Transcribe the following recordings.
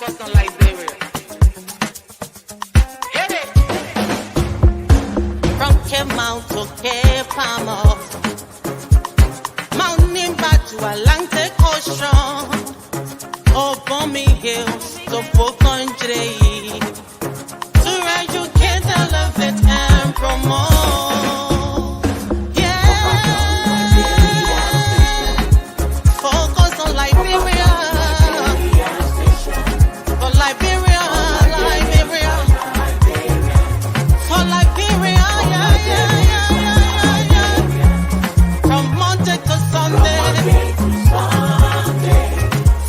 focus on Liberia. Hit it. From Cape Mount to Cape Palmer, mountain back to Atlantic Ocean, Obomi Hills to Boakai, to educate, elevate, and promote. Yeah, focus on Liberia. For Liberia, Liberia. For Liberia, yeah. From Monday to Sunday.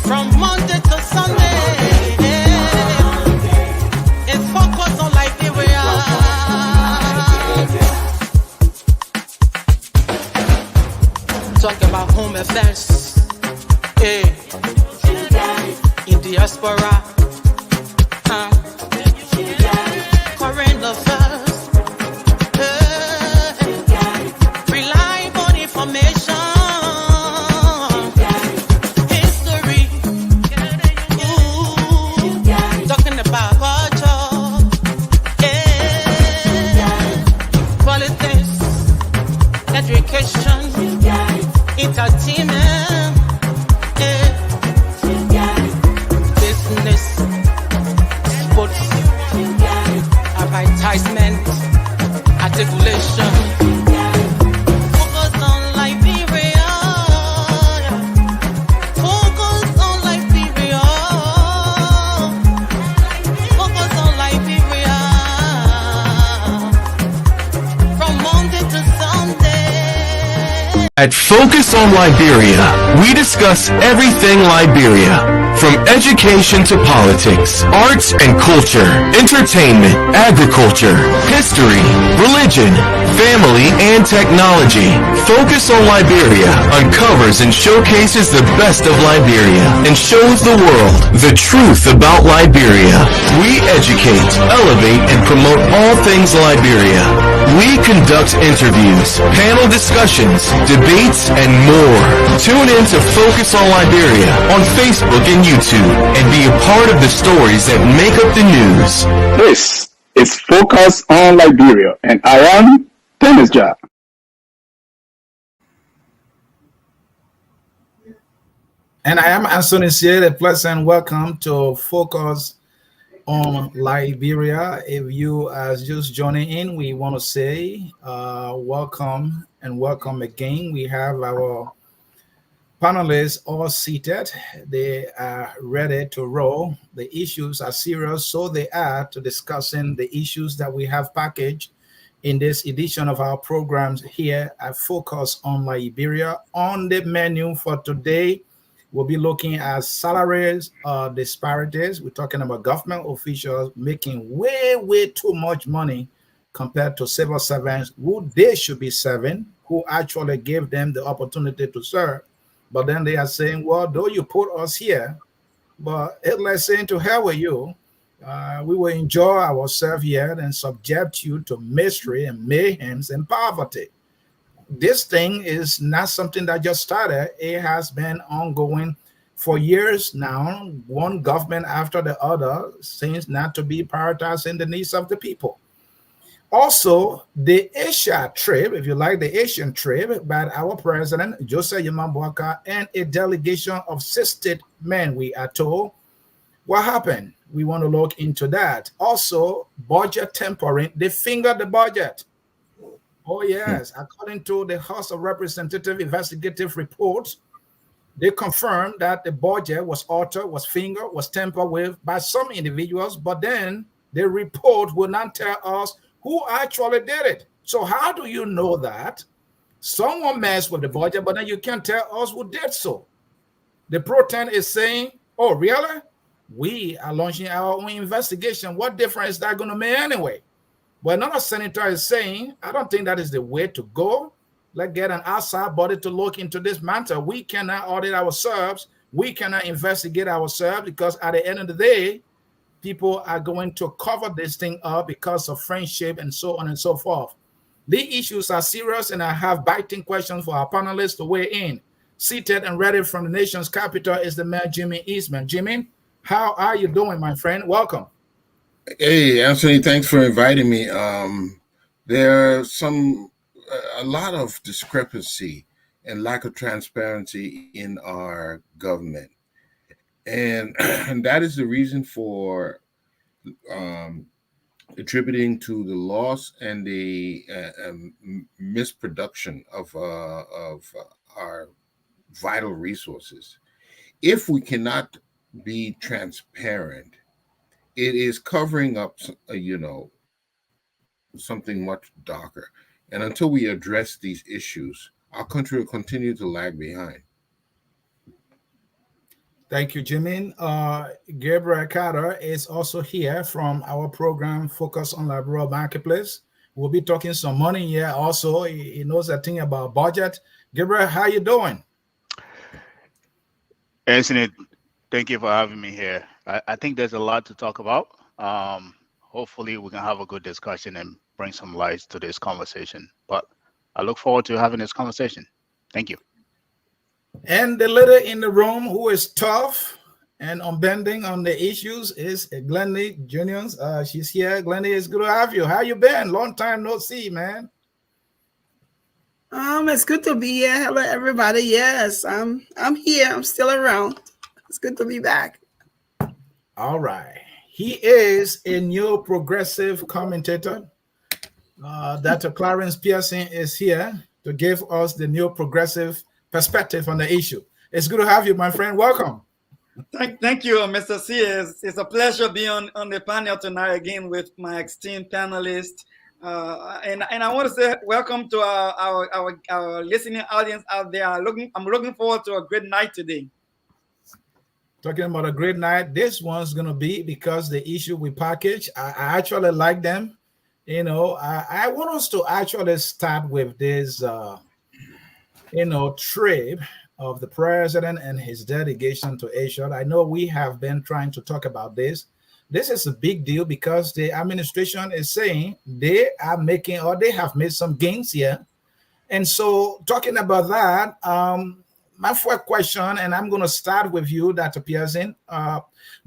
From Monday to Sunday. It's focus on Liberia. Talk about home affairs. Hey. In diaspora. Current affairs. Reliable information. History. Talking about culture. Politics. Education. Entertainment. Business. Sports. Advertisement. Articulation. Focus on Liberia. Focus on Liberia. Focus on Liberia. From Monday to Sunday. At Focus on Liberia, we discuss everything Liberia, from education to politics, arts and culture, entertainment, agriculture, history, religion, family, and technology. Focus on Liberia uncovers and showcases the best of Liberia and shows the world the truth about Liberia. We educate, elevate, and promote all things Liberia. We conduct interviews, panel discussions, debates, and more. Tune in to Focus on Liberia on Facebook and YouTube and be a part of the stories that make up the news. This is Focus on Liberia, and I am Dennis Ja. And I am Anthony Sier. A pleasant welcome to Focus on Liberia. If you are just joining in, we want to say welcome and welcome again. We have our panelists all seated. They are ready to roll. The issues are serious, so they are, to discussing the issues that we have packaged in this edition of our programs here at Focus on Liberia. On the menu for today, we'll be looking at salaries, disparities. We're talking about government officials making way too much money compared to civil servants who they should be serving, who actually gave them the opportunity to serve. But then they are saying, well, though you put us here, but let's say to hell with you. We will enjoy ourselves here and subject you to misery and mayhem and poverty. This thing is not something that just started. It has been ongoing for years now. One government after the other seems not to be prioritizing the needs of the people. Also, the Asia trip, if you like, the Asian trip by our president, Joseph Boakai, and a delegation of 60 men, we are told. What happened? We want to look into that. Also, budget tampering. They fingered the budget. Oh, yes. According to the House of Representatives investigative report, they confirmed that the budget was altered, was fingered, was tampered with by some individuals, but then the report will not tell us who actually did it. So how do you know that someone messed with the budget, but then you can't tell us who did so? The pro-tem is saying, oh, really? We are launching our own investigation. What difference is that going to make anyway? But another senator is saying, I don't think that is the way to go. Let's get an outside body to look into this matter. We cannot audit ourselves. We cannot investigate ourselves because at the end of the day, people are going to cover this thing up because of friendship and so on and so forth. The issues are serious, and I have biting questions for our panelists to weigh in. Seated and ready from the nation's capital is the Mayor Jimmy Eastman. Jimmy, How are you doing, my friend? Welcome. Hey, Anthony, thanks for inviting me. There's a lot of discrepancy and lack of transparency in our government, and and that is the reason for um, attributing to the loss and the misproduction of our vital resources. If we cannot be transparent, it is covering up, something much darker. And until we address these issues, our country will continue to lag behind. Thank you, Jimin. Gabriel Carter is also here from our program, Focus on Liberal Marketplace. We'll be talking some money here also. He knows a thing about budget. Gabriel, how you doing? Anthony, thank you for having me here. I think there's a lot to talk about. Hopefully, we can have a good discussion and bring some light to this conversation. But I look forward to having this conversation. Thank you. And the lady in the room who is tough and unbending on the issues is Glendy Juniors. She's here. Glendy, it's good to have you. How you been? Long time no see, man. It's good to be here. Hello, everybody. Yes, I'm here. I'm still around. It's good to be back. All right. He is a new progressive commentator. Dr. Clarence Pearson is here to give us the new progressive perspective on the issue. It's good to have you, my friend. Welcome. Thank you, Mr. C. It's a pleasure being on the panel tonight again with my esteemed panelists. And I want to say welcome to our listening audience out there. I'm looking forward to a great night today. Talking about a great night. This one's going to be because the issue we package, I actually like them. I want us to actually start with this, trip of the president and his delegation to Asia. I know we have been trying to talk about this. This is a big deal because the administration is saying they are making, or they have made some gains here. And so talking about that, my first question, and I'm going to start with you, Dr. Pearson.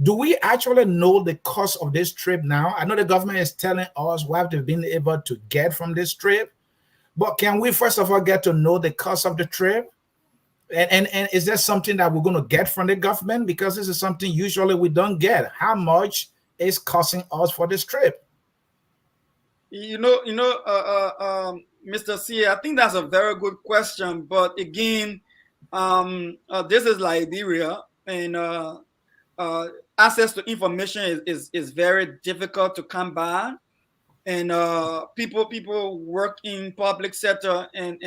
Do we actually know the cost of this trip now? I know the government is telling us what they've been able to get from this trip, but can we first of all get to know the cost of the trip? And is there something that we're going to get from the government? Because this is something usually we don't get. How much is costing us for this trip? Mr. C, I think that's a very good question. But again, this is Liberia, and access to information is very difficult to come by. And people work in public sector and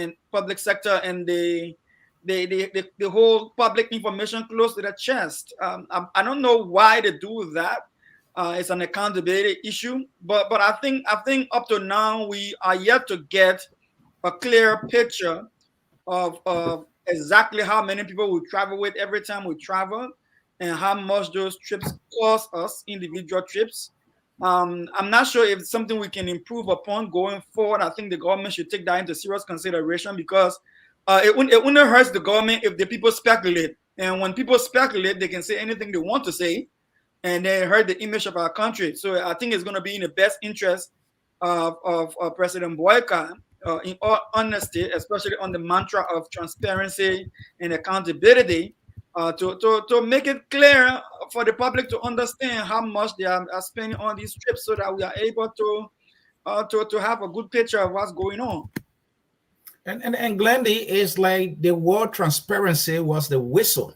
the whole public information close to their chest. I don't know why they do that. It's an accountability issue, but I think up to now we are yet to get a clear picture of exactly how many people we travel with every time we travel, and how much those trips cost us, individual trips. I'm not sure if it's something we can improve upon going forward. I think the government should take that into serious consideration, because it wouldn't hurt the government if the people speculate. And when people speculate, they can say anything they want to say, and they hurt the image of our country. So I think it's going to be in the best interest of President Boakai, in all honesty, especially on the mantra of transparency and accountability, to make it clear for the public to understand how much they are spending on these trips, so that we are able to have a good picture of what's going on. And Glendy, is like the word transparency was the whistle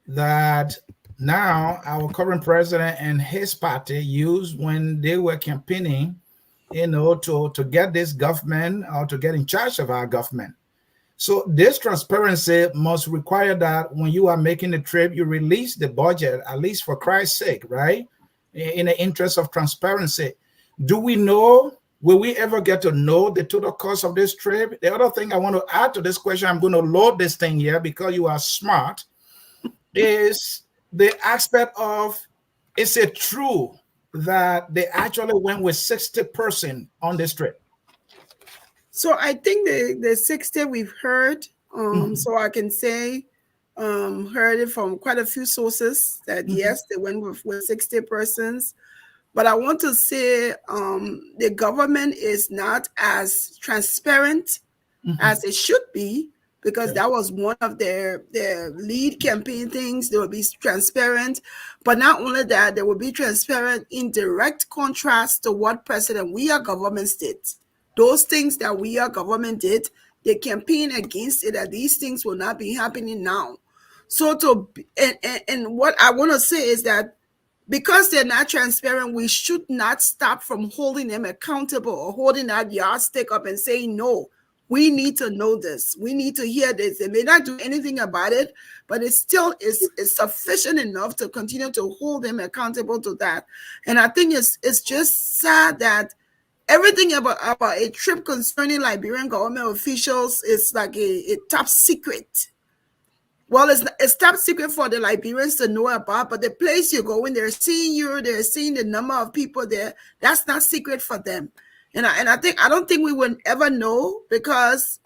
that now our current president and his party used when they were campaigning, to get this government, or to get in charge of our government. So this transparency must require that when you are making the trip, you release the budget, at least for Christ's sake, right? In the interest of transparency. Do we know, will we ever get to know the total cost of this trip? The other thing I want to add to this question, I'm going to load this thing here because you are smart, is the aspect of, is it true that they actually went with 60% on this trip? So I think the 60 we've heard, so I can say heard it from quite a few sources that yes, they went with 60 persons. But I want to say the government is not as transparent as it should be, because that was one of their lead campaign things. They will be transparent, but not only that, they will be transparent in direct contrast to what President We Are Government did. Those things that We Are Government did, they campaign against it, that these things will not be happening now. So and what I want to say is that because they're not transparent, we should not stop from holding them accountable or holding that yardstick up and saying, no, we need to know this. We need to hear this. They may not do anything about it, but it still is sufficient enough to continue to hold them accountable to that. And I think it's just sad that everything about a trip concerning Liberian government officials is like a top secret. Well, it's top secret for the Liberians to know about, but the place you go when they're seeing you, they're seeing the number of people there, that's not secret for them. And I don't think we would ever know, because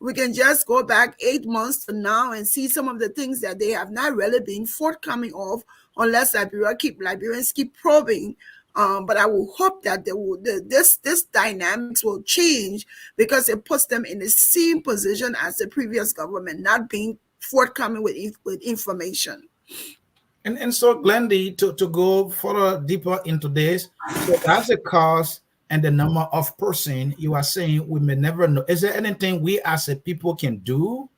we can just go back 8 months to now and see some of the things that they have not really been forthcoming of, unless Liberians keep probing. But I will hope that this dynamics will change, because it puts them in the same position as the previous government, not being forthcoming with information. And so, Glendy, to go further deeper into this, so that's the cost and the number of person you are saying we may never know. Is there anything we as a people can do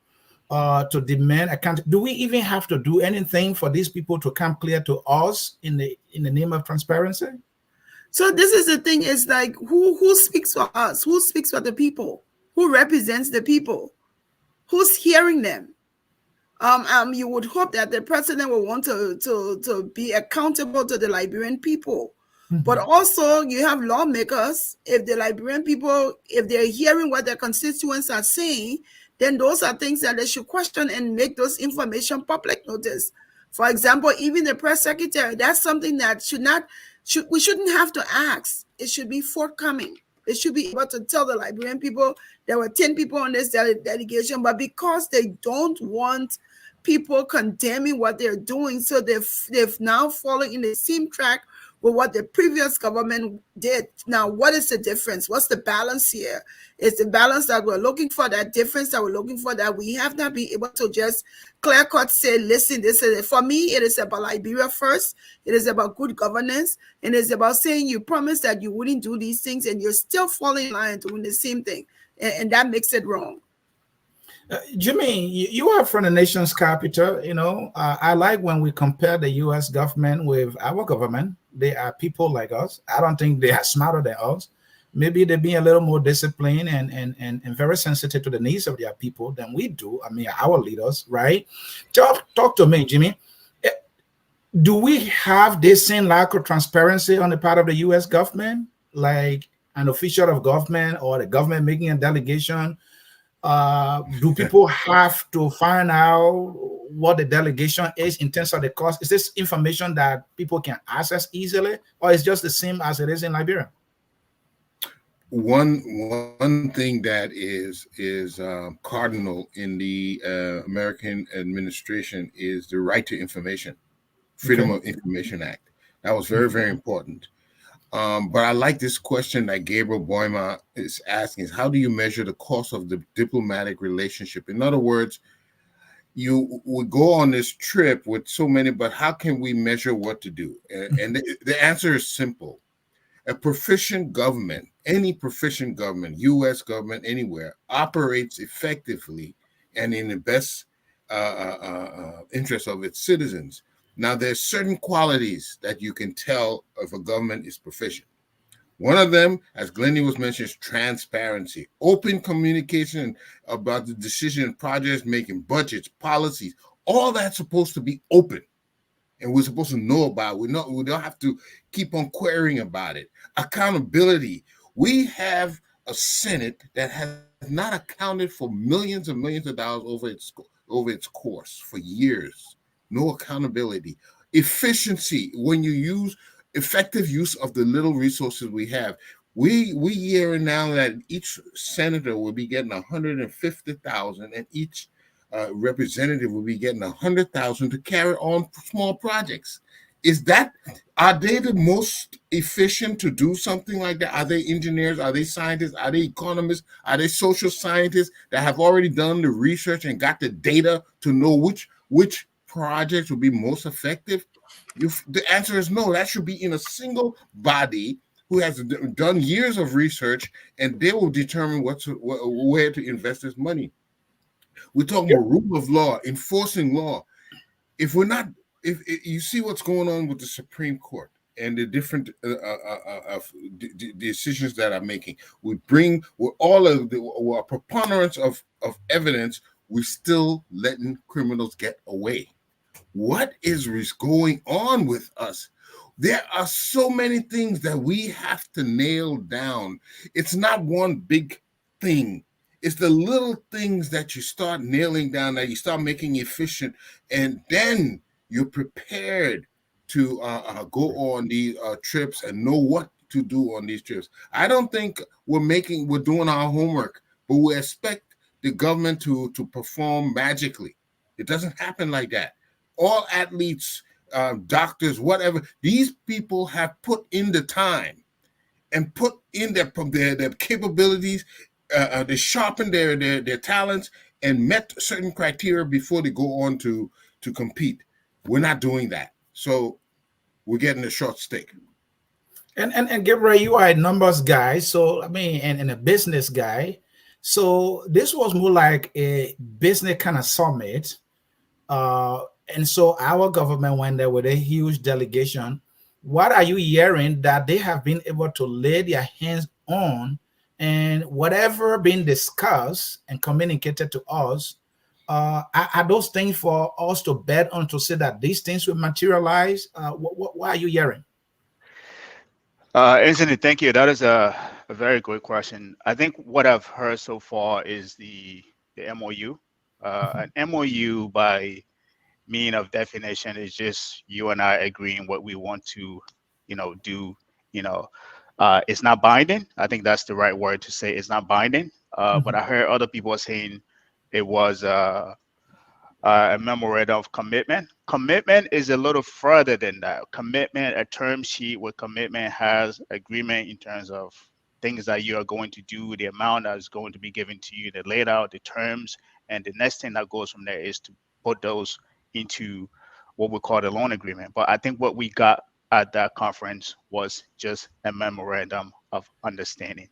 to demand account? Do we even have to do anything for these people to come clear to us in the name of transparency? So this is the thing, is like, who speaks for us? Who speaks for the people? Who represents the people? Who's hearing them? You would hope that the president will want to be accountable to the Liberian people. But also you have lawmakers. If the Liberian people, if they're hearing what their constituents are saying, then those are things that they should question and make those information public notice. For example, even the press secretary, that's something that we shouldn't have to ask. It should be forthcoming. They should be able to tell the Liberian people there were 10 people on this delegation, but because they don't want people condemning what they're doing, so they've now fallen in the same track with what the previous government did. Now, what is the difference? What's the balance here? It's the balance that we're looking for, that difference that we're looking for, that we have not been able to just clear-cut say, listen, this is it. For me, it is about Liberia first. It is about good governance. And it's about saying you promised that you wouldn't do these things, and you're still falling in line doing the same thing. And that makes it wrong. Jimmy, you are from the nation's capital. I like when we compare the U.S. government with our government. They are people like us. I don't think they are smarter than us. Maybe they're being a little more disciplined and very sensitive to the needs of their people than we do. I mean, our leaders, right? Talk to me, Jimmy. Do we have this same lack of transparency on the part of the U.S. government, like an official of government or the government making a delegation? Do people have to find out what the delegation is in terms of the cost? Is this information that people can access easily, or is just the same as it is in Liberia? One thing that is cardinal in the American administration is the right to information, Freedom of Information Act. That was very, very important. But I like this question that Gabriel Boima is asking, is how do you measure the cost of the diplomatic relationship? In other words, you would go on this trip with so many, but how can we measure what to do? And the answer is simple. A proficient government, any proficient government, U.S. government, anywhere, operates effectively and in the best interest of its citizens. Now, there's certain qualities that you can tell if a government is proficient. One of them, as Glendy was mentioning, is transparency, open communication about the decision, projects, making budgets, policies. All that's supposed to be open, and we're supposed to know about it. We don't have to keep on querying about it. Accountability. We have a Senate that has not accounted for millions and millions of dollars over its course for years. No accountability. Efficiency. When you use effective use of the little resources we have, we hear now that each senator will be getting $150,000, and each representative will be getting 100,000 to carry on small projects. Are they the most efficient to do something like that? Are they engineers? Are they scientists? Are they economists? Are they social scientists that have already done the research and got the data to know which projects will be most effective? The answer is no. That should be in a single body who has done years of research, and they will determine where to invest this money. We're talking about rule of law, enforcing law. If you see what's going on with the Supreme Court and the different decisions that are making, we're preponderance of evidence, we're still letting criminals get away. What is going on with us? There are so many things that we have to nail down. It's not one big thing. It's the little things that you start nailing down, that you start making efficient, and then you're prepared to go on these trips and know what to do on these trips. I don't think we're doing our homework, but we expect the government to perform magically. It doesn't happen like that. All athletes, doctors, whatever, these people have put in the time and put in their capabilities. They sharpen their talents and met certain criteria before they go on to compete. We're not doing that, so we're getting a short stick. And Gabriel, you are a numbers guy, so I mean, and a business guy. So this was more like a business kind of summit. And so our government went there with a huge delegation. What are you hearing that they have been able to lay their hands on, and whatever being discussed and communicated to us, are those things for us to bet on, to say that these things will materialize? What are you hearing? Anthony, thank you. That is a very good question. I think what I've heard so far is the MOU. An MOU, by mean of definition, is just you and I agreeing what we want to, do. It's not binding. I think that's the right word to say. It's not binding. But I heard other people saying it was a memorandum of commitment. Commitment is a little further than that. Commitment, a term sheet where commitment has agreement in terms of things that you are going to do, the amount that is going to be given to you, they laid out the terms, and the next thing that goes from there is to put those into what we call the loan agreement. But I think what we got at that conference was just a memorandum of understanding.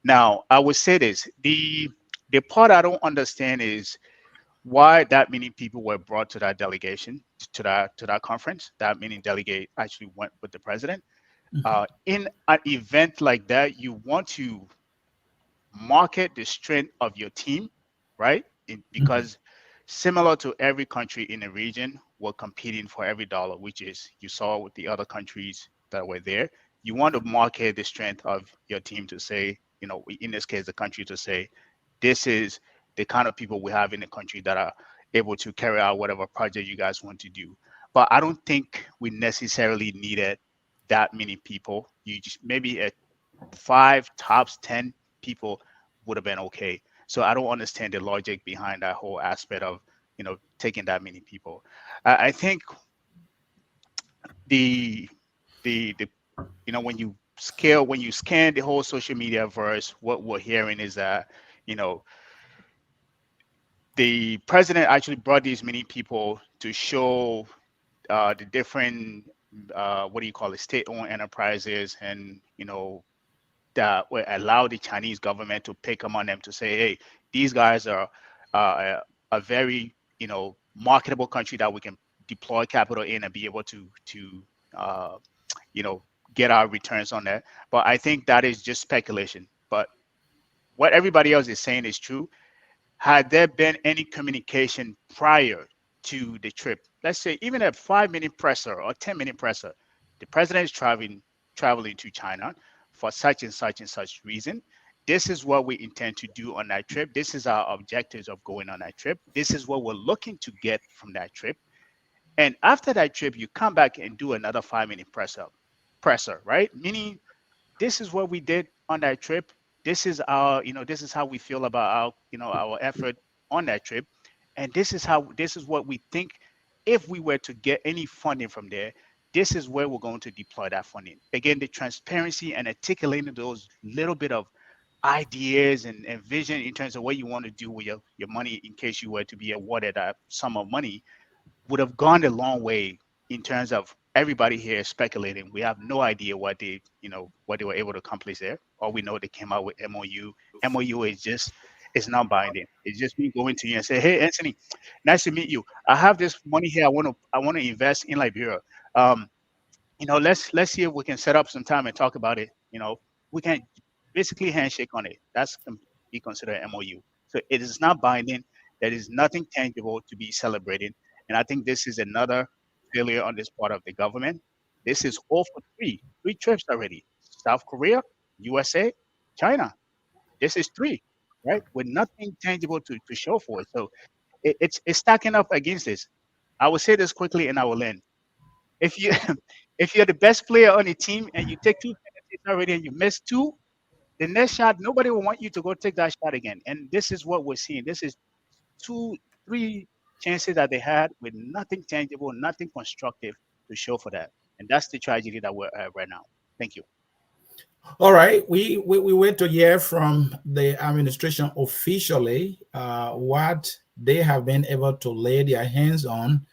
Now, I would say this, the part I don't understand is why that many people were brought to that delegation, to that conference. That many delegate actually went with the president. In an event like that, you want to market the strength of your team, right? Because similar to every country in the region, we're competing for every dollar, which is, you saw with the other countries that were there. You want to market the strength of your team to say, in this case, the country, to say, this is the kind of people we have in the country that are able to carry out whatever project you guys want to do. But I don't think we necessarily needed that many people. You just, maybe at 5 tops 10 people would have been okay. So I don't understand the logic behind that whole aspect of, taking that many people. I think the when you scan the whole social media verse, what we're hearing is that, the president actually brought these many people to show the different state-owned enterprises, and that will allow the Chinese government to pick among them to say, hey, these guys are a very marketable country that we can deploy capital in and be able to get our returns on that. But I think that is just speculation. But what everybody else is saying is true. Had there been any communication prior to the trip, let's say even a 5-minute presser or 10-minute presser, the president is traveling to China for such and such and such reason. This is what we intend to do on that trip. This is our objectives of going on that trip. This is what we're looking to get from that trip. And after that trip, you come back and do another 5-minute presser, right? Meaning, this is what we did on that trip. This is our, this is how we feel about our, our effort on that trip. And this is what we think. If we were to get any funding from there, this is where we're going to deploy that funding. Again, the transparency and articulating those little bit of ideas and vision in terms of what you want to do with your money in case you were to be awarded a sum of money would have gone a long way in terms of everybody here speculating. We have no idea what they were able to accomplish there. All we know, they came out with MOU. MOU is not binding. It's just me going to you and say, hey, Anthony, nice to meet you. I have this money here. I want to invest in Liberia. Let's see if we can set up some time and talk about it. We can basically handshake on it. That's be considered MOU. So it is not binding. There is nothing tangible to be celebrated. And I think this is another failure on this part of the government. This is all for three trips already. South Korea, USA, China. This is 3, right? With nothing tangible to show for it. So it's stacking up against this. I will say this quickly and I will end. If you're the best player on the team and you take 2 penalties already and you miss 2, the next shot, nobody will want you to go take that shot again. And this is what we're seeing. This is 2-3 chances that they had with nothing tangible, nothing constructive to show for that. And that's the tragedy that we're at right now. Thank you. All right. We wait to hear from the administration officially what they have been able to lay their hands on,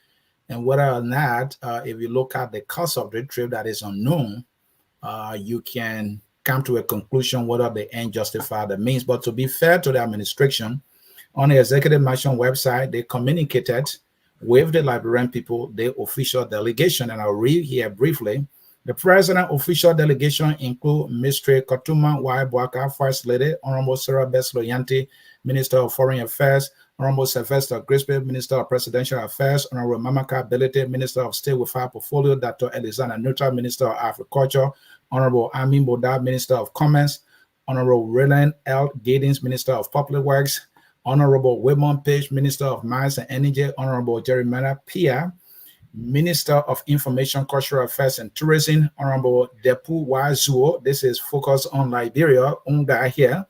and whether or not, if you look at the cost of the trip that is unknown, you can come to a conclusion whether the end justify the means. But to be fair to the administration, on the Executive Mansion website, they communicated with the Liberian people, the official delegation, and I'll read here briefly. The president official delegation include Mr. Kotuma Y. Boakai, First Lady, Honorable Sarah Besloyanti, Minister of Foreign Affairs, Honorable Sylvester Grisby, Minister of Presidential Affairs, Honorable Mamaka Belete, Minister of State with Fire Portfolio, Dr. Alexander Nutra, Minister of Agriculture, Honorable Amin Boda, Minister of Commerce, Honorable Raylan L. Giddens, Minister of Public Works, Honorable Wilmon Page, Minister of Mines and Energy, Honorable Jeremiah Pia, Minister of Information, Cultural Affairs and Tourism, Honorable Depu Wazuo. This is focused on Liberia, Unga here.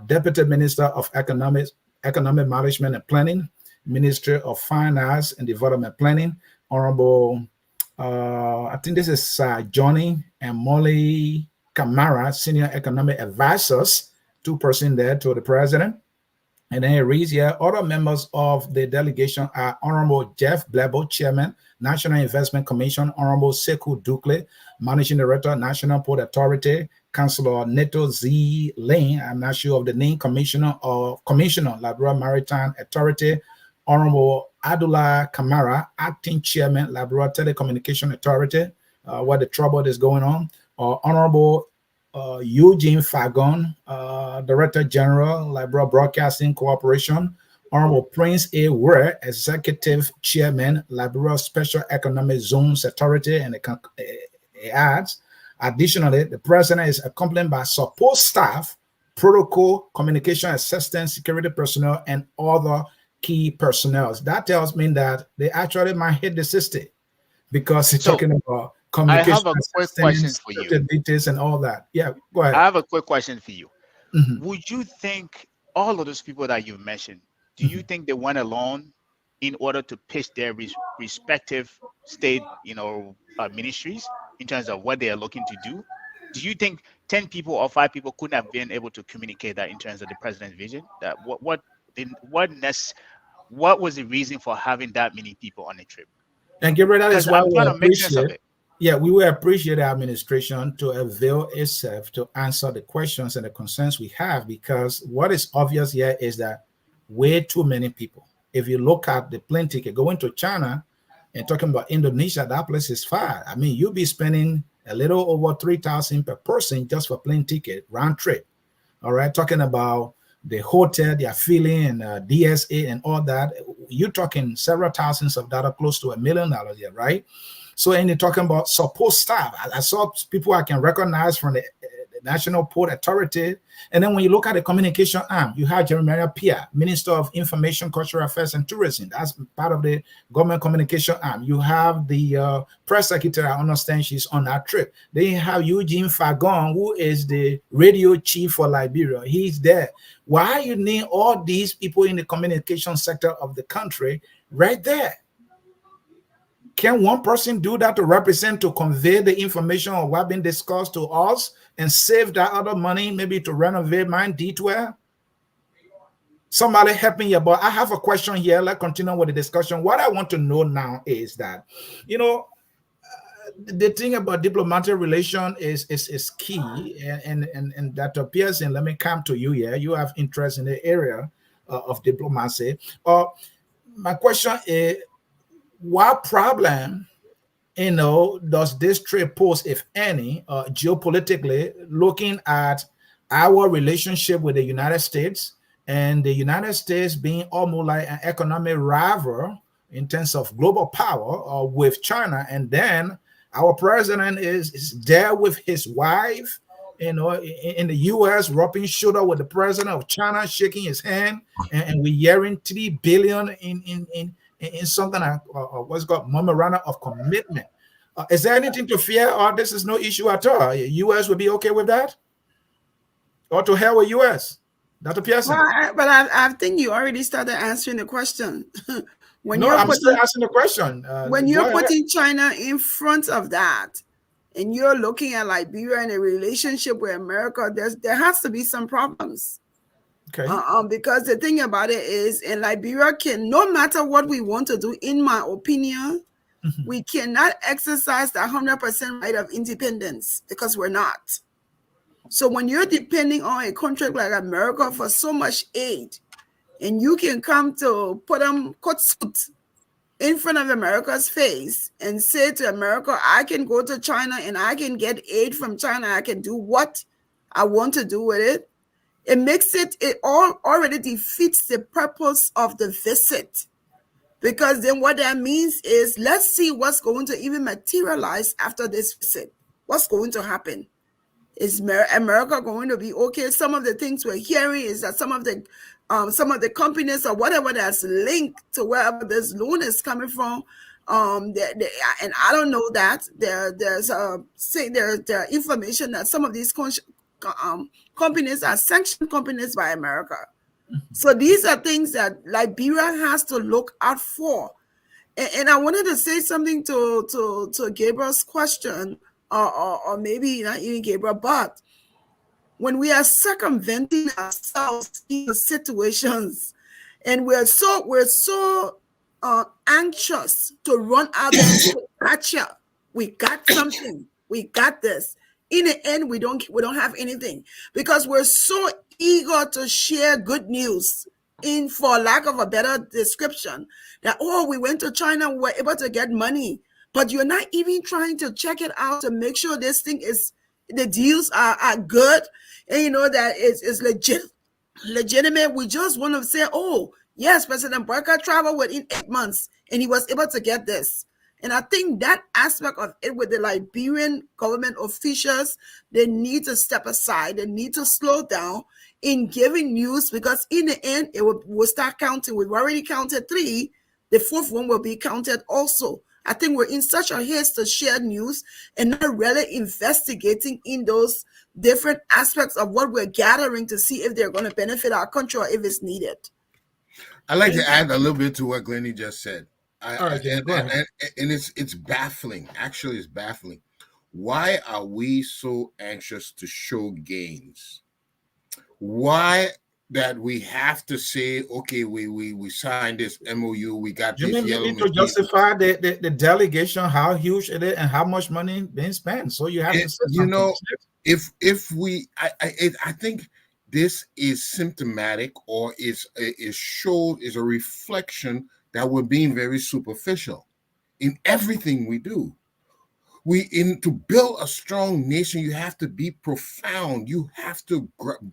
Deputy Minister of Economic Management and Planning, Ministry of Finance and Development Planning, Honorable, I think this is Johnny and Molly Kamara, Senior Economic Advisors, 2 persons there to the President. And then it reads here, other members of the delegation are Honorable Jeff Blebo, Chairman, National Investment Commission, Honorable Sekou Dukle, Managing Director, National Port Authority, Councillor Neto Z. Lane, I'm not sure of the name, Commissioner, Liberia Maritime Authority, Honorable Adula Kamara, Acting Chairman, Liberia Telecommunication Authority, where the trouble is going on, Honorable Eugene Fagon, Director General, Liberia Broadcasting Corporation, Honorable Prince A. Ware, Executive Chairman, Liberia Special Economic Zones Authority, and it adds, additionally, the President is accompanied by support staff, protocol, communication assistants, security personnel, and other key personnel. That tells me that they actually might hit the system because it's talking about communication. I have a quick question for you. Details and all that. Yeah, go ahead. I have a quick question for you. Would you think all of those people that you've mentioned, do you think they went alone in order to pitch their respective state, ministries in terms of what they are looking to do? Do you think 10 people or 5 people couldn't have been able to communicate that in terms of the president's vision? That what was the reason for having that many people on the trip? And Gabriel, that is why we appreciate it. Yeah, we will appreciate the administration to avail itself to answer the questions and the concerns we have, because what is obvious here is that way too many people. If you look at the plane ticket going to China and talking about Indonesia, that place is far. I mean, you'll be spending a little over 3,000 per person just for plane ticket round trip. All right, talking about the hotel, their feeling, and DSA and all that. You're talking several thousands of dollars, close to $1 million here, right? So, and you're talking about support staff. I saw people I can recognize from the National Port Authority. And then when you look at the communication arm, you have Jeremiah Pia, Minister of Information, Cultural Affairs, and Tourism. That's part of the government communication arm. You have the press secretary, I understand she's on that trip. Then you have Eugene Fagon, who is the radio chief for Liberia. He's there. Why you need all these people in the communication sector of the country right there? Can one person do that to represent, to convey the information of what been discussed to us and save that other money, maybe to renovate my detour? Somebody help me here, but I have a question here. Let's continue with the discussion. What I want to know now is that, the thing about diplomatic relation is key, and Dr. Pearson, let me come to you here. You have interest in the area of diplomacy. My question is, what problem, does this trade pose, if any, geopolitically, looking at our relationship with the United States, and the United States being almost like an economic rival in terms of global power with China, and then our president is there with his wife, in the U.S., rubbing shoulder with the president of China, shaking his hand, and we're hearing $3 billion in something like what's called memorandum of commitment. Is there anything to fear, or this is no issue at all? U.S. will be okay with that, or to hell with U.S.? Dr. Pearson. Well, I think you already started answering the question. I'm still asking the question. When you're putting China in front of that, and you're looking at Liberia and a relationship with America, there has to be some problems. Okay. Because the thing about it is, in Liberia, no matter what we want to do, in my opinion, we cannot exercise the 100% right of independence, because we're not. So when you're depending on a country like America for so much aid, and you can come to put them coat suit in front of America's face and say to America, I can go to China and I can get aid from China, I can do what I want to do with it, it already defeats the purpose of the visit. Because then what that means is, let's see what's going to even materialize after this visit. What's going to happen? Is America going to be okay? Some of the things we're hearing is that some of the companies or whatever that's linked to wherever this loan is coming from, and I don't know that there's information that some of these companies are sanctioned companies by America. So these are things that Liberia has to look out for. And I wanted to say something to Gabriel's question, or maybe not even Gabriel, but when we are circumventing ourselves in situations, and we're so anxious to run out there and say, gotcha, we got something, we got this. In the end, we don't have anything, because we're so eager to share good news, for lack of a better description, that, we went to China, we were able to get money, but you're not even trying to check it out to make sure this thing the deals are good, and that it's legitimate. We just want to say, yes, President Boakai traveled within 8 months and he was able to get this. And I think that aspect of it, with the Liberian government officials, they need to step aside. They need to slow down in giving news, because in the end, we'll start counting. We've already counted 3. The 4th one will be counted also. I think we're in such a haste to share news and not really investigating in those different aspects of what we're gathering to see if they're going to benefit our country or if it's needed. I'd like to add a little bit to what Glennie just said. And it's baffling. Actually, it's baffling. Why are we so anxious to show gains? Why that we have to say, okay, we signed this MOU, we got this yellow. You need to justify the delegation, how huge it is and how much money being spent. So you have to say something. If we, I think this is symptomatic, or is a reflection that we're being very superficial in everything we do. To build a strong nation, you have to be profound. You have to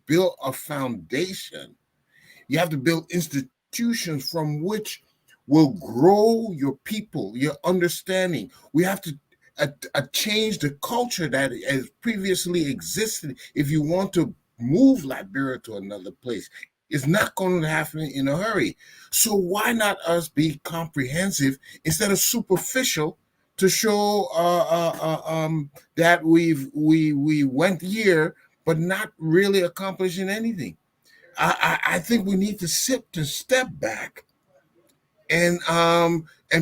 build a foundation. You have to build institutions from which will grow your people, your understanding. We have to change the culture that has previously existed. If you want to move Liberia to another place, it's not going to happen in a hurry. So why not us be comprehensive instead of superficial to show that we went here but not really accomplishing anything? I think we need to step back and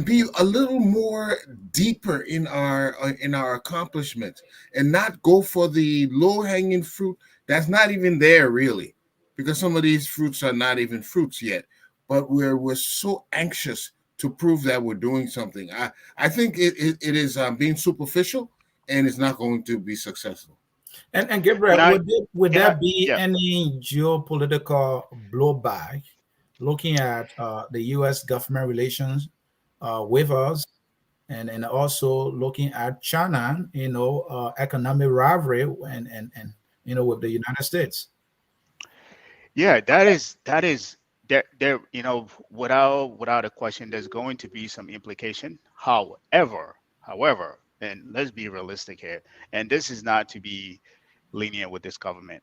be a little more deeper in our accomplishments and not go for the low-hanging fruit that's not even there really, because some of these fruits are not even fruits yet, but we're so anxious to prove that we're doing something. I think it is being superficial, and it's not going to be successful. And Gabriel, would there be any geopolitical blowback looking at the U.S. government relations with us, and also looking at China, economic rivalry and with the United States? Yeah, that is there. Without a question, there's going to be some implication. However, and let's be realistic here, and this is not to be lenient with this government.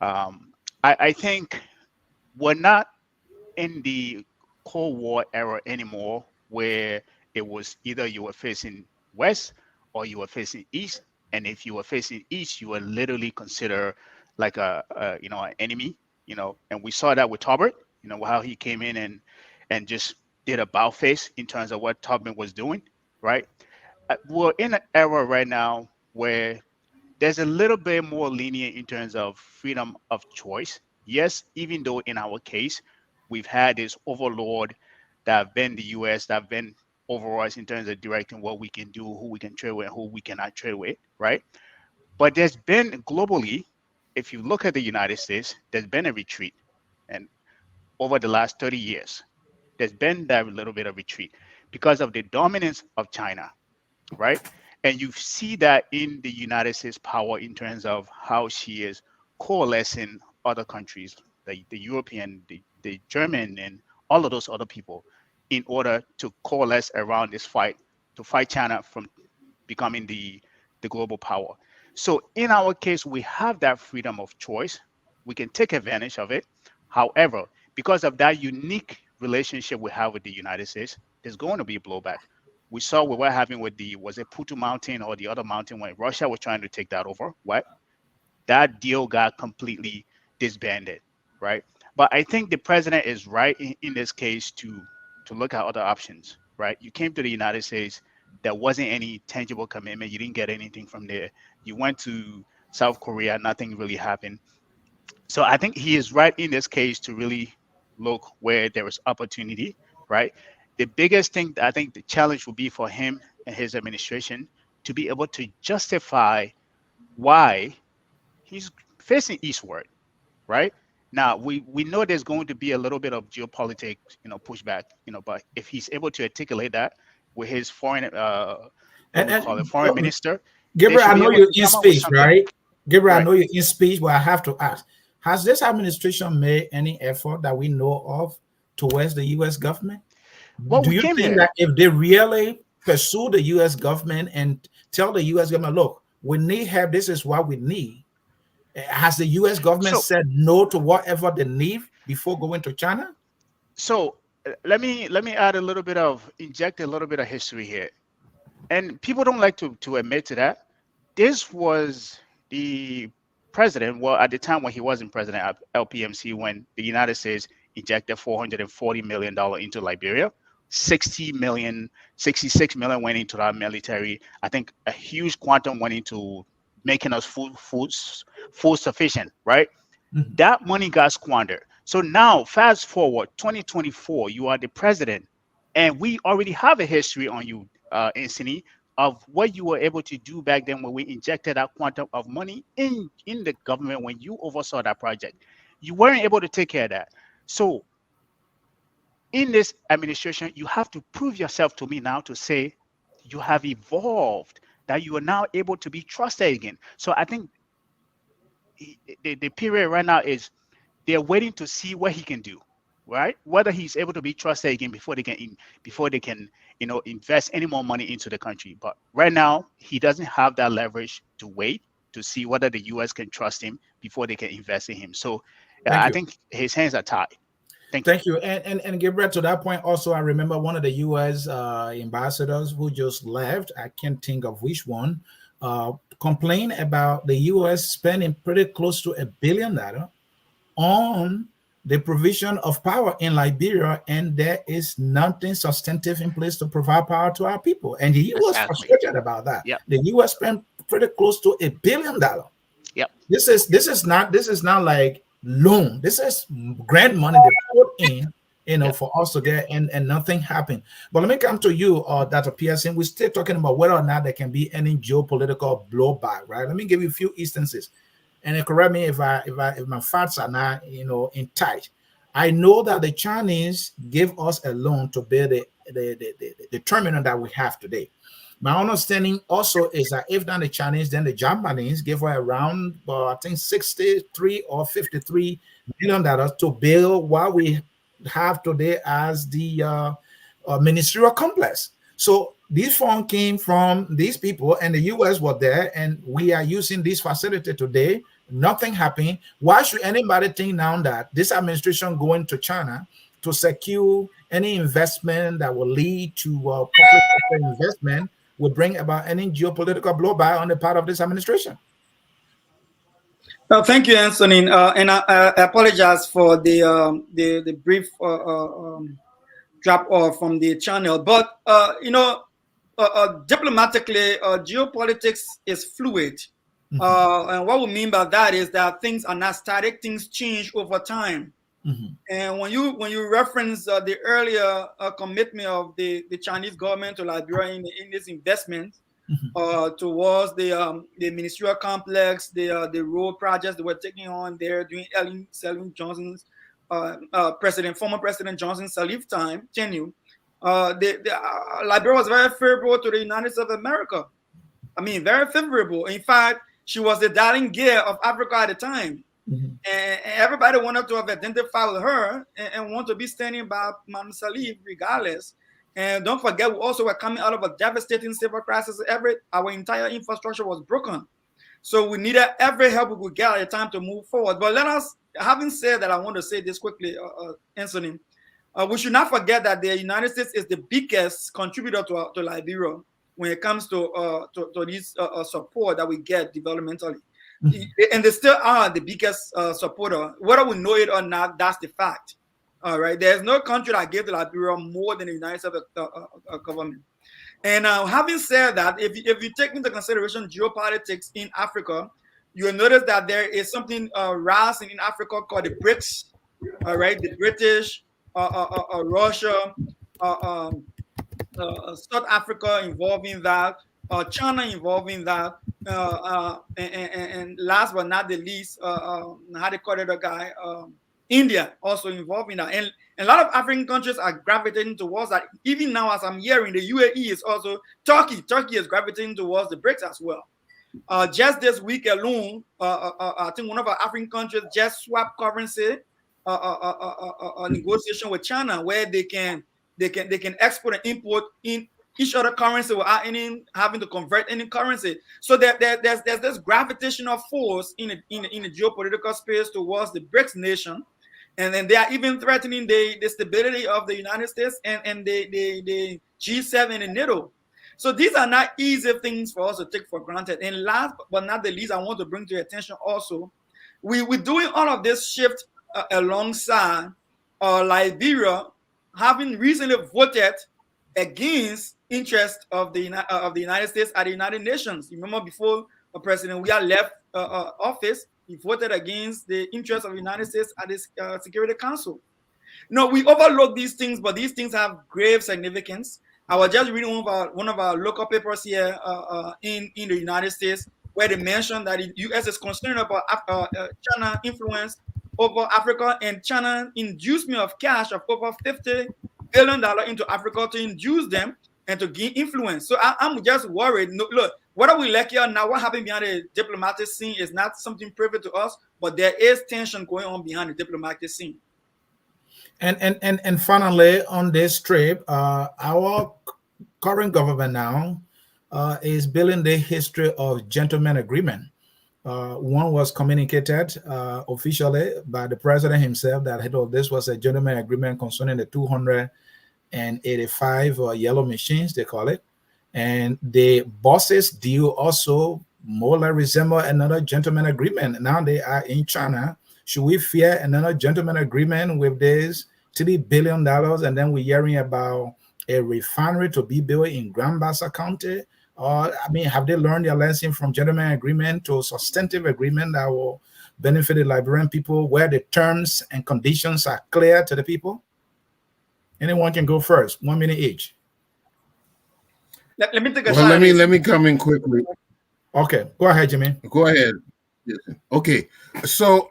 I think we're not in the Cold War era anymore, where it was either you were facing West or you were facing East, and if you were facing East, you were literally considered like an enemy. And we saw that with Talbot. How he came in and just did a bow face in terms of what Tubman was doing, right? We're in an era right now where there's a little bit more lenient in terms of freedom of choice. Yes, even though in our case, we've had this overlord that have been the US, that have been over us in terms of directing what we can do, who we can trade with, and who we cannot trade with, right? But there's been globally, if you look at the United States, there's been a retreat. And over the last 30 years, there's been that little bit of retreat because of the dominance of China, right? And you see that in the United States power in terms of how she is coalescing other countries, the European, the German, and all of those other people in order to coalesce around this fight, to fight China from becoming the global power. So in our case, we have that freedom of choice. We can take advantage of it. However, because of that unique relationship we have with the United States, there's going to be a blowback. We saw what we're having with was it Putu Mountain or the other mountain when Russia was trying to take that over, right? That deal got completely disbanded, right? But I think the president is right in this case to look at other options, right? You came to the United States, there wasn't any tangible commitment. You didn't get anything from there. You went to South Korea, nothing really happened. So I think he is right in this case to really look where there is opportunity, right? The biggest thing, I think the challenge will be for him and his administration to be able to justify why he's facing eastward, right? Now, we know there's going to be a little bit of geopolitics, pushback, but if he's able to articulate that with his foreign, foreign minister. Gabriel, I know you're in speech, right? Gabriel, I know you're in speech, but I have to ask, has this administration made any effort that we know of towards the U.S. government? Well, do you think that if they really pursue the U.S. government and tell the U.S. government, look, we need help, this is what we need, has the U.S. government said no to whatever they need before going to China? So let me add inject a little bit of history here. And people don't like to admit to that. This was the president, well, at the time when he wasn't president at LPMC, when the United States injected $440 million into Liberia, 66 million went into our military. I think a huge quantum went into making us food sufficient, right? Mm-hmm. That money got squandered. So now, fast forward, 2024, you are the president, and we already have a history on you, Anthony, of what you were able to do back then when we injected that quantum of money in the government when you oversaw that project. You weren't able to take care of that. So in this administration, you have to prove yourself to me now to say you have evolved, that you are now able to be trusted again. So I think the period right now is they're waiting to see what he can do, right? Whether he's able to be trusted again before they can invest any more money into the country. But right now, he doesn't have that leverage to wait to see whether the U.S. can trust him before they can invest in him. So I think his hands are tied. Thank you. And Gabriel, to that point also, I remember one of the U.S. Ambassadors who just left, I can't think of which one, complained about the U.S. spending pretty close to $1 billion on the provision of power in Liberia, and there is nothing substantive in place to provide power to our people. And he was frustrated about that. Yep. The U.S. spent pretty close to $1 billion. Yep. This is not like loan. This is grant money they put in, for us to get, and nothing happened. But let me come to you, Dr. Pearson. We're still talking about whether or not there can be any geopolitical blowback, right? Let me give you a few instances, and correct me if my facts are not, in tight. I know that the Chinese gave us a loan to build the terminal that we have today. My understanding also is that if not the Chinese, then the Japanese gave her around, I think, $63 or $53 million to build what we have today as the ministerial complex. So these funds came from these people, and the U.S. was there, and we are using this facility today. Nothing happened. Why should anybody think now that this administration going to China to secure any investment that will lead to public investment would bring about any geopolitical blowback on the part of this administration? Well, thank you, Anthony. And I apologize for the brief drop off from the channel. But diplomatically, geopolitics is fluid. And what we mean by that is that things are not static; things change over time. And when you reference the earlier commitment of the Chinese government to Liberia in this investment towards the ministerial complex, the road projects that were taking on there during Ellen Johnson's former President Johnson's tenure, Liberia was very favorable to the United States of America. I mean, very favorable. In fact, she was the darling gear of Africa at the time. And everybody wanted to have identified with her and want to be standing by Madam Salif regardless. And don't forget, we also were coming out of a devastating civil crisis. Our entire infrastructure was broken. So we needed every help we could get at the time to move forward. But having said that, I want to say this quickly, Anthony. We should not forget that the United States is the biggest contributor to Liberia when it comes to this support that we get developmentally. And they still are the biggest supporter. Whether we know it or not, that's the fact. All right. There's no country that gave to Liberia more than the United States government. And having said that, if you take into consideration geopolitics in Africa, you'll notice that there is something rising in Africa called the BRICS. All right. The British, Russia, South Africa involving that, China involving that, and last but not the least, how they call it, guy, India also involved in that. And a lot of African countries are gravitating towards that. Even now, as I'm hearing, the UAE is also Turkey. Turkey is gravitating towards the BRICS as well. Just this week alone, I think one of our African countries just swapped currency, a negotiation with China where they can export and import in each other currency without having to convert any currency. So there's this gravitational force in the geopolitical space towards the BRICS nation, and then they are even threatening the stability of the United States and the G7 and NATO. So these are not easy things for us to take for granted. And last but not the least, I want to bring to your attention also, we're doing all of this shift alongside Liberia having recently voted against interest of the United States at the United Nations. You remember before President Weah left office, he voted against the interest of the United States at the Security Council. No, we overlook these things, but these things have grave significance. I was just reading one of our local papers here in the United States, where they mentioned that the U.S. is concerned about China influence over Africa and China inducement of cash of over $50 billion into Africa to induce them and to gain influence. So I'm just worried. No, look, whether we like it or not, what happened behind the diplomatic scene is not something private to us, but there is tension going on behind the diplomatic scene. And finally, on this trip, our current government now is building the history of gentleman agreement. One was communicated officially by the president himself that this was a gentleman agreement concerning the 285 yellow machines, they call it. And the bosses deal also more or less resemble another gentleman agreement. Now they are in China. Should we fear another gentleman agreement with this $3 billion? And then we're hearing about a refinery to be built in Grand Bassa County. Or, I mean, have they learned their lesson from gentleman agreement to substantive agreement that will benefit the Liberian people, where the terms and conditions are clear to the people? Anyone can go first. 1 minute each. Let me take a Well, shot at let this. me come in quickly. Okay, go ahead, Jimmy. Go ahead. Okay, so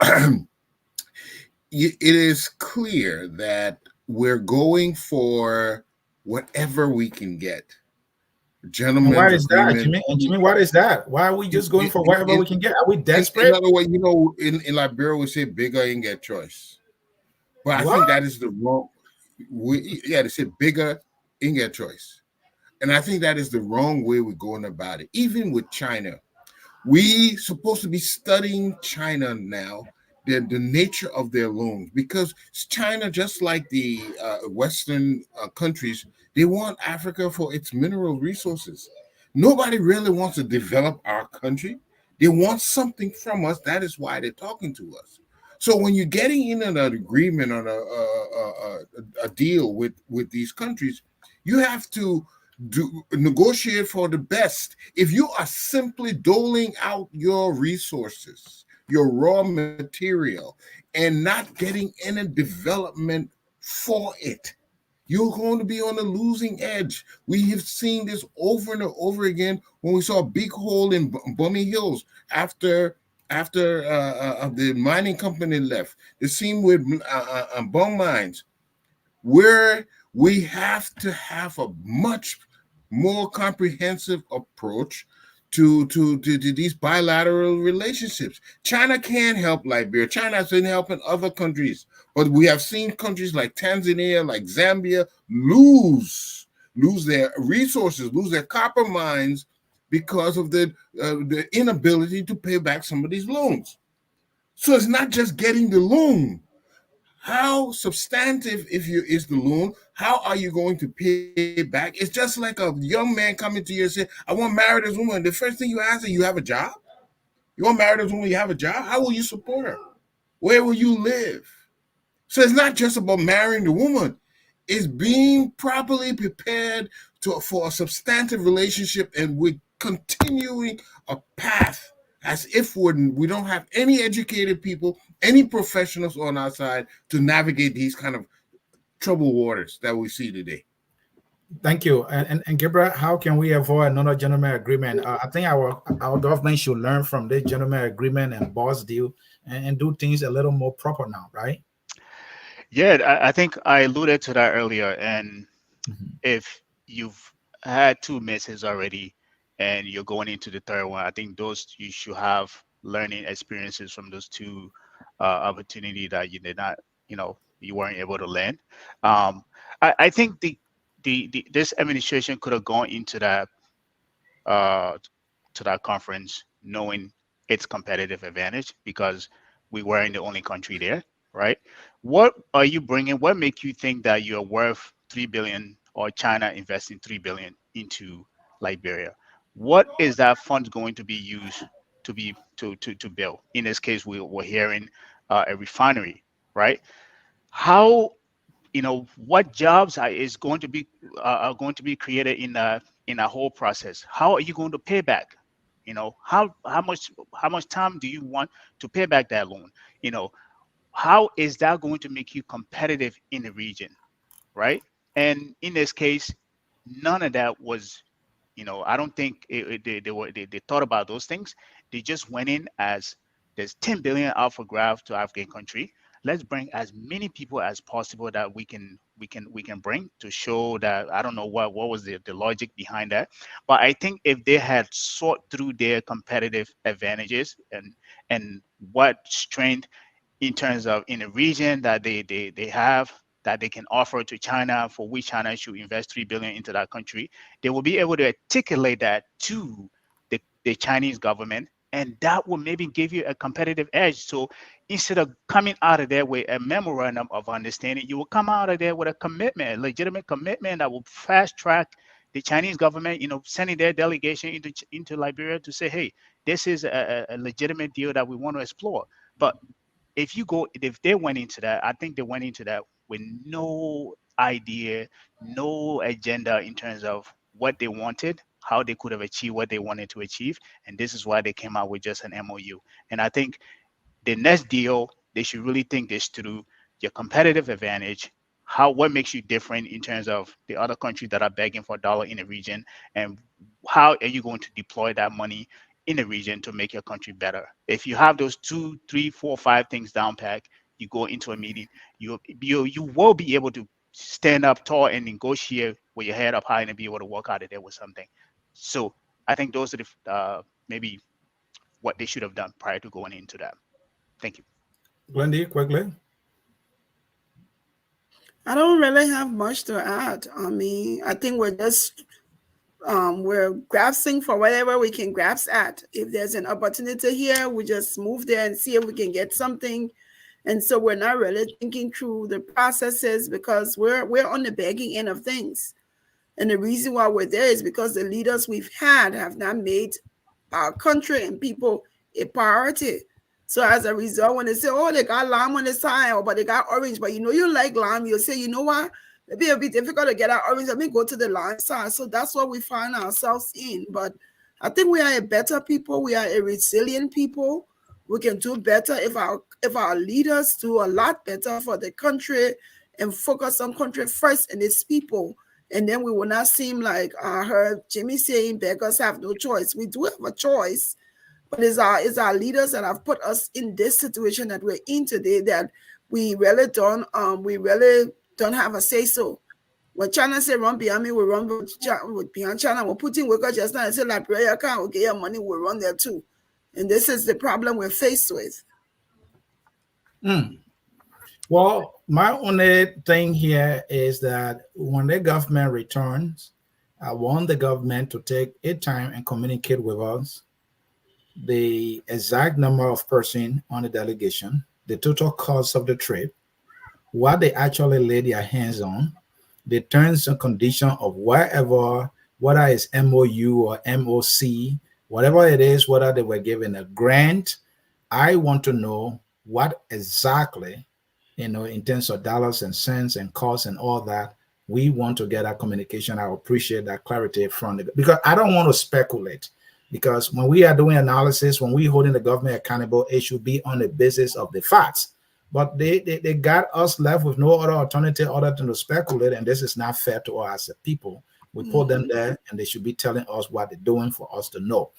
it is clear that we're going for whatever we can get. Gentlemen's Why is that, agreement. Jimmy? And Jimmy, what is that? Why are we just going for whatever we can get? Are we desperate? In other words, you know, in Liberia, we say bigger ain't get choice. But I think that is the wrong. They say bigger ain't get choice. And I think that is the wrong way we're going about it. Even with China, we supposed to be studying China now, the nature of their loans, because China, just like the Western countries, they want Africa for its mineral resources. Nobody really wants to develop our country. They want something from us. That is why they're talking to us. So when you're getting in an agreement on a deal with these countries, you have to negotiate for the best. If you are simply doling out your resources, your raw material, and not getting any development for it, you're going to be on the losing edge. We have seen this over and over again when we saw a big hole in Bummy Hills after the mining company left. The same with Bung Mines, where we have to have a much more comprehensive approach to these bilateral relationships. China can help Liberia. China has been helping other countries, but we have seen countries like Tanzania, like Zambia, lose their resources, lose their copper mines because of the inability to pay back some of these loans. So it's not just getting the loan. How substantive is the loan? How are you going to pay back? It's just like a young man coming to you and say, I want to marry this woman. The first thing you ask her, you have a job? You want to marry this woman, you have a job? How will you support her? Where will you live? So it's not just about marrying the woman. It's being properly prepared for a substantive relationship, and we're continuing a path as if we don't have any educated people, any professionals on our side to navigate these kind of troubled waters that we see today. Thank you. And Gabriel, how can we avoid another gentleman agreement? I think our government should learn from this gentleman agreement and boss deal and do things a little more proper now, right? Yeah, I think I alluded to that earlier. And if you've had 2 misses already and you're going into the third one, I think those you should have learning experiences from those 2 opportunity that you did not, you weren't able to land. I think this administration could have gone into that conference knowing its competitive advantage, because we weren't the only country there, right? What are you bringing? What make you think that you're worth $3 billion, or China investing $3 billion into Liberia? What is that fund going to be used to build? In this case, we're hearing a refinery, right? How, what jobs are going to be created in a whole process? How are you going to pay back? How much time do you want to pay back that loan? How is that going to make you competitive in the region, right? And in this case, none of that was, I don't think they thought about those things. They just went in as there's 10 billion out for grab to African country. Let's bring as many people as possible that we can bring to show that. I don't know what was the logic behind that, but I think if they had sought through their competitive advantages and what strength in terms of in the region that they have that they can offer to China, for which China should invest $3 billion into that country. They will be able to articulate that to the Chinese government, and that will maybe give you a competitive edge. So instead of coming out of there with a memorandum of understanding, you will come out of there with a commitment, a legitimate commitment that will fast track the Chinese government, sending their delegation into Liberia to say, hey, this is a legitimate deal that we want to explore. But if they went into that, I think they went into that with no idea, no agenda in terms of what they wanted, how they could have achieved what they wanted to achieve. And this is why they came out with just an MOU. And I think the next deal, they should really think this through: your competitive advantage, what makes you different in terms of the other countries that are begging for a dollar in the region, and how are you going to deploy that money in the region to make your country better. If you have those 2, 3, 4, 5 things down pat, you go into a meeting, you will be able to stand up tall and negotiate with your head up high and be able to walk out of there with something. So I think those are the maybe what they should have done prior to going into that. Thank you. Glendy, quickly. I don't really have much to add. I mean, I think we're just we're grasping for whatever we can grasp at. If there's an opportunity here, we just move there and see if we can get something. And so we're not really thinking through the processes, because we're on the begging end of things. And the reason why we're there is because the leaders we've had have not made our country and people a priority. So as a result, when they say, oh, they got lime on the side, but they got orange, but you like lime, you'll say, you know what? Maybe it'll be difficult to get our orange. Let me go to the lime side. So that's what we find ourselves in. But I think we are a better people. We are a resilient people. We can do better if our leaders do a lot better for the country and focus on country first and its people. And then we will not seem like I heard Jimmy saying beggars have no choice. We do have a choice, but it's our leaders that have put us in this situation that we're in today, that we really don't have a say so. When China say run behind me, we run behind China. We're putting workers just now and say Liberia can't, we'll get your money, we'll run there too. And this is the problem we're faced with. Well, my only thing here is that when the government returns, I want the government to take its time and communicate with us the exact number of persons on the delegation, the total cost of the trip, what they actually lay their hands on, the terms and conditions of whether it's MOU or MOC, whatever it is, whether they were given a grant. I want to know what exactly, in terms of dollars and cents and costs and all that. We want to get that communication. I appreciate that clarity from it, because I don't want to speculate. Because when we are doing analysis, when we're holding the government accountable, it should be on the basis of the facts. But they got us left with no other alternative other than to speculate, and this is not fair to us as a people. We put them there, and they should be telling us what they're doing for us to know.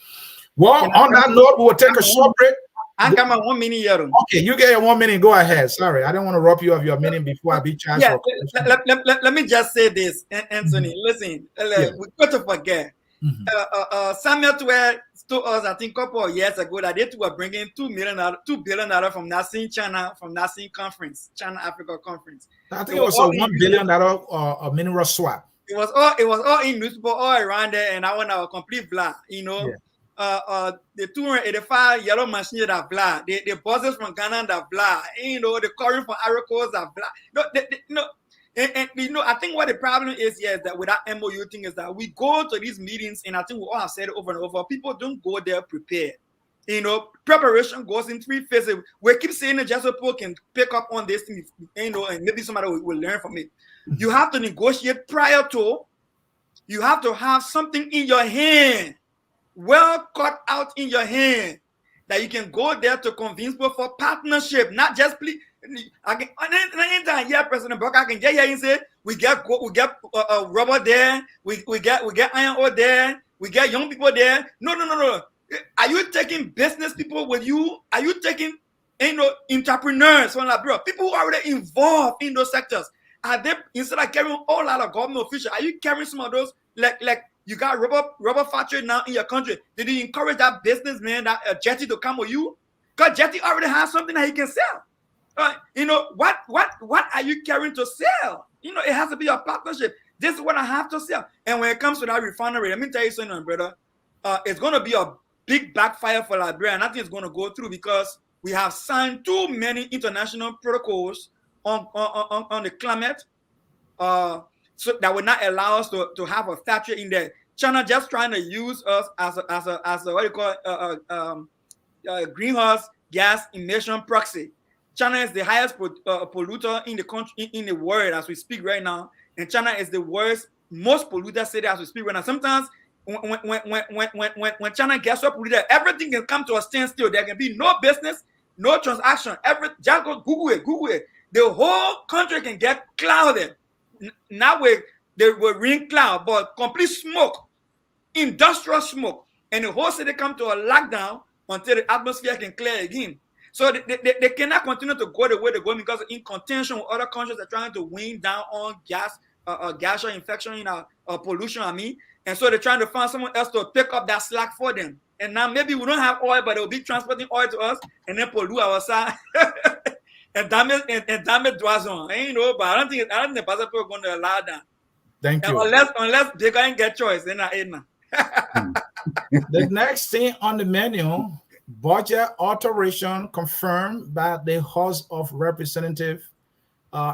Well, on that note, we'll take a short break. I got my 1 minute here. Okay, you get your 1 minute. Go ahead. Sorry, I don't want to rob you of your minute before I be charged. Yeah, let me just say this, Anthony. Listen, we got to forget. Samuel Twere told us, I think, a couple of years ago that they were bringing $2 billion from NASIN conference, China Africa conference. I think it was a $1 billion mineral swap. It was all in newspaper all around there, and I want a complete blah. The 285 yellow machines that blah, the buses from Ghana that blah, the current from Aracos that blah. I think what the problem is here is that with that MOU thing is that we go to these meetings, and I think we all have said it over and over, people don't go there prepared. Preparation goes in 3 phases. We keep saying that just so people can pick up on this thing, and maybe somebody will learn from it. You have to negotiate prior to. You have to have something in your hand, well cut out in your hand, that you can go there to convince people for partnership, not just please. Anytime here, President Boakai can get here and say we get rubber there, we get iron ore there, we get young people there. No. Are you taking business people with you? Are you taking entrepreneurs from Liberia, people who are already involved in those sectors? Are they, instead of carrying a lot of government officials, are you carrying some of those like you got rubber factory now in your country? Did you encourage that businessman, that Jetty, to come with you? Because Jetty already has something that he can sell. You know, what are you carrying to sell? You know, it has to be a partnership. This is what I have to sell. And when it comes to that refinery, let me tell you something, brother. It's going to be a big backfire for Liberia, and nothing is going to go through because we have signed too many international protocols on the climate, so that would not allow us to have a factory in there. China just trying to use us as a what you call greenhouse gas emission proxy. China is the highest polluter in the country, in the world as we speak right now, and China is the most polluted city as we speak right now. Sometimes when China gets so polluted, everything can come to a standstill. There can be no business, no transaction. Just go Google it. The whole country can get clouded. Now they will ring cloud, but complete smoke, industrial smoke, and the whole city come to a lockdown until the atmosphere can clear again. So they cannot continue to go the way they're going because in contention with other countries that are trying to wean down on gas infection, pollution, and so they're trying to find someone else to pick up that slack for them. And now maybe we don't have oil, but they'll be transporting oil to us and then pollute our side and damage Dwazon. You know, but I don't think Pacific are going to allow that. Thank you. Unless they can't get choice, then The next thing on the menu, budget alteration confirmed by the House of Representatives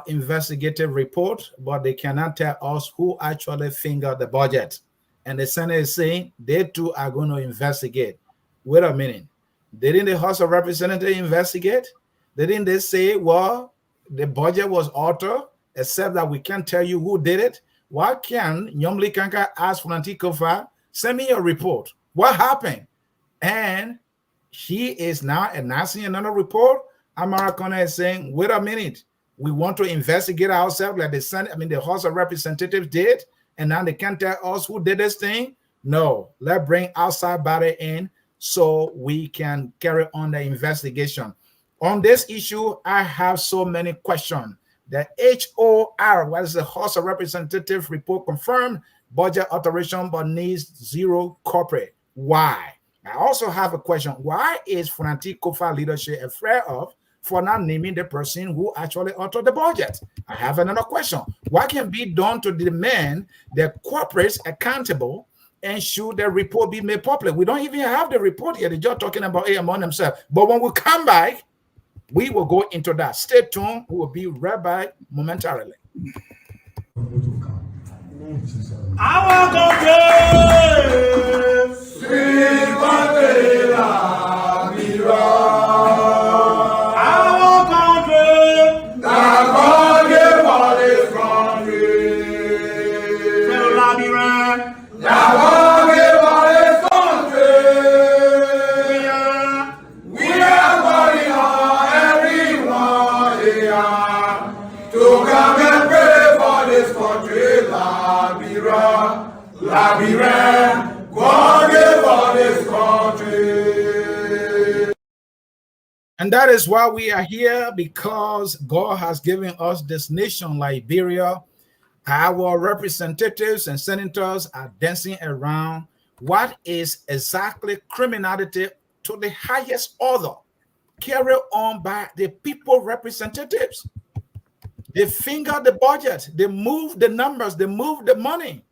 investigative report, but they cannot tell us who actually fingered the budget. And the Senate is saying they too are going to investigate. Wait a minute. Didn't the House of Representatives investigate? Didn't they say, well, the budget was altered, except that we can't tell you who did it? Why can't Nyomli Kanka ask Franti Kofa, send me your report? What happened? And he is now announcing another report. Americana is saying, wait a minute. We want to investigate ourselves like the House of Representatives did, and now they can't tell us who did this thing. No, let's bring outside body in so we can carry on the investigation. On this issue, I have so many questions. The HOR, what is the House of Representatives report confirmed budget alteration but needs zero corporate. Why? I also have a question. Why is Franti Kofa leadership afraid of for not naming the person who actually altered the budget? I have another question. What can be done to demand the corporates accountable and should the report be made public? We don't even have the report here. They're just talking about it among themselves. But when we come back, we will go into that. Stay tuned. We will be right back momentarily. Our And that is why we are here, because God has given us this nation, Liberia. Our representatives and senators are dancing around what is exactly criminality to the highest order, carried on by the people representatives. They finger the budget, they move the numbers, they move the money.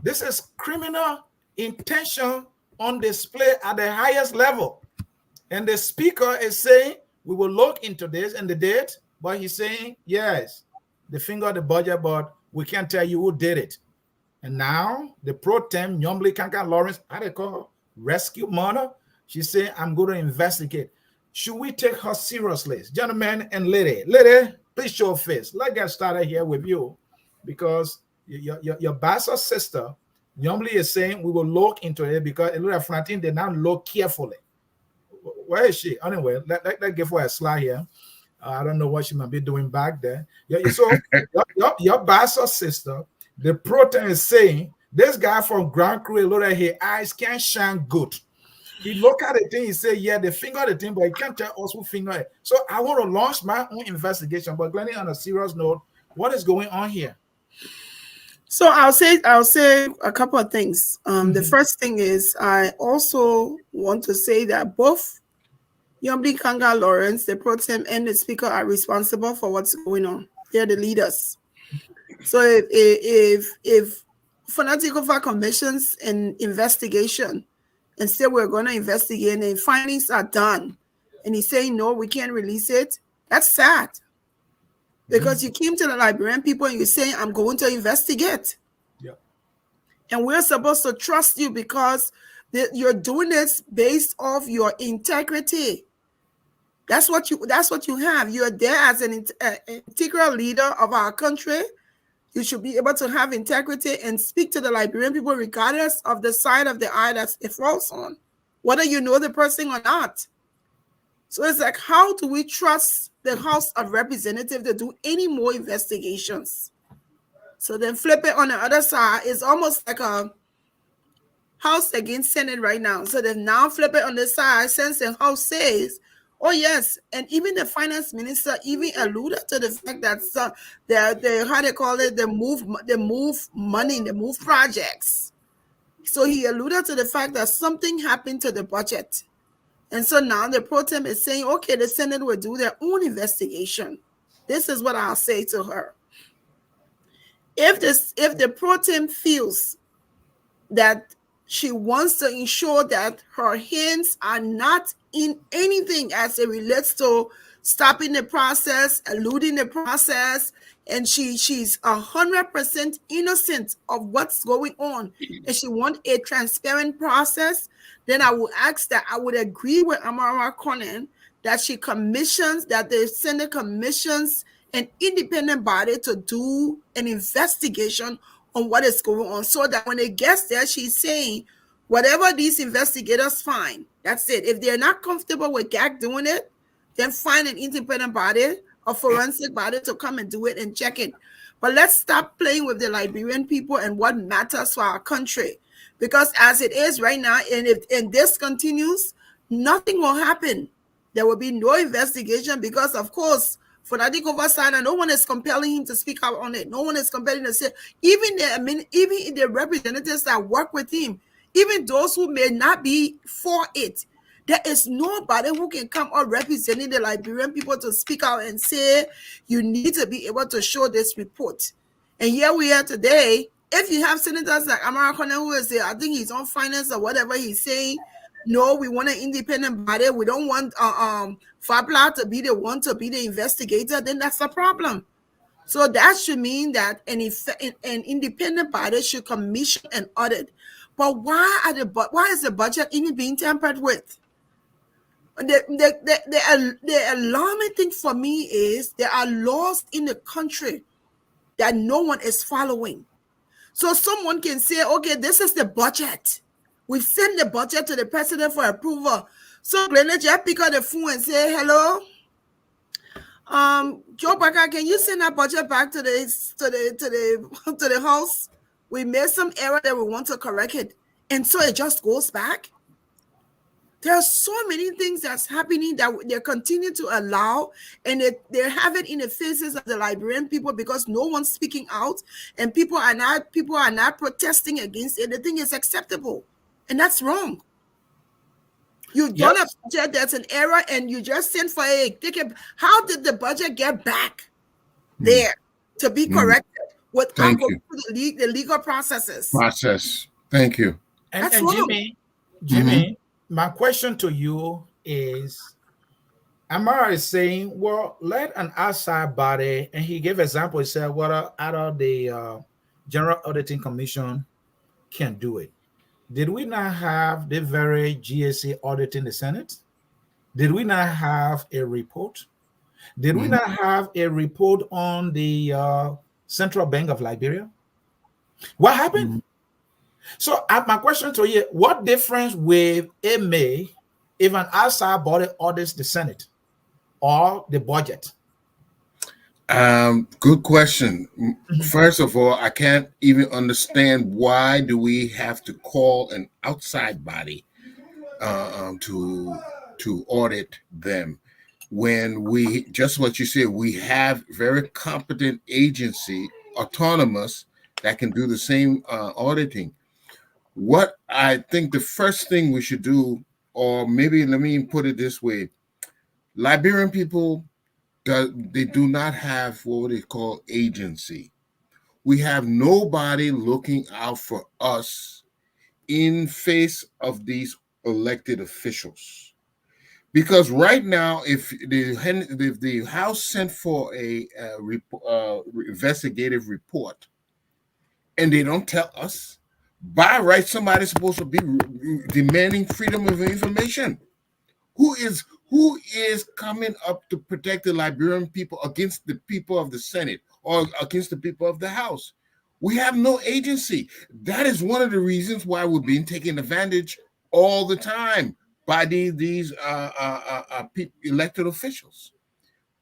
This is criminal intention on display at the highest level. And the speaker is saying, we will look into this and the date, but he's saying, yes, they finger the budget, but we can't tell you who did it. And now the pro-tem, Nyomli Kanka Lawrence, how they call rescue mother, she's saying, I'm going to investigate. Should we take her seriously? Gentlemen and lady, please show your face. Let's get started here with you, because your bastard sister, Nyomli, is saying we will look into it because Elura Frantin did not look carefully. Where is she? Anyway, let's give her a slide here. I don't know what she might be doing back there. So your bastard sister, the pro-tem is saying, this guy from Grand Crew, look at his eyes can't shine good. He look at the thing, he say, yeah, they finger the thing, but he can't tell us who finger it. So I want to launch my own investigation. But Glennie, on a serious note, what is going on here? So I'll say a couple of things. The first thing is I also want to say that both Yomdi Kanga Lawrence, the pro tem and the speaker are responsible for what's going on. They're the leaders. So if Fanatical commissions and investigation and say we're going to investigate and findings are done, and he's saying no, we can't release it, that's sad. Because you came to the Liberian people and you're saying, I'm going to investigate. Yeah. And we're supposed to trust you because you're doing this based off your integrity. That's what you have. You're there as an integral leader of our country. You should be able to have integrity and speak to the Liberian people regardless of the side of the eye that it falls on, whether you know the person or not. So it's like, how do we trust the House of Representatives to do any more investigations? So then flip it on the other side. It's almost like a House against Senate right now. So then now flip it on the side since the House says, oh yes, and even the finance minister even alluded to the fact that the how they call it, the move money, the move projects. So he alluded to the fact that something happened to the budget. And so now the pro tem is saying, okay, the Senate will do their own investigation. This is what I'll say to her. If the pro tem feels that she wants to ensure that her hands are not in anything as it relates to stopping the process, eluding the process, and she's 100% innocent of what's going on, and she wants a transparent process, then I would ask that I would agree with Amara Conan that the Senate commissions an independent body to do an investigation on what is going on, so that when it gets there, she's saying, whatever these investigators find, that's it. If they're not comfortable with GAC doing it, then find an independent body, a forensic body to come and do it and check it. But let's stop playing with the Liberian people and what matters for our country. Because as it is right now, and this continues, nothing will happen. There will be no investigation because, of course, for Nadik oversight, and no one is compelling him to speak out on it. No one is compelling to say, even the representatives that work with him, even those who may not be for it, there is nobody who can come out representing the Liberian people to speak out and say, you need to be able to show this report. And here we are today. If you have senators like Amara Conan, who is there, I think he's on finance or whatever he's saying, no, we want an independent body. We don't want Fabla to be the one to be the investigator. Then that's a problem. So that should mean that an independent body should commission an audit. But why is the budget even being tampered with? The alarming thing for me is there are laws in the country that no one is following. So someone can say, okay, this is the budget. We send the budget to the president for approval. So Legislature pick up the phone and say, hello, Joe Boakai, can you send that budget back to the House? We made some error that we want to correct it. And so it just goes back. There are so many things that's happening that they continue to allow, and they have it in the faces of the Liberian people because no one's speaking out, and people are not protesting against it. The thing is acceptable, and that's wrong. You've done a budget that's an error, and you just sent for a ticket. How did the budget get back there to be corrected without going through the legal processes? Thank you. And Jimmy, my question to you is, Amara is saying, well, let an outside body, and he gave example, he said, well, out of the General Auditing Commission can do it. Did we not have the very GSA auditing the Senate? Did we not have a report? Did we not have a report on the Central Bank of Liberia? What happened? So my question to you, what difference will it make if an outside body audits the Senate or the budget? Good question. First of all, I can't even understand why do we have to call an outside body to audit them when we, just what you said, we have very competent agency, autonomous, that can do the same auditing. What I think the first thing we should do, or maybe let me put it this way, Liberian people, they do not have what they call agency. We have nobody looking out for us in face of these elected officials. Because right now, if the House sent for a investigative report and they don't tell us, by right, somebody's supposed to be demanding freedom of information. Who is coming up to protect the Liberian people against the people of the Senate or against the people of the House? We have no agency. That is one of the reasons why we're being taken advantage all the time by these elected officials.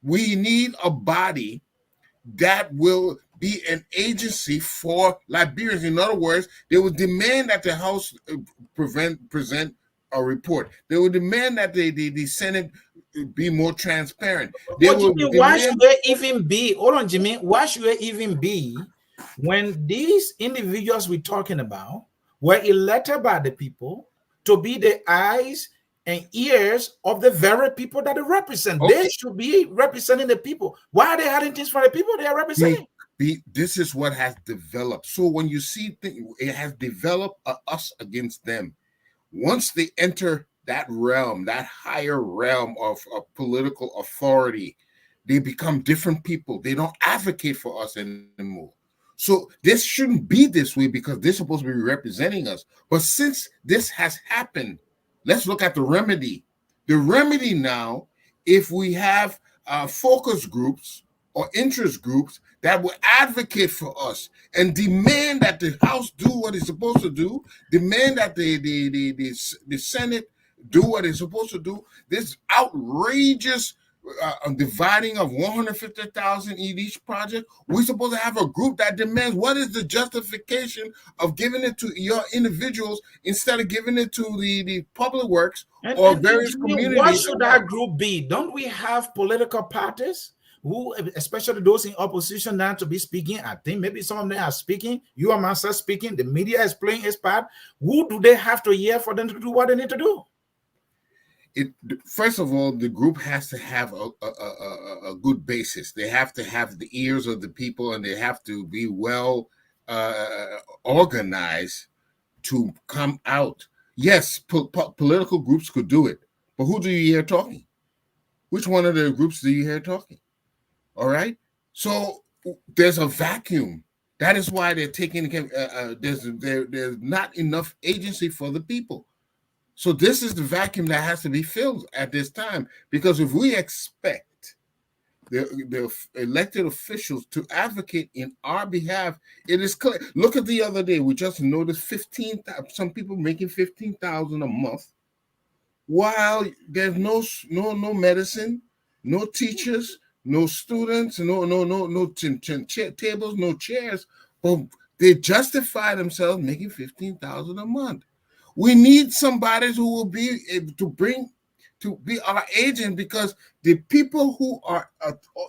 We need a body that will be an agency for Liberians. In other words, they will demand that the House present a report. They will demand that the Senate be more transparent. Why should they even be? Hold on, Jimmy. Why should they even be when these individuals we're talking about were elected by the people to be the eyes and ears of the very people that they represent? Okay. They should be representing the people. Why are they hiding things from the people they are representing? This is what has developed. So when you see things, it has developed us against them. Once they enter that realm, that higher realm of political authority, they become different people. They don't advocate for us anymore. So this shouldn't be this way because they're supposed to be representing us. But since this has happened, let's look at the remedy. The remedy now, if we have focus groups or interest groups that will advocate for us and demand that the House do what it's supposed to do, demand that the Senate do what it's supposed to do, this outrageous dividing of 150,000 in each project, we're supposed to have a group that demands what is the justification of giving it to your individuals instead of giving it to the public works or various communities. What should that group be? Don't we have political parties who, especially those in opposition now, to be speaking? I think maybe some of them are speaking. You and myself speaking. The media is playing its part. Who do they have to hear for them to do what they need to do? First of all, the group has to have a good basis. They have to have the ears of the people, and they have to be well organized to come out. Yes, political groups could do it, but who do you hear talking? Which one of the groups do you hear talking? All right, so there's a vacuum. That is why they're taking. There's not enough agency for the people. So this is the vacuum that has to be filled at this time, because if we expect the elected officials to advocate in our behalf, it is clear. Look at the other day, we just noticed some people making $15,000 a month, while there's no medicine, no teachers, no students, no tables, no chairs, but they justify themselves making $15,000 a month. We need somebody who will be able to be our agent, because the people who are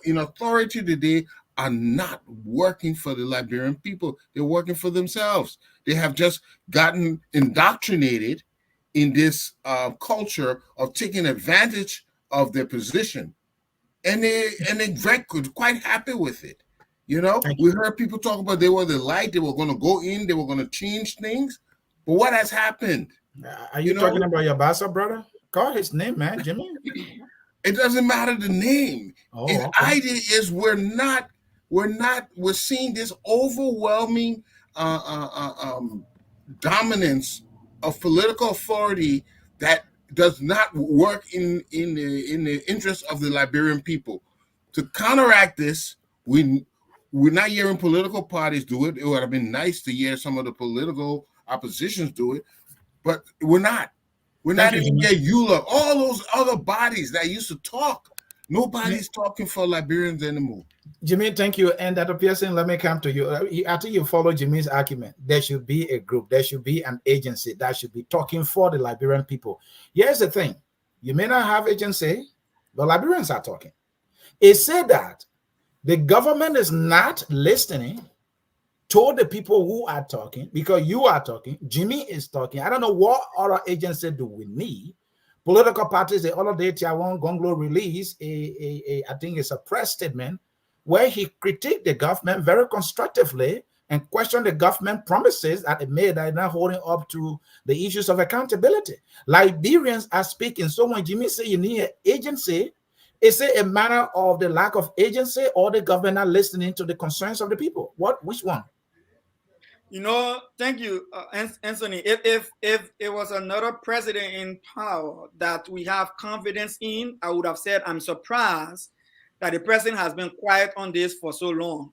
in authority today are not working for the Liberian people. They're working for themselves. They have just gotten indoctrinated in this culture of taking advantage of their position, and they're quite happy with it. You know, we heard people talk about they were the light. They were going to go in. They were going to change things. But what has happened? Are you talking about your boss, brother? Call his name, man, Jimmy. It doesn't matter the name. The idea is we're seeing this overwhelming dominance of political authority that does not work in the interest of the Liberian people. To counteract this, we're not hearing political parties do it. It would have been nice to hear some of the political oppositions do it, but we're not. We're not even get ULA, all those other bodies that used to talk. Nobody's talking for Liberians anymore. Jimmy, thank you. And Dr. Pearson, let me come to you. I think you follow Jimmy's argument. There should be a group, there should be an agency that should be talking for the Liberian people. Here's the thing. You may not have agency, but Liberians are talking. It said that the government is not listening to the people who are talking, because you are talking, Jimmy is talking. I don't know what other agency do we need, Political parties, the other day, Tiawan Gonglo released I think it's a press statement where he critiqued the government very constructively and questioned the government promises that it made that are not holding up to the issues of accountability. Liberians are speaking. So when Jimmy say you need an agency, is it a matter of the lack of agency or the government not listening to the concerns of the people? Which one? You know, thank you, Anthony. If it was another president in power that we have confidence in, I would have said I'm surprised that the president has been quiet on this for so long.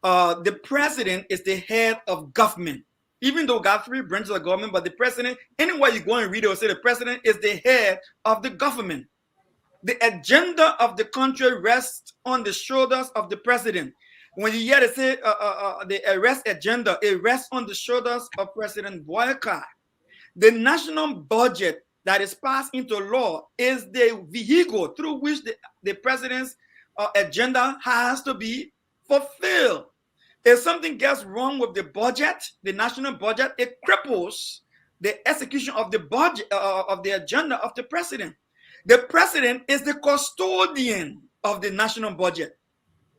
The president is the head of government, even though got 3 branches of government, but the president, anywhere you go and read it, will say the president is the head of the government. The agenda of the country rests on the shoulders of the president. When you hear they say the arrest agenda, it rests on the shoulders of President Boakai. The national budget that is passed into law is the vehicle through which the president's agenda has to be fulfilled. If something gets wrong with the budget, the national budget, it cripples the execution of the budget of the agenda of the president. The president is the custodian of the national budget.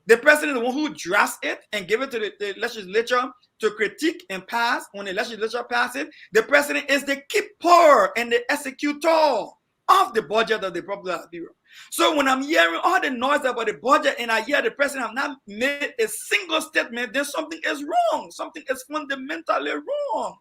The president is the one who drafts it and give it to the legislature to critique and pass. When the legislature passes it, the president is the keeper and the executor of the budget of the Republic of Liberia. So when I'm hearing all the noise about the budget and I hear the president have not made a single statement, then something is wrong. Something is fundamentally wrong.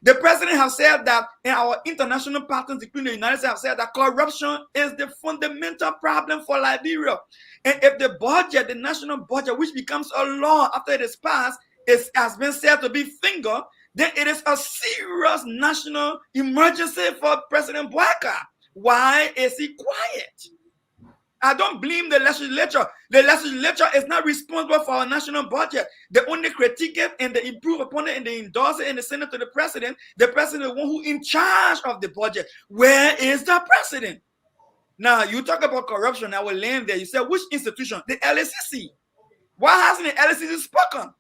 The president has said that, and our international partners, including the United States, have said that corruption is the fundamental problem for Liberia. And if the budget, the national budget, which becomes a law after it is passed, has been said to be fingered, then it is a serious national emergency for President Boakai. Why is he quiet? I don't blame the legislature. The legislature is not responsible for our national budget. They only critique it and they improve upon it and they endorse it and they send it to the president. The president is the one who is in charge of the budget. Where is the president? Now, you talk about corruption. I will land there. You say, which institution? The LACC. Why hasn't the LACC spoken?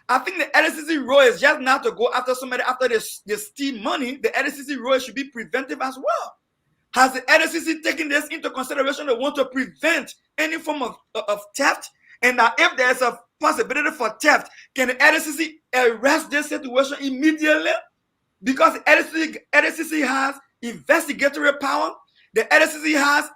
I think the LACC role is just not to go after somebody after they steal money. The LACC role should be preventive as well. Has the LACC taken this into consideration? They want to prevent any form of theft. And now if there's a possibility for theft, can the LACC arrest this situation immediately? Because the LACC has investigatory power. The LACC has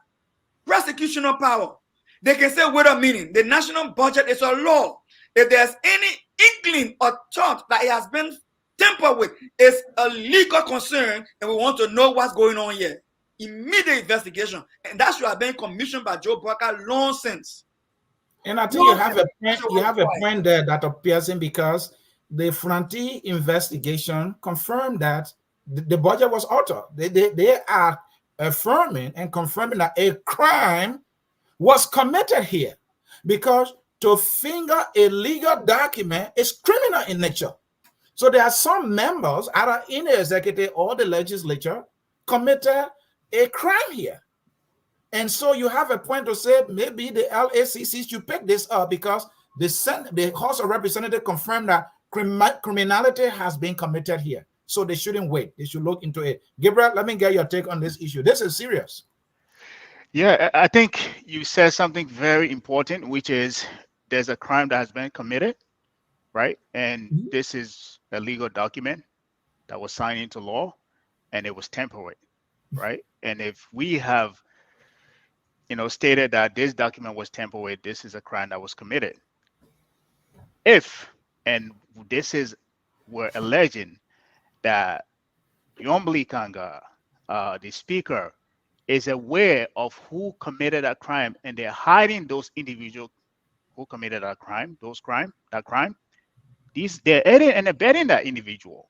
prosecutional power. They can say, wait a minute, the national budget is a law. If there's any inkling or thought that it has been tampered with, it's a legal concern and we want to know what's going on here. Immediate investigation, and that should have been commissioned by Joe Boakai long since. And I think you have a point there, Dr. Pearson, because the Frontier investigation confirmed that the budget was altered. They are affirming and confirming that a crime was committed here, because to finger a legal document is criminal in nature. So there are some members, either in the executive or the legislature, committed a crime here. And so you have a point to say maybe the LACC should pick this up because the House of Representatives confirmed that criminality has been committed here. So they shouldn't wait. They should look into it. Gabriel, let me get your take on this issue. This is serious. Yeah, I think you said something very important, which is there's a crime that has been committed, right? And this is a legal document that was signed into law and it was tampered with, right? And if we have, stated that this document was tampered with, this is a crime that was committed. And this is, we're alleging that Yombli Kanga, the speaker, is aware of who committed that crime, and they're hiding those individuals who committed that crime, they're aiding and abetting that individual,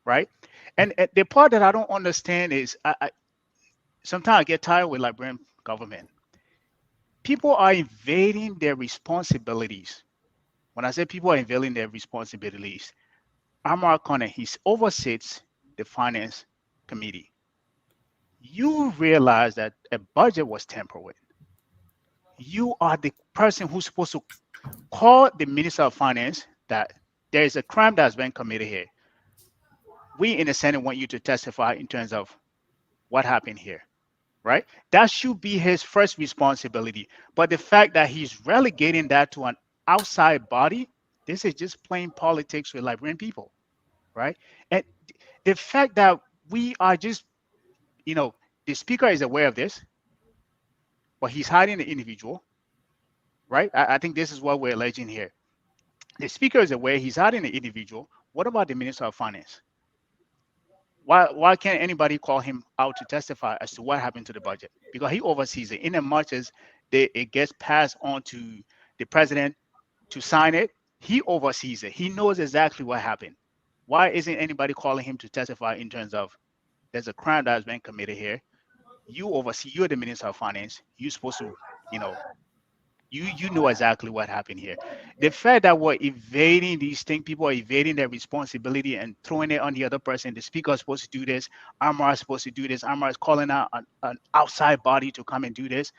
right? And the part that I don't understand is sometimes I get tired with Liberian government. People are evading their responsibilities. When I say people are evading their responsibilities, Amar Kone, he oversees the finance committee. You realize that a budget was tampered with. You are the person who's supposed to call the Minister of Finance that there is a crime that's been committed here. We in the Senate want you to testify in terms of what happened here, right? That should be his first responsibility. But the fact that he's relegating that to an outside body, this is just plain politics with Liberian people, right? And the fact that we are just, the speaker is aware of this, but he's hiding the individual, right? I think this is what we're alleging here. The speaker is aware he's hiding the individual. What about the Minister of Finance? Why can't anybody call him out to testify as to what happened to the budget? Because he oversees it. In as much as it gets passed on to the president to sign it, he oversees it. He knows exactly what happened. Why isn't anybody calling him to testify in terms of there's a crime that has been committed here? You're the Minister of Finance. You're supposed to, you know exactly what happened here. The fact that we're evading these things, people are evading their responsibility and throwing it on the other person. The speaker is supposed to do this. Amara is supposed to do this. Amara is calling out an outside body to come and do this.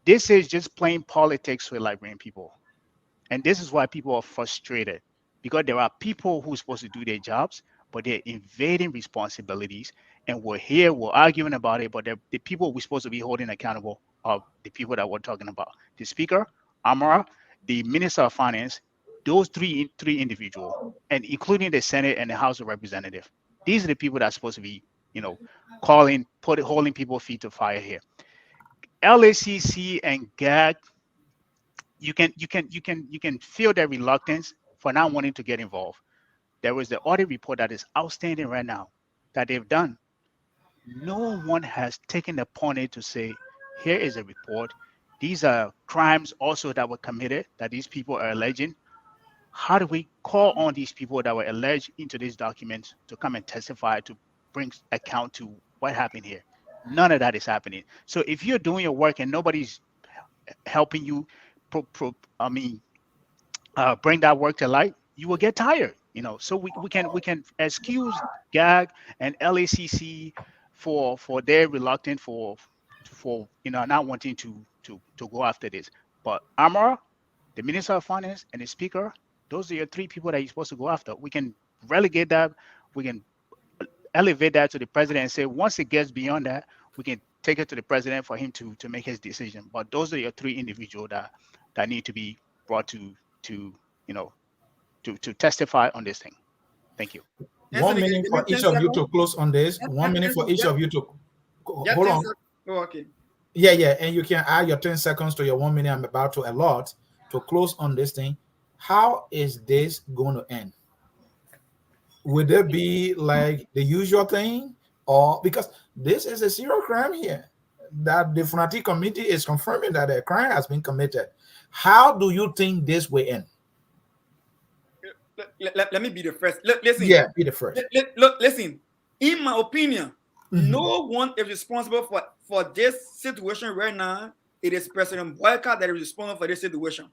This is just plain politics with Liberian people. And this is why people are frustrated, because there are people who are supposed to do their jobs, but they're invading responsibilities. And we're here, we're arguing about it, but the people we're supposed to be holding accountable are the people that we're talking about. The speaker, Amara, the Minister of Finance, those three individuals, and including the Senate and the House of Representatives. These are the people that are supposed to be, holding people's feet to fire here. LACC and GAG, you can feel their reluctance for not wanting to get involved. There was the audit report that is outstanding right now that they've done. No one has taken upon it to say, here is a report. These are crimes also that were committed, that these people are alleging. How do we call on these people that were alleged into these documents to come and testify, to bring account to what happened here? None of that is happening. So if you're doing your work and nobody's helping you bring that work to light, you will get tired. So we can excuse GAG and LACC for their reluctance for not wanting to go after this. But Amara, the Minister of Finance, and the Speaker, those are your three people that you're supposed to go after. We can relegate that. We can elevate that to the president and say, once it gets beyond that, we can take it to the president for him to make his decision. But those are your three individuals that need to be brought to testify on this thing. Thank you. 1 minute for each of you to close on this. 1 minute for each of you to hold on. Okay. Yeah, and you can add your 10 seconds to your 1 minute I'm about to allot to close on this thing. How is this going to end? Would there be like the usual thing, or because this is a serious crime here that the Fanatic Committee is confirming that a crime has been committed? How do you think this will end? Let me be the first. Listen. Yeah, be the first. Listen. In my opinion, no one is responsible for this situation right now. It is President Boakai that is responsible for this situation.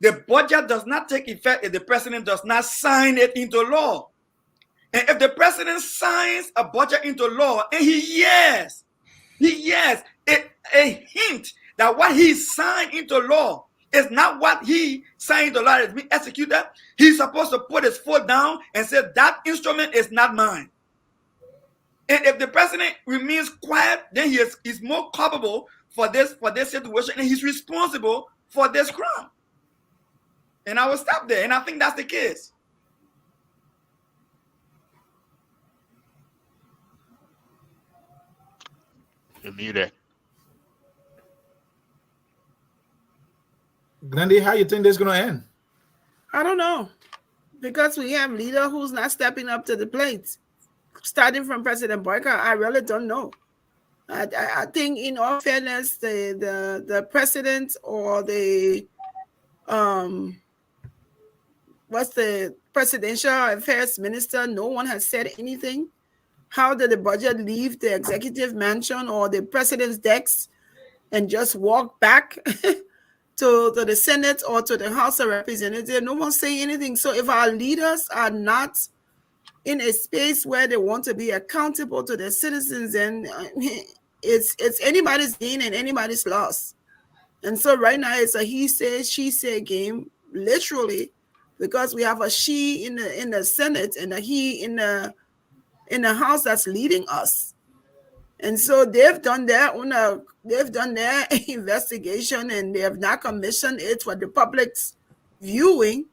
The budget does not take effect if the president does not sign it into law. And if the president signs a budget into law and he hears a hint that what he signed into law is not what he signed into law is being executed, he's supposed to put his foot down and say that instrument is not mine. And if the president remains quiet, then he is more culpable for this situation, and he's responsible for this crime. And I will stop there. And I think that's the case. You're muted. Glendy, how you think this is going to end? I don't know, because we have leader who's not stepping up to the plate. Starting from President Boakai, I really don't know. I think, in all fairness, the president or the what's the presidential affairs minister, no one has said anything. How did the budget leave the executive mansion or the president's desk and just walk back to the Senate or to the House of Representatives? No one say anything. So if our leaders are not in a space where they want to be accountable to their citizens, and it's anybody's gain and anybody's loss. And so right now it's a he said, she said game, literally, because we have a she in the Senate and a he in the House that's leading us. And so they've done their investigation, and they have not commissioned it for the public's viewing,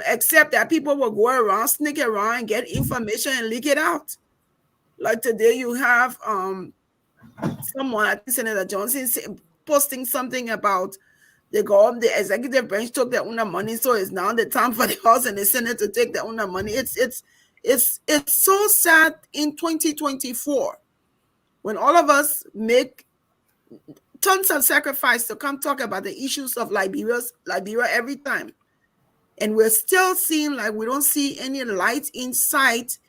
except that people will go around, sneak around, and get information and leak it out. Like today, you have someone, I think Senator Johnson, posting something about the executive branch took their own money, so it's now the time for the House and the Senate to take their own money. It's so sad in 2024 when all of us make tons of sacrifice to come talk about the issues of Liberia every time, and we're still seeing like we don't see any light in sight,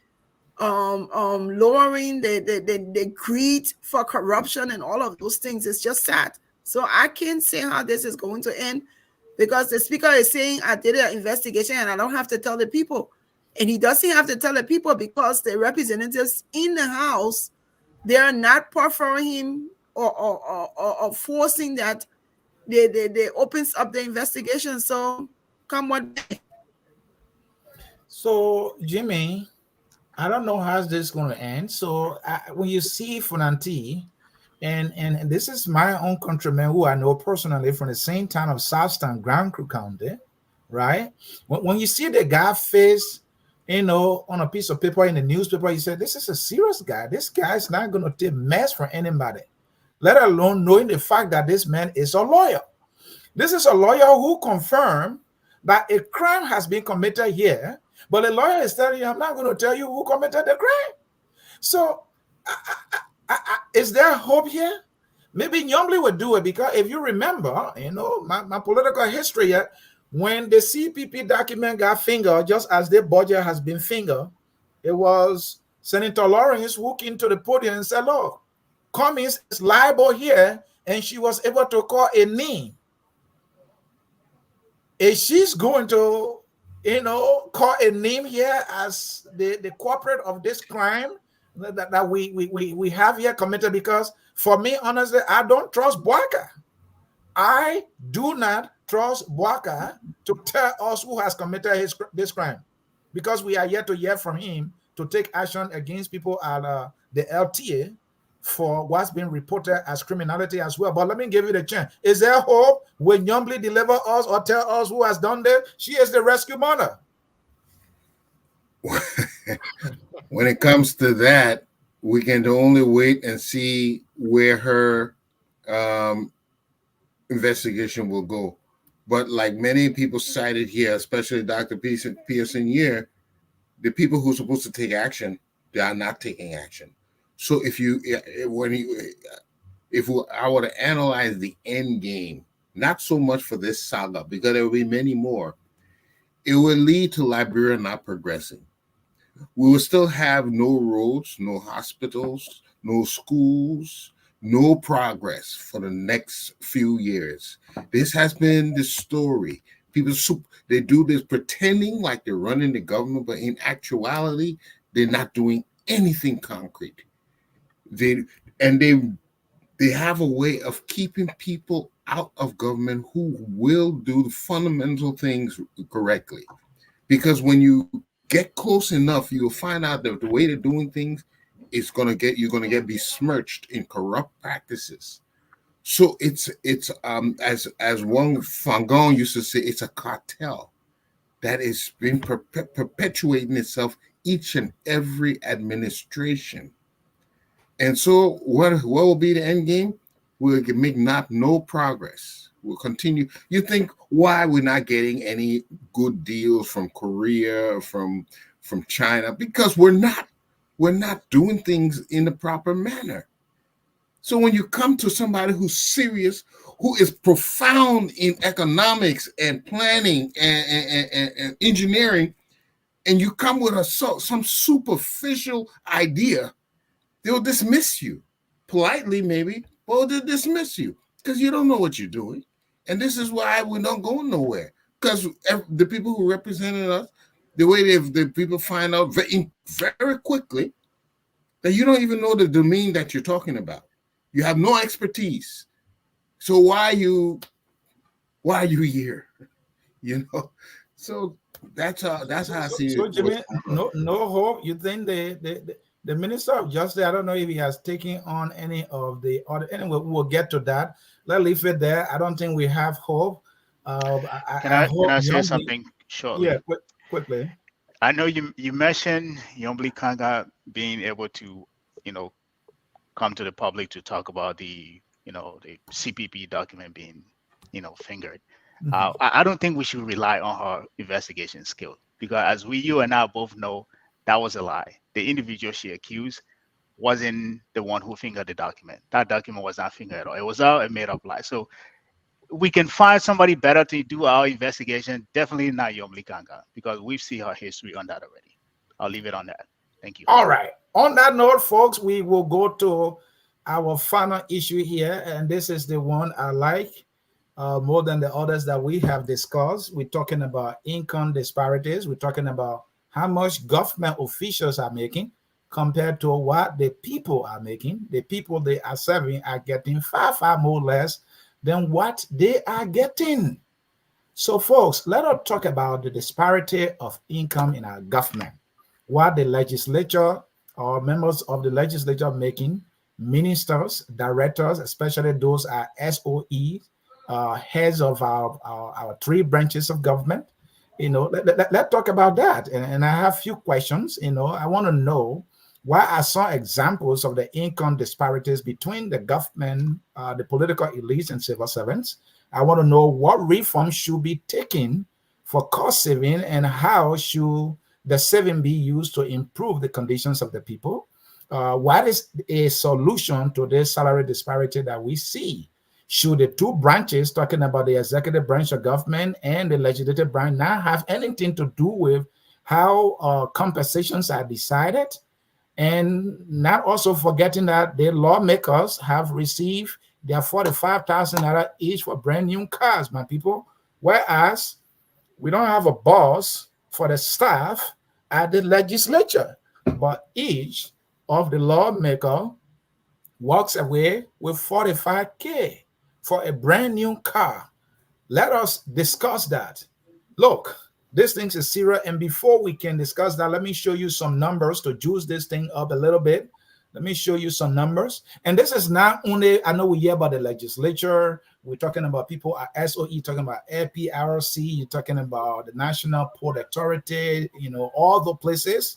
lowering the greed for corruption and all of those things. It's just sad. So I can't say how this is going to end, because the speaker is saying I did an investigation and I don't have to tell the people. And he doesn't have to tell the people because the representatives in the House, they are not preferring him or forcing that they opens up the investigation. So come what may. So Jimmy, I don't know how this is going to end. So when you see Funanti, and this is my own countryman who I know personally from the same town of Southtown, Grand Crew County, right? When you see the guy face, on a piece of paper in the newspaper, you say, this is a serious guy. This guy is not going to take mess from anybody, let alone knowing the fact that this man is a lawyer. This is a lawyer who confirmed that a crime has been committed here, but the lawyer is telling you, I'm not going to tell you who committed the crime. So is there hope here? Maybe Nyomli would do it, because if you remember, my political history, when the CPP document got fingered, just as the budget has been fingered, it was Senator Lawrence who came to the podium and said, look, Cummings is liable here, and she was able to call a name. If she's going to, call a name here as the culprit of this crime that we have here committed, because for me, honestly, I don't trust Boakai. I do not trust Boakai to tell us who has committed this crime, because we are yet to hear from him to take action against people at the LTA for what's been reported as criminality as well. But let me give you the chance. Is there hope? Will Nyomli deliver us or tell us who has done this? She is the rescue mother. When it comes to that, we can only wait and see where her investigation will go. But like many people cited here, especially Dr. Pearson here, the people who are supposed to take action, they are not taking action. So I were to analyze the end game, not so much for this saga, because there will be many more, it will lead to Liberia not progressing. We will still have no roads, no hospitals, no schools, no progress for the next few years. This has been the story. People, they do this pretending like they're running the government, but in actuality, they're not doing anything concrete. They have a way of keeping people out of government who will do the fundamental things correctly. Because when you get close enough, you'll find out that the way they're doing things is you're gonna get besmirched in corrupt practices. So it's as one Fangon used to say, it's a cartel that has been perpetuating itself each and every administration. And so what will be the end game? We'll make no progress. We'll continue. You think why we're not getting any good deals from Korea, from China? Because we're not doing things in the proper manner. So when you come to somebody who's serious, who is profound in economics and planning and engineering, and you come with some superficial idea, they'll dismiss you politely, maybe, or they'll dismiss you because you don't know what you're doing. And this is why we're not going nowhere, because the people who represented us, the way the people find out very, very quickly that you don't even know the domain that you're talking about. You have no expertise. So why are you here? So that's how I see so it. Jimmy, no hope. You think The Minister of Justice, I don't know if he has taken on any of the audit. Anyway, we'll get to that. Let's leave it there. I don't think we have hope. I Can hope I say Yombli, something shortly? yeah, quickly. I know you mentioned Yombli Kanga being able to, you know, come to the public to talk about the, you know, the CPP document being, you know, fingered. I don't think we should rely on her investigation skill, because as you and I both know, that was a lie. The individual she accused wasn't the one who fingered the document. That document was not fingered at all. It was all a made up lie. So we can find somebody better to do our investigation. Definitely not Yomli Kanga, because we've seen her history on that already. I'll leave it on that. Thank you. All right. On that note, folks, we will go to our final issue here, and this is the one I like more than the others that we have discussed. We're talking about income disparities. We're talking about how much government officials are making compared to what the people are making. The people they are serving are getting far more less than what they are getting. So, folks, let us talk about the disparity of income in our government. What the legislature or members of the legislature are making, ministers, directors, especially those are SOE, heads of our three branches of government. You know, let's talk about that. And I have a few questions. You know, I want to know what are some examples of the income disparities between the government, the political elites, and civil servants. I want to know what reforms should be taken for cost saving, and how should the saving be used to improve the conditions of the people. What is a solution to this salary disparity that we see? Should the two branches, talking about the executive branch of government and the legislative branch, not have anything to do with how compensations are decided? And not also forgetting that the lawmakers have received their $45,000 each for brand new cars, my people. Whereas we don't have a boss for the staff at the legislature, but each of the lawmaker walks away with $45K for a brand new car. Let us discuss that. Look, this thing is serious, and before we can discuss that, let me show you some numbers to juice this thing up a little bit. Let me show you some numbers. And this is not only, I know we hear about the legislature, we're talking about people at SOE, talking about APRC, you're talking about the National Port Authority, you know, all the places.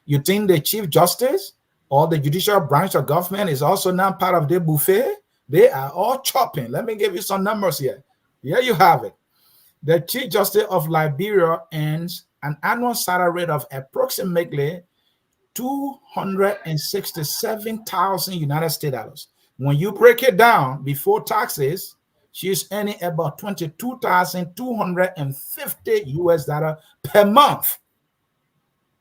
You think the Chief Justice or the judicial branch of government is also not part of the buffet? They are all chopping. Let me give you some numbers here. Here you have it. The Chief Justice of Liberia earns an annual salary of approximately $267,000 United States dollars. When you break it down before taxes, she's earning about $22,250 US dollar per month.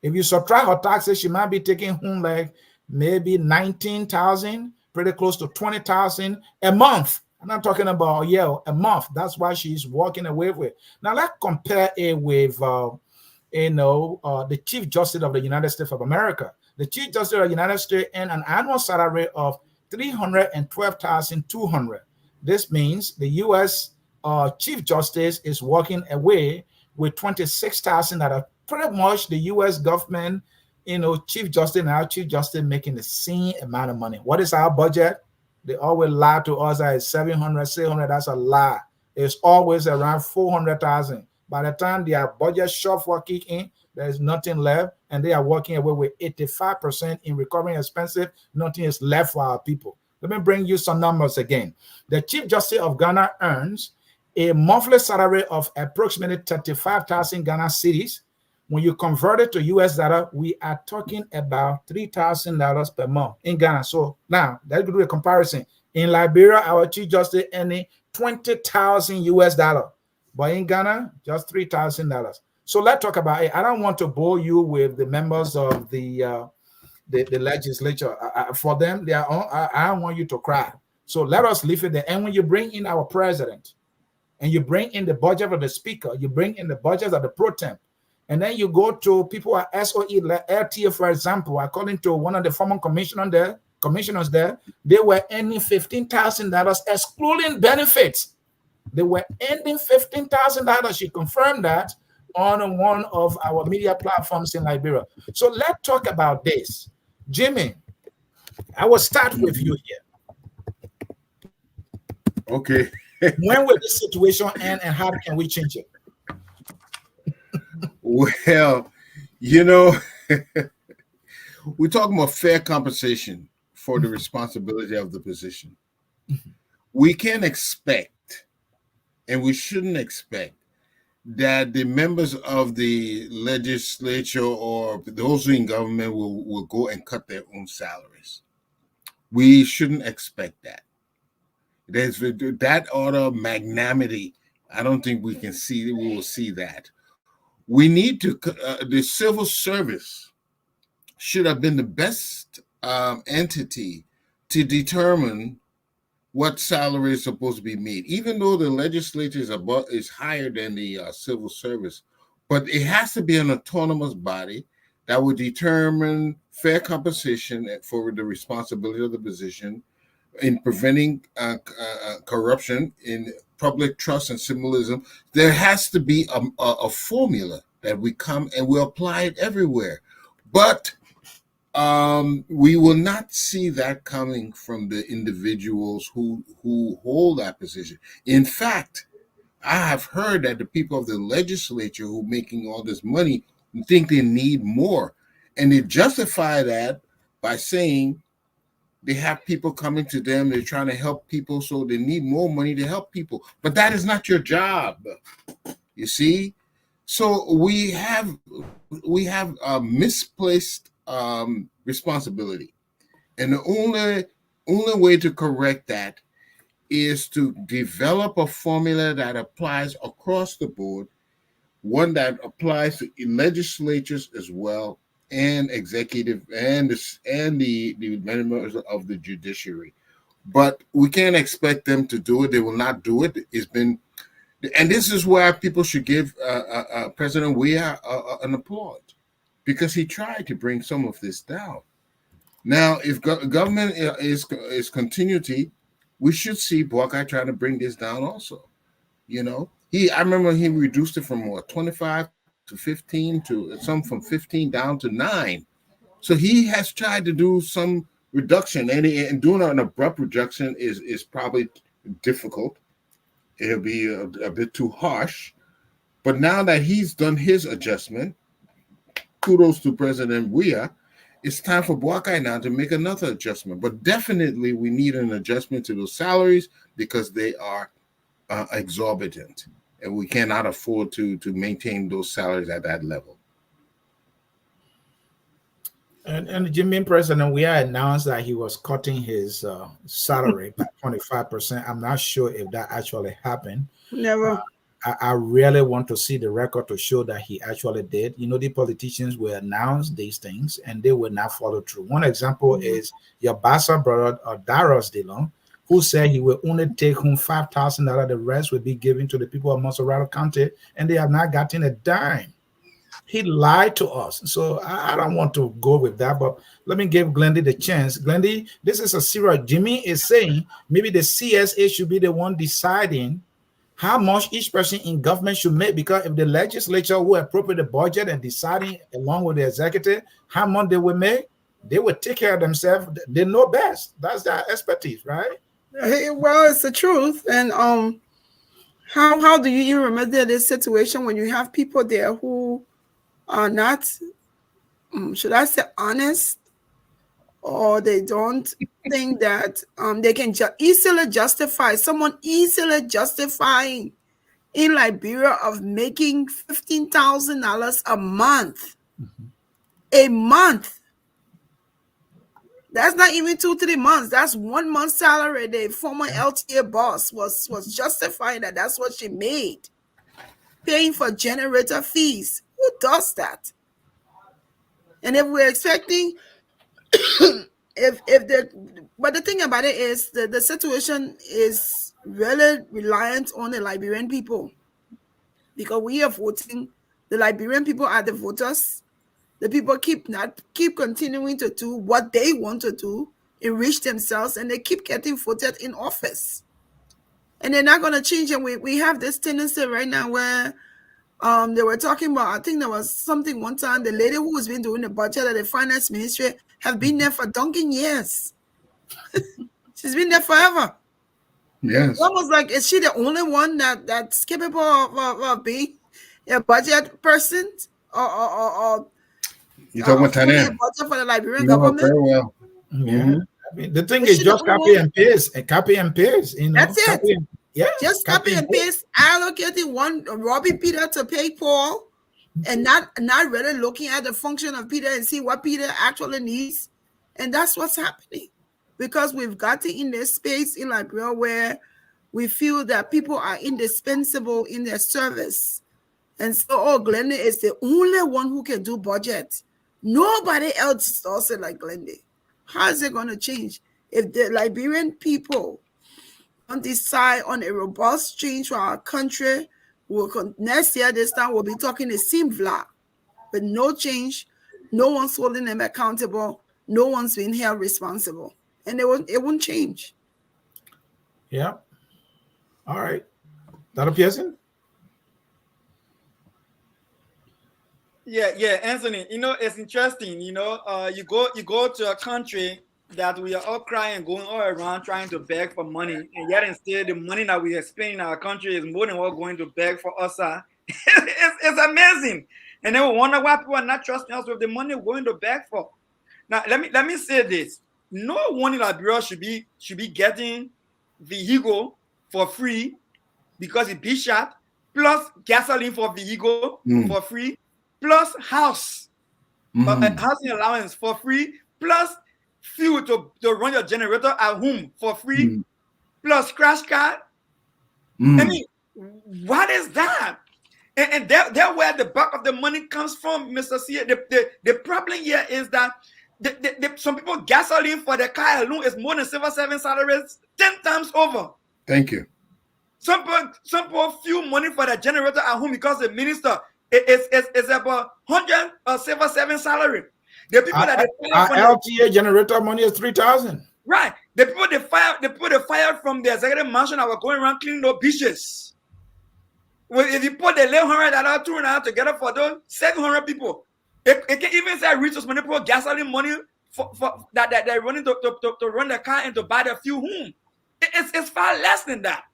If you subtract her taxes, she might be taking home like maybe 19,000, pretty close to 20,000 a month. I'm not talking about a year, a month. That's why she's walking away with. Now let's compare it with the Chief Justice of the United States of America. The Chief Justice of the United States earns an annual salary of $312,200. This means the U.S. Chief Justice is walking away with $26,000. Pretty much the U.S. government, Chief Justice and our Chief Justice making the same amount of money. What is our budget? They always lie to us that it's 700, 600. That's a lie. It's always around 400,000. By the time their budget shortfall kick in, there's nothing left, and they are walking away with 85% in recovering expenses. Nothing is left for our people. Let me bring you some numbers again. The Chief Justice of Ghana earns a monthly salary of approximately 35,000 Ghana cedis. When you convert it to US dollar, we are talking about $3,000 per month in Ghana. So now let's do a comparison. In Liberia, our Chief Justice earning $20,000 US dollar, but in Ghana, just $3,000. So let's talk about it. I don't want to bore you with the members of the legislature. For them, they are. I don't want you to cry. So let us leave it there. And when you bring in our president, and you bring in the budget of the speaker, you bring in the budget of the pro temp, and then you go to people at SOE, LTA, for example, according to one of the former commissioners there, they were earning $15,000 excluding benefits. They were earning $15,000. She confirmed that on one of our media platforms in Liberia. So let's talk about this. Jimmy, I will start with you here. Okay. When will this situation end and how can we change it? Well, you know, we're talking about fair compensation for the responsibility of the position. We can't expect, and we shouldn't expect, that the members of the legislature or those who in government will go and cut their own salaries. We shouldn't expect that. There's that order of magnanimity. I don't think we will see that. We need to, the civil service should have been the best entity to determine what salary is supposed to be made, even though the legislature is higher than the civil service. But it has to be an autonomous body that would determine fair compensation for the responsibility of the position in preventing corruption, in public trust and symbolism. There has to be a formula that we come and we apply it everywhere. But we will not see that coming from the individuals who hold that position. In fact, I have heard that the people of the legislature who are making all this money think they need more. And they justify that by saying they have people coming to them, they're trying to help people, so they need more money to help people. But that is not your job, you see? So we have misplaced responsibility. And the only way to correct that is to develop a formula that applies across the board, one that applies to legislatures as well, and executive and the members of the judiciary. But we can't expect them to do it. They will not do it. And this is where people should give President Weah an applaud, because he tried to bring some of this down. Now, if government is continuity, we should see Boakai trying to bring this down also. You know, I remember he reduced it from 25 to 15 to some from 15 down to 9. So he has tried to do some reduction, and doing an abrupt reduction is probably difficult. It'll be a bit too harsh. But now that he's done his adjustment, kudos to President Weah, it's time for Boakai now to make another adjustment. But definitely we need an adjustment to those salaries because they are exorbitant. And we cannot afford to maintain those salaries at that level. And Jimmy, President Weah announced that he was cutting his salary by 25%. I'm not sure if that actually happened. Never. I really want to see the record to show that he actually did. You know, the politicians will announce these things and they will not follow through. One example is your Bassa brother, Darius Dillon, who said he will only take home $5,000. The rest will be given to the people of Montserrat County, and they have not gotten a dime. He lied to us. So I don't want to go with that, but let me give Glendy the chance. Glendy, this is a serious. Jimmy is saying maybe the CSA should be the one deciding how much each person in government should make, because if the legislature will appropriate the budget and deciding along with the executive how much they will make, they will take care of themselves. They know best. That's their expertise, right? Well, it's the truth. And how do you even remember this situation when you have people there who are not, should I say, honest, or they don't think that they can easily justify, someone easily justifying in Liberia of making $15,000 a month. A month. That's not even 2-3 months. That's 1 month's salary. The former LTA boss was justifying that that's what she made. Paying for generator fees. Who does that? And if we're expecting, but the thing about it is the situation is really reliant on the Liberian people, because we are voting. The Liberian people are the voters. The people keep continuing to do what they want to do, enrich themselves, and they keep getting voted in office. And they're not going to change. And we have this tendency right now where they were talking about, I think there was something one time, the lady who was been doing the budget at the finance ministry have been there for donkey years. She's been there forever. Yes. It's almost like, is she the only one that's capable of being a budget person? Or You talking about fully a Tanan? budget for the Liberian You know her government? very well. Yeah. Mhm. I mean, the thing Is is she just the only copy one? and paste, and copy and paste. You know, That's it. Just copy and paste, allocating one Robbie Peter to pay Paul, and not really looking at the function of Peter and see what Peter actually needs. And that's what's happening, because we've gotten in this space in Liberia where we feel that people are indispensable in their service. And so, Glenda is the only one who can do budget. Nobody else does it like Glenda. How is it going to change if the Liberian people don't decide on a robust change for our country? Next year, this time, we'll be talking the same vlog, but no change. No one's holding them accountable. No one's being held responsible, and it won't change. Yeah. All right. Dr. Pearson? Yeah, Anthony. You know, it's interesting. You know, you go to a country that we are all crying, going all around trying to beg for money, and yet instead the money that we are spending in our country is more than what we're going to beg for us. It's amazing, and then we wonder why people are not trusting us with the money we're going to beg for. Now, let me say this: no one in Liberia should be getting vehicle for free because it be shot, plus gasoline for vehicle for free, plus housing allowance for free, plus fuel to run your generator at home for free, plus crash card. I mean, what is that? And there where the bulk of the money comes from, Mr. C. The problem here is that some people gasoline for the car alone is more than civil servant salaries 10 times over. Thank you. Some people fuel money for the generator at home because the minister is about 100 civil servant salary. The people that our LTA generator money is 3,000. Right. The people they fired from the executive mansion that were going around cleaning those beaches. Well, if you put the $1,100, $200 together for those 700 people, it can even say resource money, people gasoline money for that they're running to run the car and to buy the fuel home. It's far less than that.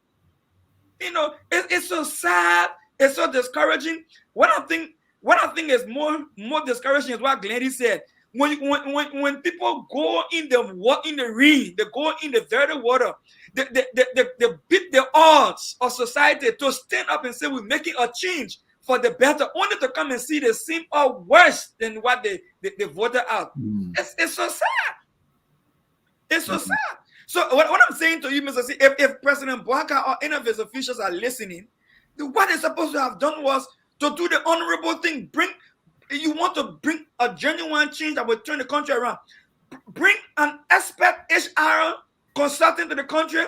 You know, it's so sad. It's so discouraging. What I think is more discouraging is what Glendy said. When people go in the ring, they go in the dirty water, they beat the odds of society to stand up and say we're making a change for the better, only to come and see the same or worse than what they voted out. It's so sad. It's so sad. So what I'm saying to you, Mr. C, if President Boakai or any of his officials are listening, what they're supposed to have done was to do the honorable thing. You want to bring a genuine change that will turn the country around. Bring an expert HR consultant to the country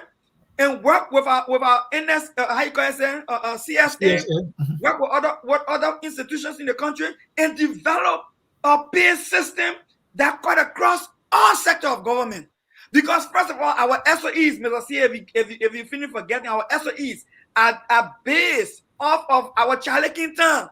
and work with our NS, CSA, work with other institutions in the country and develop a pay system that cut across all sectors of government. Because first of all, our SOEs, Mr. C, if you finish forgetting, our SOEs are based off of our Charlie Kintan,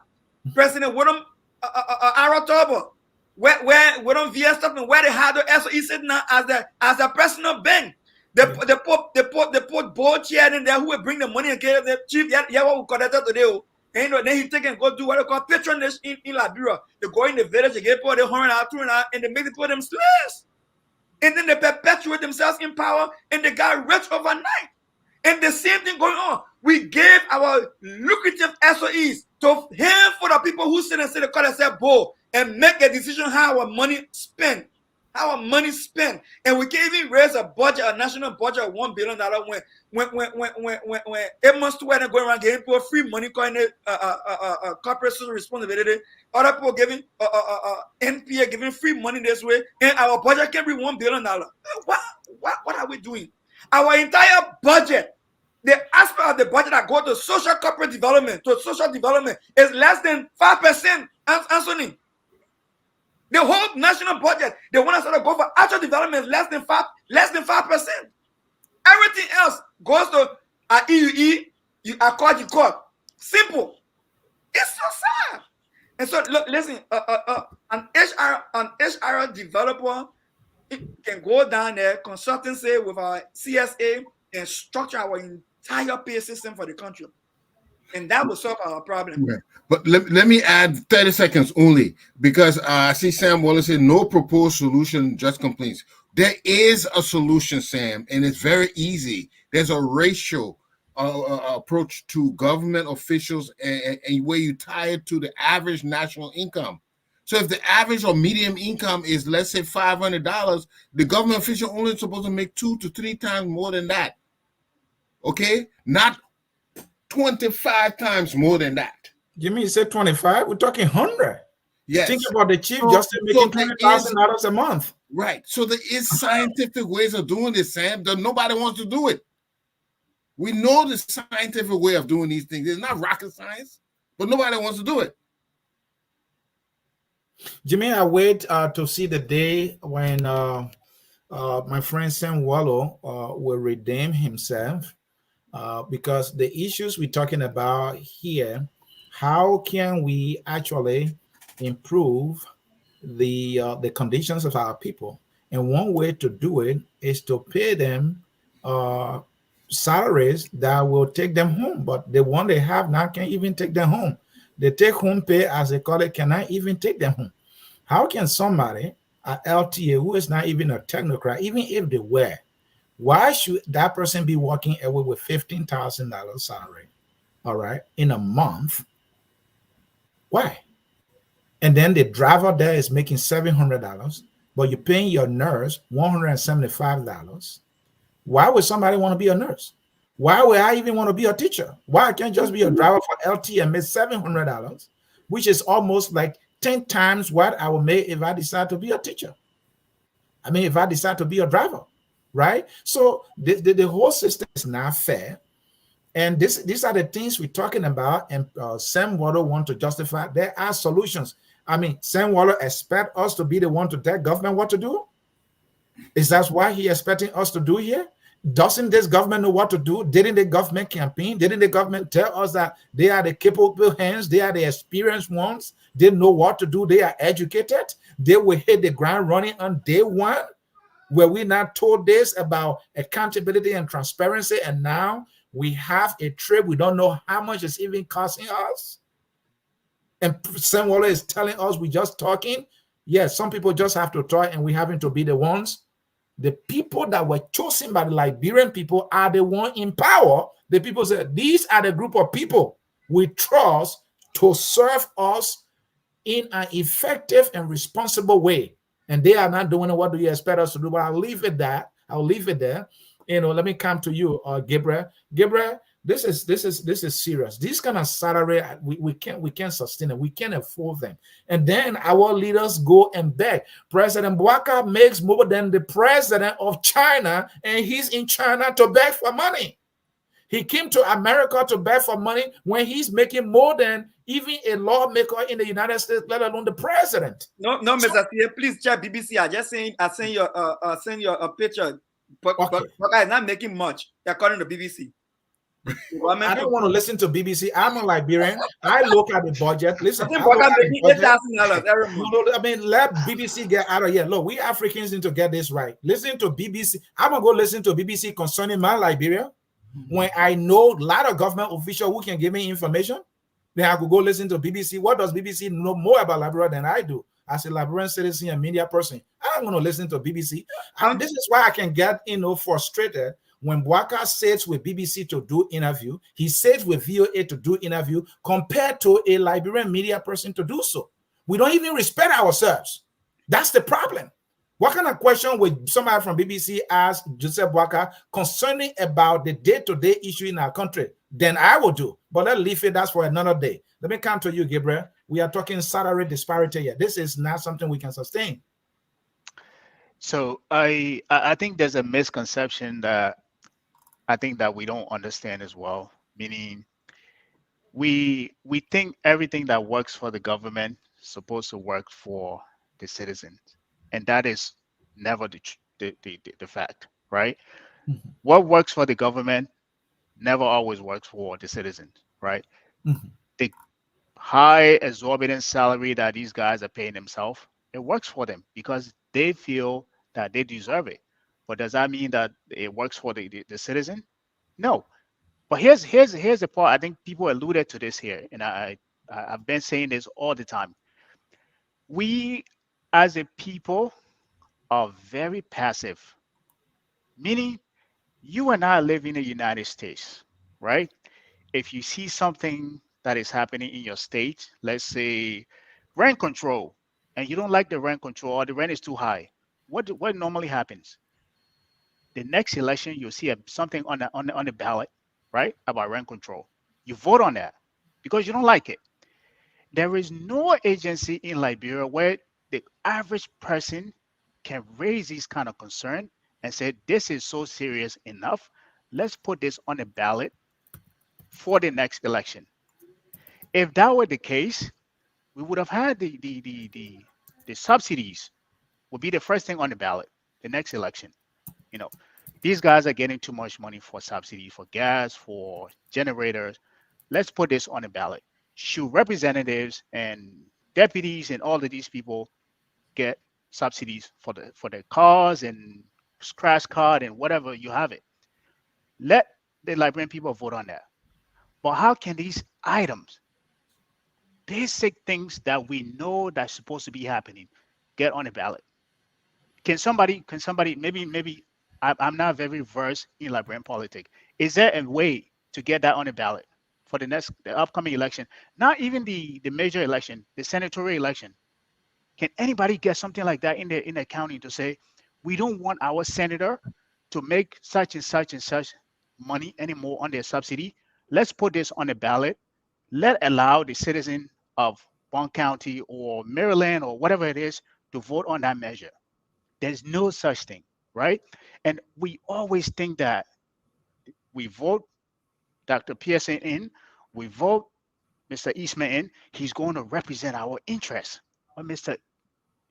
President Woodham Aratoba, where Woodham VS stuff and where they had the SOE sitting now as a personal bank. They put board chair in there who will bring the money and get the chief. Yeah, what we call that today. And then he take and go do what they call patronage in Liberia. They go in the village, they get people, they horn out, and they make them put them slaves. And then they perpetuate themselves in power and they got rich overnight. And the same thing going on. We gave our lucrative SOEs to handful of people who sit and say the court and say, "Bo," and make a decision how our money spent. And we can't even raise a budget, a national budget of $1 billion when 8 months to wait and going around giving people free money, calling it corporate social responsibility. Other people giving NPA giving free money this way, and our budget can be $1 billion. What are we doing? Our entire budget, the aspect of the budget that go to social corporate development, is less than 5%, Anthony. The whole national budget, they want us to go for actual development is less than 5%. Everything else goes to EUE, you accord. Simple. It's so sad. And so, look, listen, an HR developer can go down there, consultancy with our CSA, and structure our entire pay system for the country. And that will solve our problem. Yeah. But let me add 30 seconds only, because I see Sam Wallace said no proposed solution, just complaints. There is a solution, Sam, and it's very easy. There's a ratio approach to government officials and where you tie it to the average national income. So if the average or medium income is, let's say, $500, the government official only supposed to make 2 to 3 times more than that. Okay? Not 25 times more than that. You mean you said 25? We're talking 100. Yes. Think about the chief justice making $20,000 a month. Right. So there is scientific ways of doing this, Sam. Nobody wants to do it. We know the scientific way of doing these things. It's not rocket science, but nobody wants to do it. Jimmy, I wait to see the day when my friend Sam Wallow will redeem himself, because the issues we're talking about here, how can we actually improve the conditions of our people? And one way to do it is to pay them salaries that will take them home. But the one they have now can't even take them home. The take-home pay, as they call it, cannot even take them home. How can somebody at LTA who is not even a technocrat, even if they were, why should that person be walking away with $15,000 salary, all right, in a month? Why? And then the driver there is making $700, but you're paying your nurse $175. Why would somebody want to be a nurse? Why would I even want to be a teacher? Why I can't just be a driver for LT and make $700, which is almost like 10 times what I would make if I decide to be a teacher. I mean, if I decide to be a driver, right? So the whole system is not fair. And these are the things we're talking about. And Sam Wallow want to justify. There are solutions. I mean, Sam Wallow expect us to be the one to tell government what to do? Is that why he expecting us to do here? Doesn't this government know what to do? Didn't the government campaign? Didn't the government tell us that they are the capable hands? They are the experienced ones. They know what to do. They are educated. They will hit the ground running on day one. Were we not told this about accountability and transparency? And now we have a trip. We don't know how much it's even costing us. And Sam Wallow is telling us we're just talking. Yes, some people just have to talk, and we having to be the ones. The people that were chosen by the Liberian people are the one in power. The people said, these are the group of people we trust to serve us in an effective and responsible way. And they are not doing what do you expect us to do? But I'll leave it there. I'll leave it there. Let me come to you, Gabriel. Gabriel, this is serious. This kind of salary, we can't sustain it. We can't afford them. And then our leaders go and beg. President Boakai makes more than the president of China, and he's in China to beg for money. He came to America to beg for money when he's making more than even a lawmaker in the United States, let alone the president. No, Mr. C, please check BBC. I send you a picture. But Boakai is not making much, according to BBC. I don't want to listen to BBC. I'm a Liberian. I look at the budget. Listen, I mean, let BBC get out of here. Look, we Africans need to get this right. Listen to BBC. I'm gonna go listen to BBC concerning my Liberia. When I know a lot of government officials who can give me information, then I could go listen to BBC. What does BBC know more about Liberia than I do? As a Liberian citizen and media person, I'm going to listen to BBC. And this is why I can get frustrated when Boakai sits with BBC to do interview. He sits with VOA to do interview compared to a Liberian media person to do so. We don't even respect ourselves. That's the problem. What kind of question would somebody from BBC ask Joseph Boakai concerning about the day-to-day issue in our country? Then I will do. But let's leave it. That's for another day. Let me come to you, Gabriel. We are talking salary disparity here. This is not something we can sustain. So I think there's a misconception that I think that we don't understand as well. Meaning, we think everything that works for the government is supposed to work for the citizens, and that is never the fact, right? Mm-hmm. What works for the government never always works for the citizens, right? Mm-hmm. high exorbitant salary that these guys are paying themselves, it works for them because they feel that they deserve it. But does that mean that it works for the citizen? No. But here's the part. I think people alluded to this here, and I've been saying this all the time. We as a people are very passive, meaning you and I live in the United States, right? If you see something that is happening in your state, let's say rent control, and you don't like the rent control or the rent is too high, what normally happens? The next election, you'll see something on the ballot, right, about rent control. You vote on that because you don't like it. There is no agency in Liberia where the average person can raise these kind of concern and say, this is so serious enough. Let's put this on the ballot for the next election. If that were the case, we would have had the subsidies would be the first thing on the ballot, the next election. You know, these guys are getting too much money for subsidies, for gas, for generators. Let's put this on the ballot. Should representatives and deputies and all of these people get subsidies for their cars and crash card and whatever you have it? Let the Liberian people vote on that. But how can these items, basic things that we know that's supposed to be happening, get on the ballot? Can somebody, maybe I'm not very versed in Liberian politics. Is there a way to get that on the ballot for the upcoming election? Not even the major election, the senatorial election. Can anybody get something like that in the county to say, we don't want our senator to make such and such and such money anymore on their subsidy? Let's put this on the ballot. Let allow the citizen of one county or Maryland or whatever it is to vote on that measure. There's no such thing, right? And we always think that we vote Dr. Pearson in, we vote Mr. Eastman in, he's going to represent our interests. But Mr.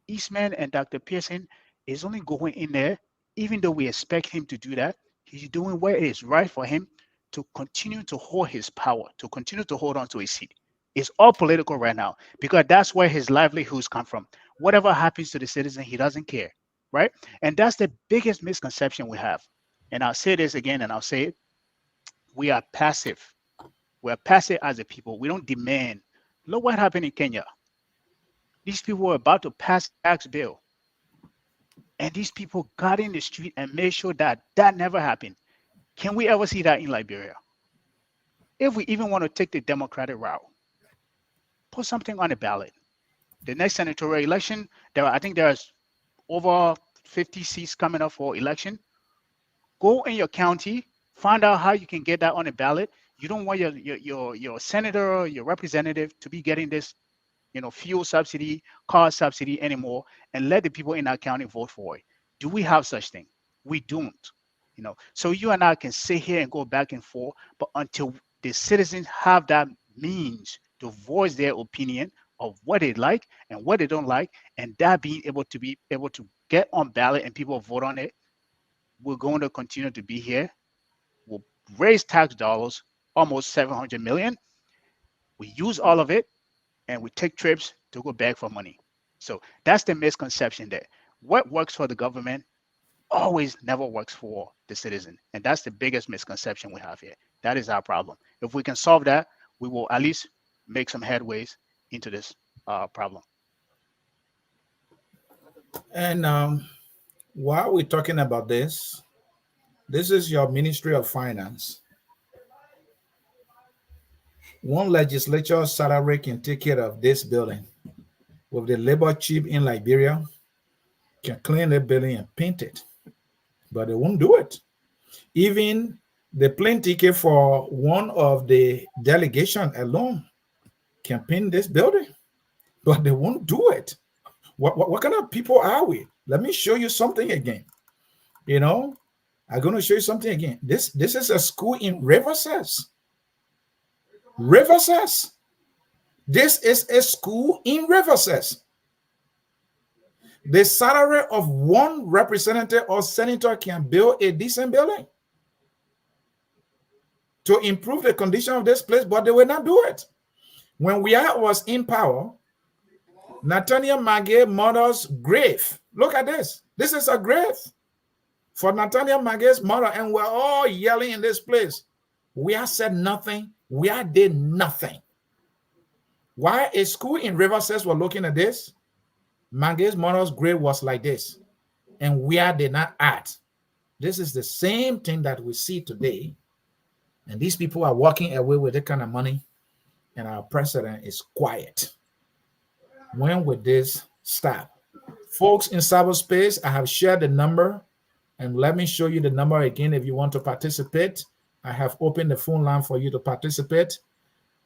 Eastman and Dr. Pearson is only going in there, even though we expect him to do that, he's doing what is right for him to continue to hold his power, to continue to hold on to his seat. It's all political right now because that's where his livelihoods come from. Whatever happens to the citizen, he doesn't care, right? And that's the biggest misconception we have. And I'll say this again, and I'll say it. We are passive. We're passive as a people. We don't demand. Look what happened in Kenya. These people were about to pass a tax bill. And these people got in the street and made sure that that never happened. Can we ever see that in Liberia? If we even want to take the democratic route, put something on the ballot. The next senatorial election, I think there's over 50 seats coming up for election. Go in your county, find out how you can get that on the ballot. You don't want your senator or your representative to be getting this, fuel subsidy, car subsidy anymore, and let the people in our county vote for it. Do we have such thing? We don't. So you and I can sit here and go back and forth, but until the citizens have that means to voice their opinion of what they like and what they don't like, and that being able to get on ballot and people vote on it, we're going to continue to be here. We'll raise tax dollars, almost 700 million. We use all of it, and we take trips to go beg for money. So that's the misconception there. What works for the government always never works for the citizen. And that's the biggest misconception we have here. That is our problem. If we can solve that, we will at least make some headways into this problem. And while we're talking about this is your Ministry of Finance. One legislature salary can take care of this building. With the labor chief in Liberia, can clean the building and paint it. But they won't do it. Even the plane ticket for one of the delegation alone can paint this building, but they won't do it. What kind of people are we? Let me show you something again. I'm going to show you something again. This is a school in Riverside. This is a school in Riverside. The salary of one representative or senator can build a decent building to improve the condition of this place, but they will not do it. When Weah was in power, Nathaniel Magee mother's grave. Look at this. This is a grave for Nathaniel Magee's mother, and we're all yelling in this place. Weah said nothing. Weah did nothing. Why a school in Riverside were looking at this? Magee's mother's grave was like this, and Weah did not act. This is the same thing that we see today, and these people are walking away with that kind of money, and our president is quiet. When will this stop? Folks in cyberspace, I have shared the number, and let me show you the number again if you want to participate. I have opened the phone line for you to participate.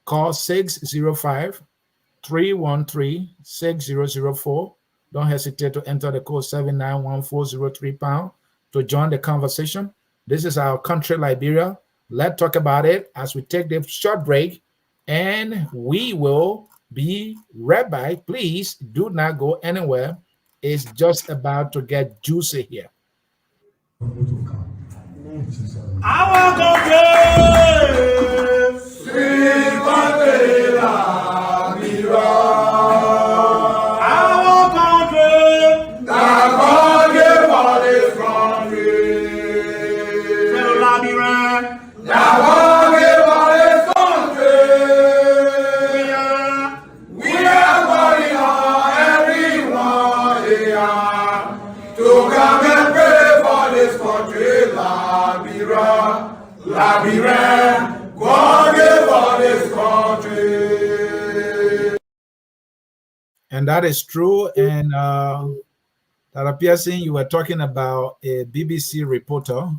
Call 605-313-6004. Don't hesitate to enter the code 791403 # to join the conversation. This is our country, Liberia. Let's talk about it as we take the short break, and we will be right back. Please do not go anywhere. It's just about to get juicy here. Our And that is true. And that appears you were talking about a BBC reporter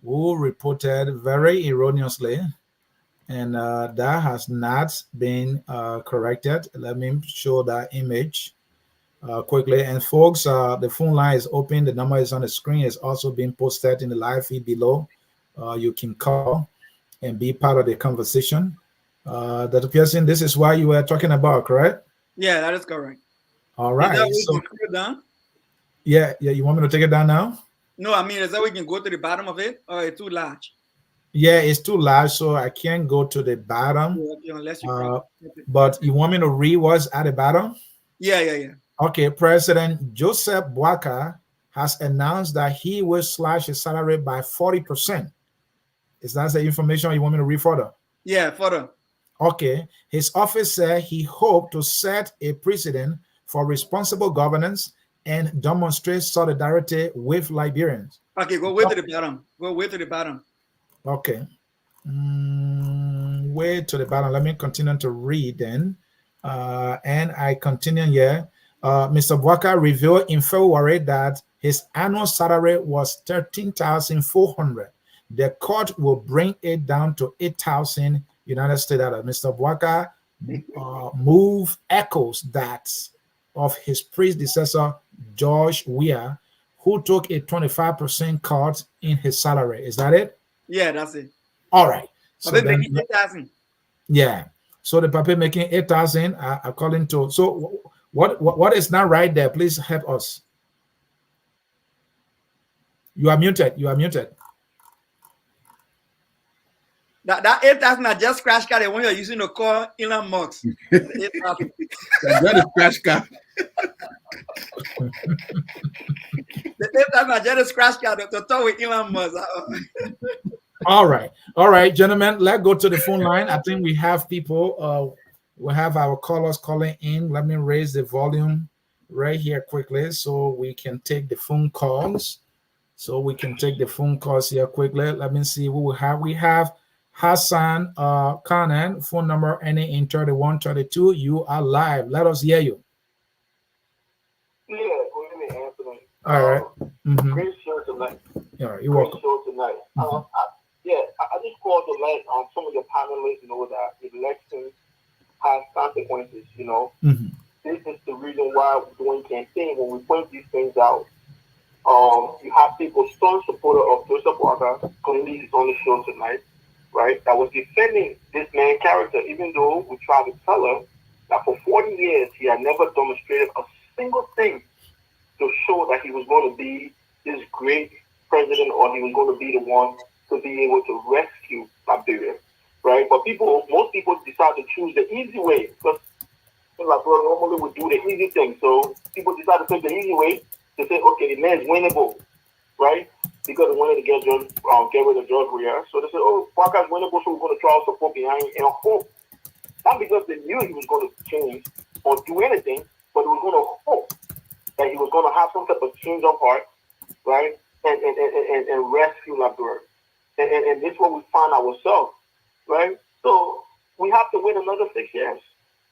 who reported very erroneously, and that has not been corrected. Let me show that image quickly. And folks, the phone line is open. The number is on the screen. It's also being posted in the live feed below. You can call and be part of the conversation. Dr. Pearson, this is why you were talking about, correct? Yeah, that is correct. All right. So, down? Yeah. You want me to take it down now? No, I mean, is that we can go to the bottom of it, or it's too large? Yeah, it's too large, so I can't go to the bottom. Yeah, unless you but you want me to read what's at the bottom? Yeah. Okay, President Joseph Boakai has announced that he will slash his salary by 40%. Is that the information you want me to read further? Yeah, further. Okay. His office said he hoped to set a precedent for responsible governance and demonstrate solidarity with Liberians. Okay, go way to the bottom. Go way to the bottom. Okay. Way to the bottom. Let me continue to read then. And I continue here. Mr. Boakai revealed in February that his annual salary was $13,400. The court will bring it down to 8,000 United States dollars. Mr. Boakai move echoes that of his predecessor, George Weah, who took a 25% cut in his salary. Is that it? Yeah, that's it. All right. So then, 8,000. Yeah. So the paper making 8,000 according to. So what is not right there? Please help us. You are muted. You are muted. That 8,000 I just scratch card when you're using the call Elon Musk. That is scratch card. The 8,000 I just scratch card to talk with Elon Musk. All right, gentlemen. Let's go to the phone line. I think we have people. We have our callers calling in. Let me raise the volume right here quickly so we can take the phone calls. Here quickly. Let me see who we have. We have Hassan Kanan, phone number ending in 3132. You are live. Let us hear you. Yeah, good evening, Anthony. All right. Great show tonight. All right, you're welcome. Great show tonight. I just called to let some of your panelists know that elections have consequences, you know. This is the reason why we're doing campaign. When we point these things out, you have people, strong supporter of Joseph Boakai, clearly is on the show tonight, right, that was defending this man's character, even though we tried to tell her that for 40 years he had never demonstrated a single thing to show that he was going to be this great president or he was going to be the one to be able to rescue Liberia. right? But most people decide to choose the easy way because like normally we do the easy thing. So people decide to take the easy way to say, okay, the man's winnable, right? Because they wanted to get rid of George Weah. So they said, oh, Boakai's winnable, so we're going to try to support behind him and hope. Not because they knew he was going to change or do anything, but they were going to hope that he was going to have some type of change of heart, right? And rescue Liberia. And this is what we find ourselves, right? So we have to wait another 6 years.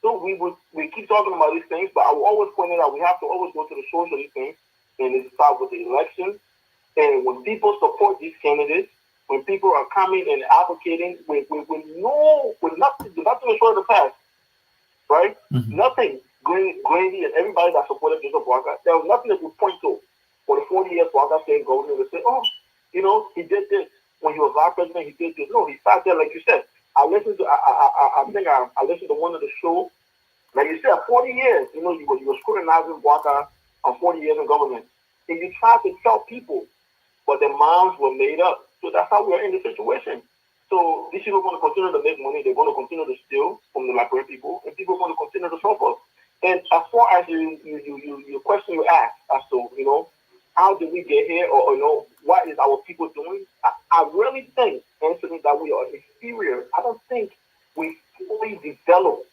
So we keep talking about these things, but I will always point it out. We have to always go to the source of these things, and it starts with the election. And when people support these candidates, when people are coming and advocating with nothing short of the past, right? Mm-hmm. Nothing. Grandy and everybody that supported Joseph Boakai, there was nothing that we point to for the 40 years Boakai stayed governor to say, oh, he did this. When he was vice president, he did this. No, he sat there, like you said. I listened to one of the shows. Like you said, 40 years, you were scrutinizing Boakai on 40 years in government. And you tried to tell people, but their minds were made up. So that's how we are in the situation. So these people are going to continue to make money. They're going to continue to steal from the Liberian people, and people are going to continue to suffer. And as far as your question you asked as to, how did we get here, or what is our people doing? I really think, Anthony, that we are inferior. I don't think we fully developed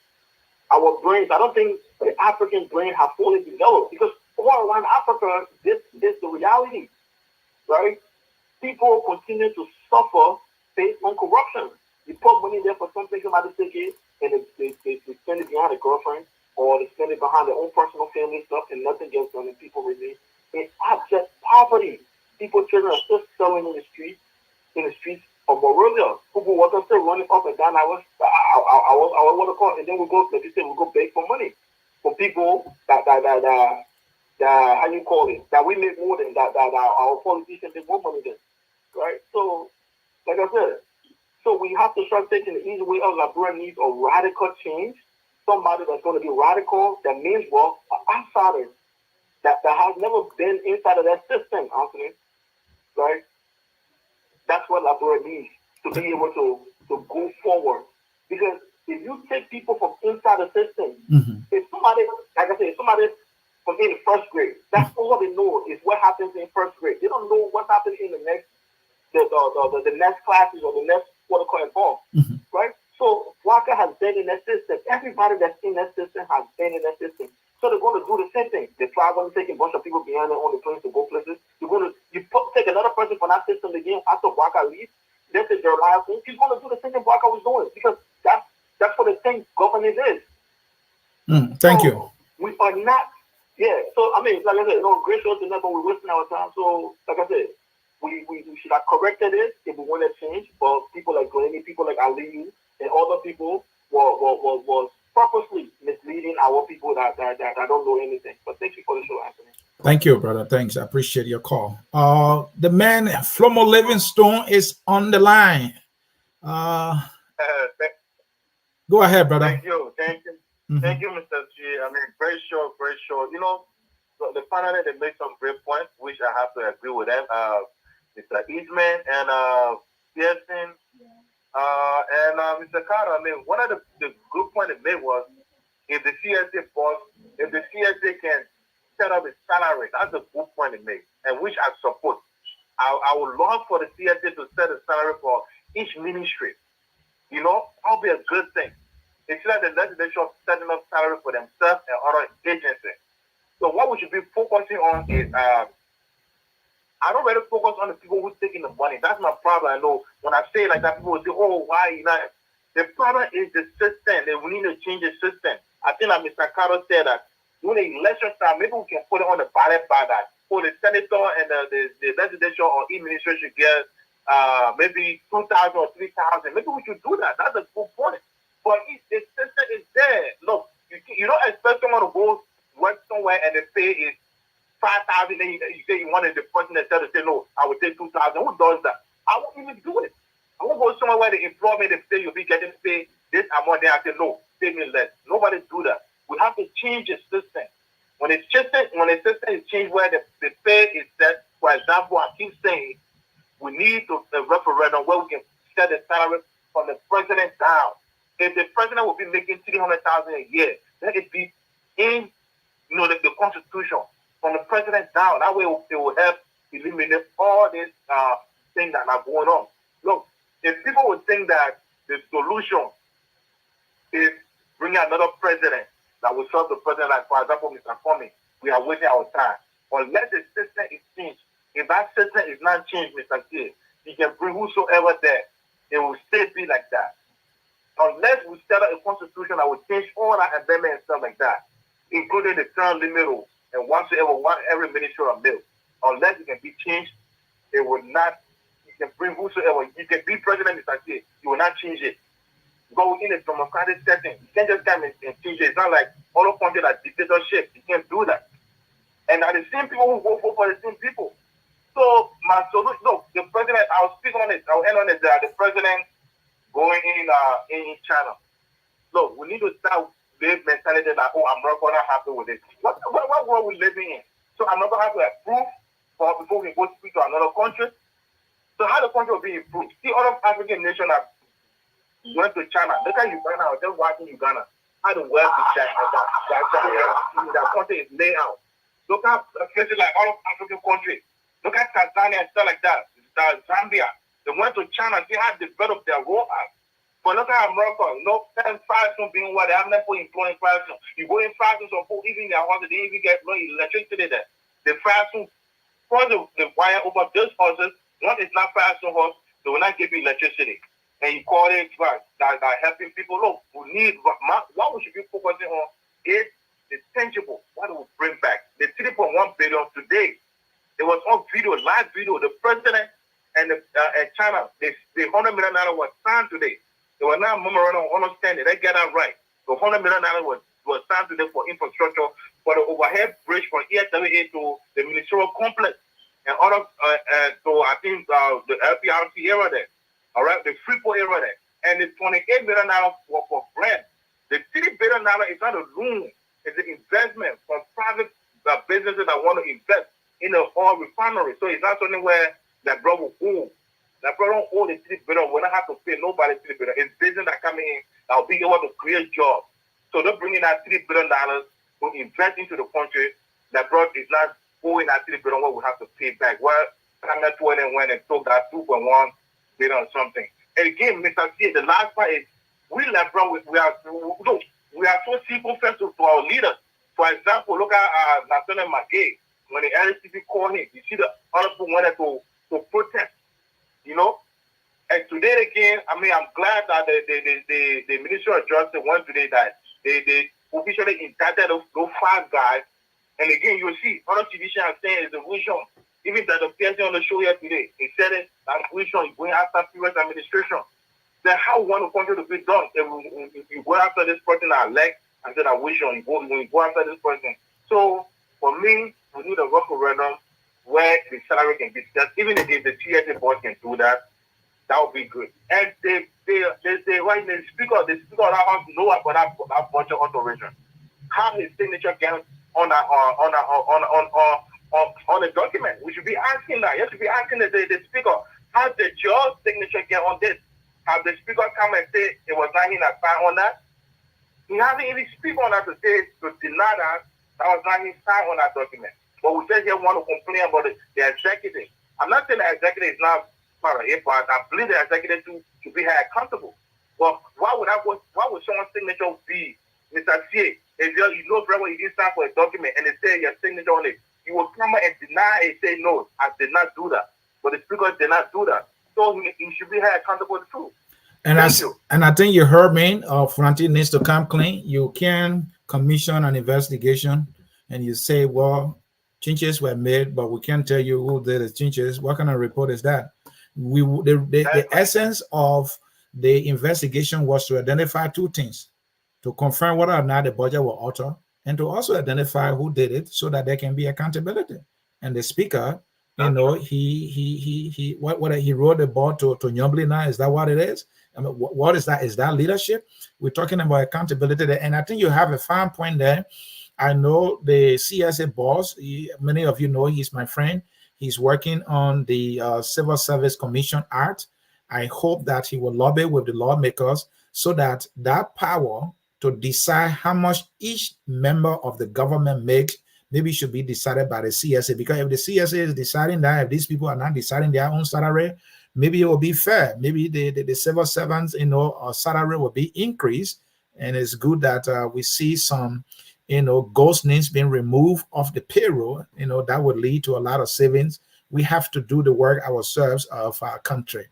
our brains. I don't think the African brain has fully developed because all around Africa, this is the reality, right? People continue to suffer based on corruption. You put money there for something somebody take it, and they spend it behind a girlfriend, or they spend it behind their own personal family stuff, and nothing gets done, and people remain in abject poverty. People, children are still selling in the streets of Monrovia. People were still running up and down. I was what to call, and then we go, like you said, we go beg for money from people that how you call it, that we make more than that our politicians make more money than, right? So, like I said, so we have to start taking the easy way out. Liberia needs a radical change. Somebody that's going to be radical, that means well, outsiders that has never been inside of that system, Anthony, right? That's what Liberia needs to be able to go forward. Because if you take people from inside the system, if somebody, like I said, if somebody from in the first grade, that's all they know is what happens in first grade. They don't know what's happening in the next classes or the next involved, right? So Boakai has been in that system. Everybody that's in that system has been in that system. So they're going to do the same thing. They're traveling, taking a bunch of people behind them on the planes to go places. Take another person from that system again after Boakai leaves. This is their last thing. He's going to do the same thing Boakai was doing because that's what the thing governance is. Thank you. We are not. Yeah. So I mean, like I said, great shows tonight, but we're wasting our time. So like I said, we should have corrected it if we want to change. But people like Glennie, people like Ali, and other people was purposely misleading our people that don't know anything. But thank you for the show, Anthony. Thank you, brother. Thanks. I appreciate your call. The man, Flomo Livingstone, is on the line. Go ahead, brother. Thank you. Thank you, Mr. G. I mean, very short. The panel, they made some great points, which I have to agree with them. Mr. Eastman and Pearson. And Mr. Carter, I mean, one of the good points they made was if the CSA can set up a salary, that's a good point they made, and which I support. I would love for the CSA to set a salary for each ministry. That'll be a good thing. Instead of the legislature setting up salary for themselves and other agencies. So what we should be focusing on is I don't really focus on the people who's taking the money. That's my problem. I know when I say like that, people will say, oh, why not? The problem is the system. We need to change the system. I think like Mr. Carter said that when the election time, maybe we can put it on the ballot by that. For the senator and the legislature or administration get maybe 2,000 or 3,000. Maybe we should do that. That's a good point. But if the system is there, look, you don't expect someone to go work somewhere and the pay is 5,000, then you say you wanted the person that said to say, no, I would take 2,000. Who does that? I won't even do it. I won't go somewhere where the employment, they say you'll be getting paid this amount, then I say, no, pay me less. Nobody do that. We have to change the system. When the system is changed where the pay is set, for example, I keep saying we need a referendum where we can set the salary from the president down. If the president will be making $300,000 a year, then it be in the Constitution from the president down. That way it will help eliminate all these things that are going on. Look, if people would think that the solution is bringing another president that will serve the president, like for example, Mr. Comey, we are wasting our time. Unless the system is changed, if that system is not changed, Mr. K, he can bring whosoever there. It will still be like that. Unless we set up a constitution that will change all that amendment and stuff like that, including the term limit and every ministry of bill. Unless it can be changed, it will not. You can bring whosoever. You can be president, Mr. K. You will not change it. Go in a democratic setting. You can't just come and change it. It's not like all of countries are dictatorship. You can't do that. And are the same people who vote for the same people. So my solution, look, the president. I'll speak on it. I'll end on it. The president going in China. Look, we need to start the mentality that I'm not gonna happy with it. What world we living in? So I'm not gonna have to approve before we go speak to another country. So how the country will be improved? See, other African nations have went to China. Look at Uganda. I was just watching Uganda. How the wealth is that country is laid out. Look at places like all of African countries. Look at Tanzania and stuff like that. Zambia. They went to China. They had developed their road act. But look at America. Fashion being what they have never employing fashion. You go in fashion, so even their houses, they even get no electricity there. The fashion, for the wire over those houses, once it's not fashion house, they will not give you electricity. And you call it that are helping people. Look, we need what we should be focusing on is the tangible. What it will bring back. The 3.1 billion today. It was on video, live video. The president and China, the $100 million was signed today. They were not memorandum of understanding. They get that right. The $100 million was signed today for infrastructure, for the overhead bridge from ESWA to the ministerial complex and other. So I think the LPRC area there. All right, the Freeport area there, and the $28 million for brand. The $3 billion is not a loan; it's an investment from private businesses that want to invest in the oil refinery. So it's not something where that brother will own. That brother don't own the $3 billion. We don't have to pay nobody $3 billion. It's business that coming in that will be able to create jobs. So they're bringing that $3 billion to invest into the country. That brother is not owing that $3 billion. What we have to pay back. Well, I'm not 20 when they took that 2.1 billion or something. And again, Mr. C, the last part is we are so simple first to our leaders. For example, look at Nathaniel McGay. When the LCP called him, you see the other people wanted to protest, And today again, I mean, I'm glad that the Ministry of Justice went today that they officially indicted those 5 guys. And again, you see other TV channels saying it's a vision. Even that the person on the show here today, he said it, that vision is going after previous administration. Then how we want the country to be done? If you go after this person that elect and say that vision, you go after this person. So for me, we need a referendum where the salary can be set. Even if the TSA board can do that, that would be good. And they when the speaker of the house know about that budget alteration. How his signature can on the document. We should be asking that. You should be asking the speaker, how did your signature get on this? Have the speaker come and say it was not him that signed on that? He hasn't even speak on that to say to deny that was not his sign on that document. But we just here want to complain about the executive. I'm not saying the executive is not part of it, but I believe the executive should be held accountable. But why would someone's signature be, Mr. C? If you know very well you didn't sign for a document and they say your signature on it, you will come and deny and say, no, I did not do that. But the speaker did not do that. So he should be held accountable too. And I think you heard me. Frontier needs to come clean. You can commission an investigation and you say, well, changes were made, but we can't tell you who did the changes. What kind of report is that? The essence of the investigation was to identify 2 things: to confirm whether or not the budget was altered, and to also identify who did it so that there can be accountability. And the speaker, he wrote the ball to Nyobli now. Is that what it is? I mean, what is that? Is that leadership? We're talking about accountability there. And I think you have a fine point there. I know the CSA boss, many of you know he's my friend. He's working on the Civil Service Commission Act. I hope that he will lobby with the lawmakers so that that power to decide how much each member of the government makes maybe should be decided by the CSA. Because if the CSA is deciding that, if these people are not deciding their own salary, maybe it will be fair. Maybe the civil servants, salary will be increased. And it's good that we see some, ghost names being removed off the payroll. That would lead to a lot of savings. We have to do the work ourselves of our country.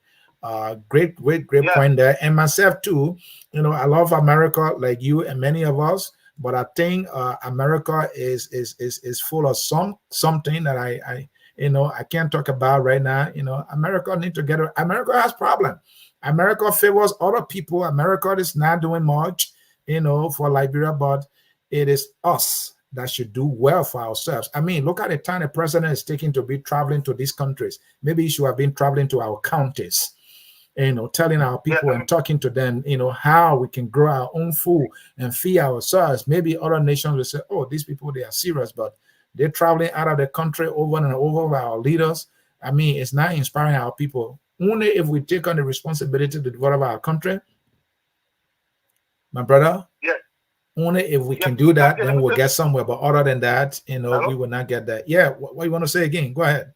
Great point there. And myself too, I love America like you and many of us, but I think America is full of something that I can't talk about right now. America need to get it. America has problem. America favors other people. America is not doing much, for Liberia, but it is us that should do well for ourselves. I mean, look at the time the president is taking to be traveling to these countries. Maybe he should have been traveling to our counties, telling our people and talking to them, how we can grow our own food and feed ourselves. Maybe other nations will say, oh, these people, they are serious, but they're traveling out of the country over and over by our leaders. I mean, it's not inspiring our people. Only if we take on the responsibility to develop our country, my brother, only if we can do that, then we'll get somewhere. But other than that, we will not get that. Yeah, what you want to say again? Go ahead.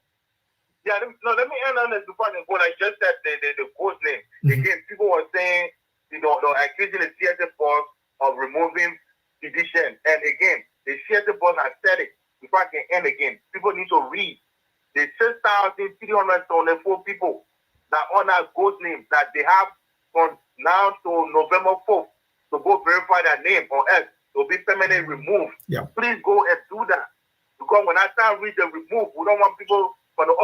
Yeah, let me end on this before when I just said the ghost name. Again, people were saying, they're accusing the CSA boss of removing division. And again, the CSA boss has said it. Before I can end again, people need to read. The 6,324 people that on that ghost name that they have from now to November 4th to go verify their name or else they'll be permanently removed. Yeah. Please go and do that. Because when I start reading the remove, we don't want people from the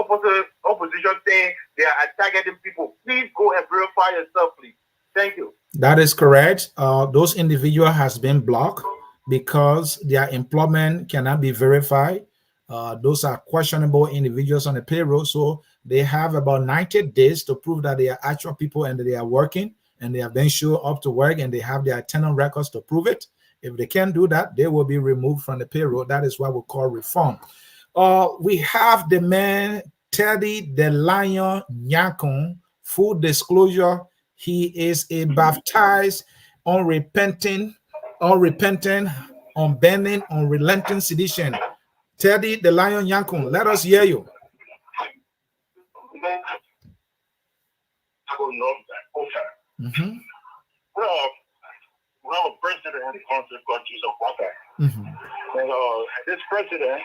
opposition saying they are targeting people. Please go and verify yourself, please. Thank you. That is correct. Those individuals has been blocked because their employment cannot be verified. Those are questionable individuals on the payroll. So they have about 90 days to prove that they are actual people and that they are working and they have been shown up to work and they have their tenant records to prove it. If they can't do that, they will be removed from the payroll. That is what we call reform. We have the man Teddy the Lion Nyakon. Full disclosure, he is a baptized, unrepentant, unbending, unrelenting sedition. Teddy the Lion Nyakon, let us hear you. Mm-hmm. Well, we have a president in the country called Jesus Boakai. Mm-hmm. And this president,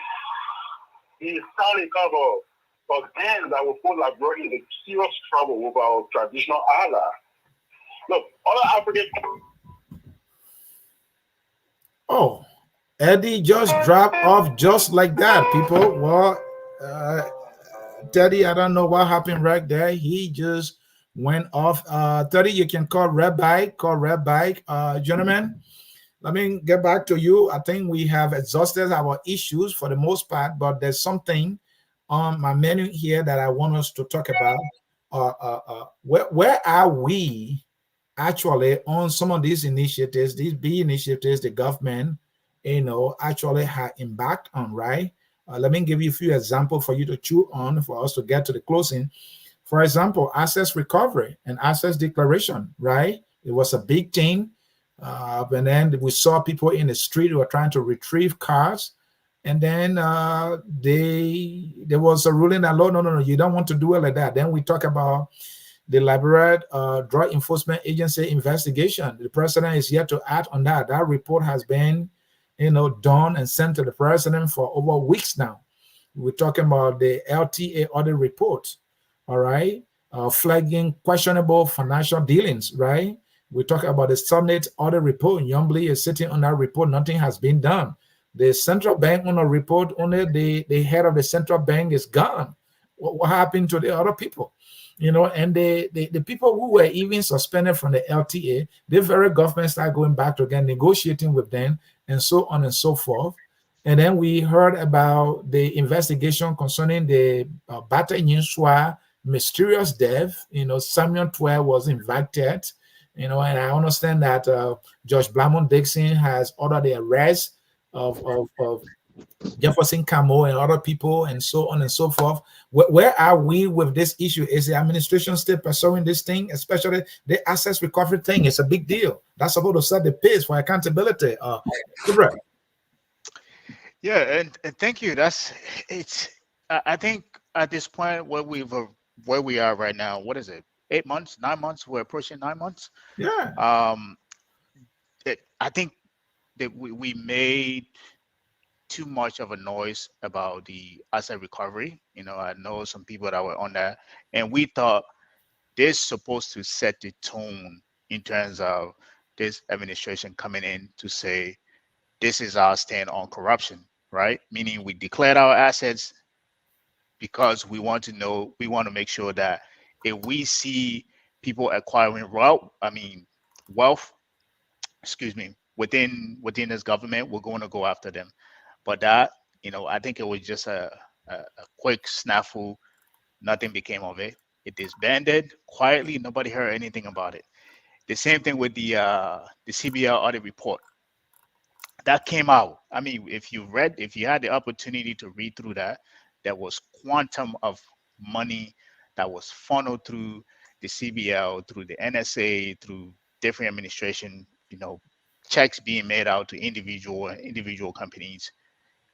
he's starting cover for them that will put Liberia in serious trouble with our traditional ally. Look, other African. Oh, Eddie just dropped off just like that, people. Well, Teddy, I don't know what happened right there. He just went off. Teddy, you can call Red Bike. Gentlemen, let me get back to you. I think we have exhausted our issues for the most part, but there's something on my menu here that I want us to talk about. Where are we actually on some of these initiatives, these big initiatives the government, actually have embarked on, right? Let me give you a few examples for you to chew on for us to get to the closing. For example, assets recovery and assets declaration, right? It was a big thing. And then we saw people in the street who were trying to retrieve cars. And then there was a ruling that, no, you don't want to do it like that. Then we talk about the Liberia Drug Enforcement Agency investigation. The president is yet to act on that. That report has been, done and sent to the president for over weeks now. We're talking about the LTA audit report, all right? Flagging questionable financial dealings, right? We talk about the Summit audit report. Yombly is sitting on that report. Nothing has been done. The central bank on a report, only the head of the central bank is gone. What happened to the other people? And the people who were even suspended from the LTA, the very government started going back to again, negotiating with them, and so on and so forth. And then we heard about the investigation concerning the Bata Nyinswa mysterious death. Samuel Twe was invited, and I understand that Judge Blamont Dixon has ordered the arrest of Jefferson Camo and other people and so on and so forth. Where are we with this issue? Is the administration still pursuing this thing, especially the assets recovery thing? It's a big deal. That's supposed to set the pace for accountability. Yeah, and thank you. I think at this point where we are right now, what is it? 8 months, 9 months? We're approaching 9 months. Yeah. I think that we made too much of a noise about the asset recovery. I know some people that were on that, and we thought this is supposed to set the tone in terms of this administration coming in to say, this is our stand on corruption, right? Meaning we declared our assets because we want to make sure that if we see people acquiring wealth, within this government, we're going to go after them. But that, I think it was just a quick snafu. Nothing became of it. It disbanded quietly. Nobody heard anything about it. The same thing with the CBL audit report that came out. I mean, if you had the opportunity to read through that, there was quantum of money that was funneled through the CBL, through the NSA, through different administration, checks being made out to individual companies.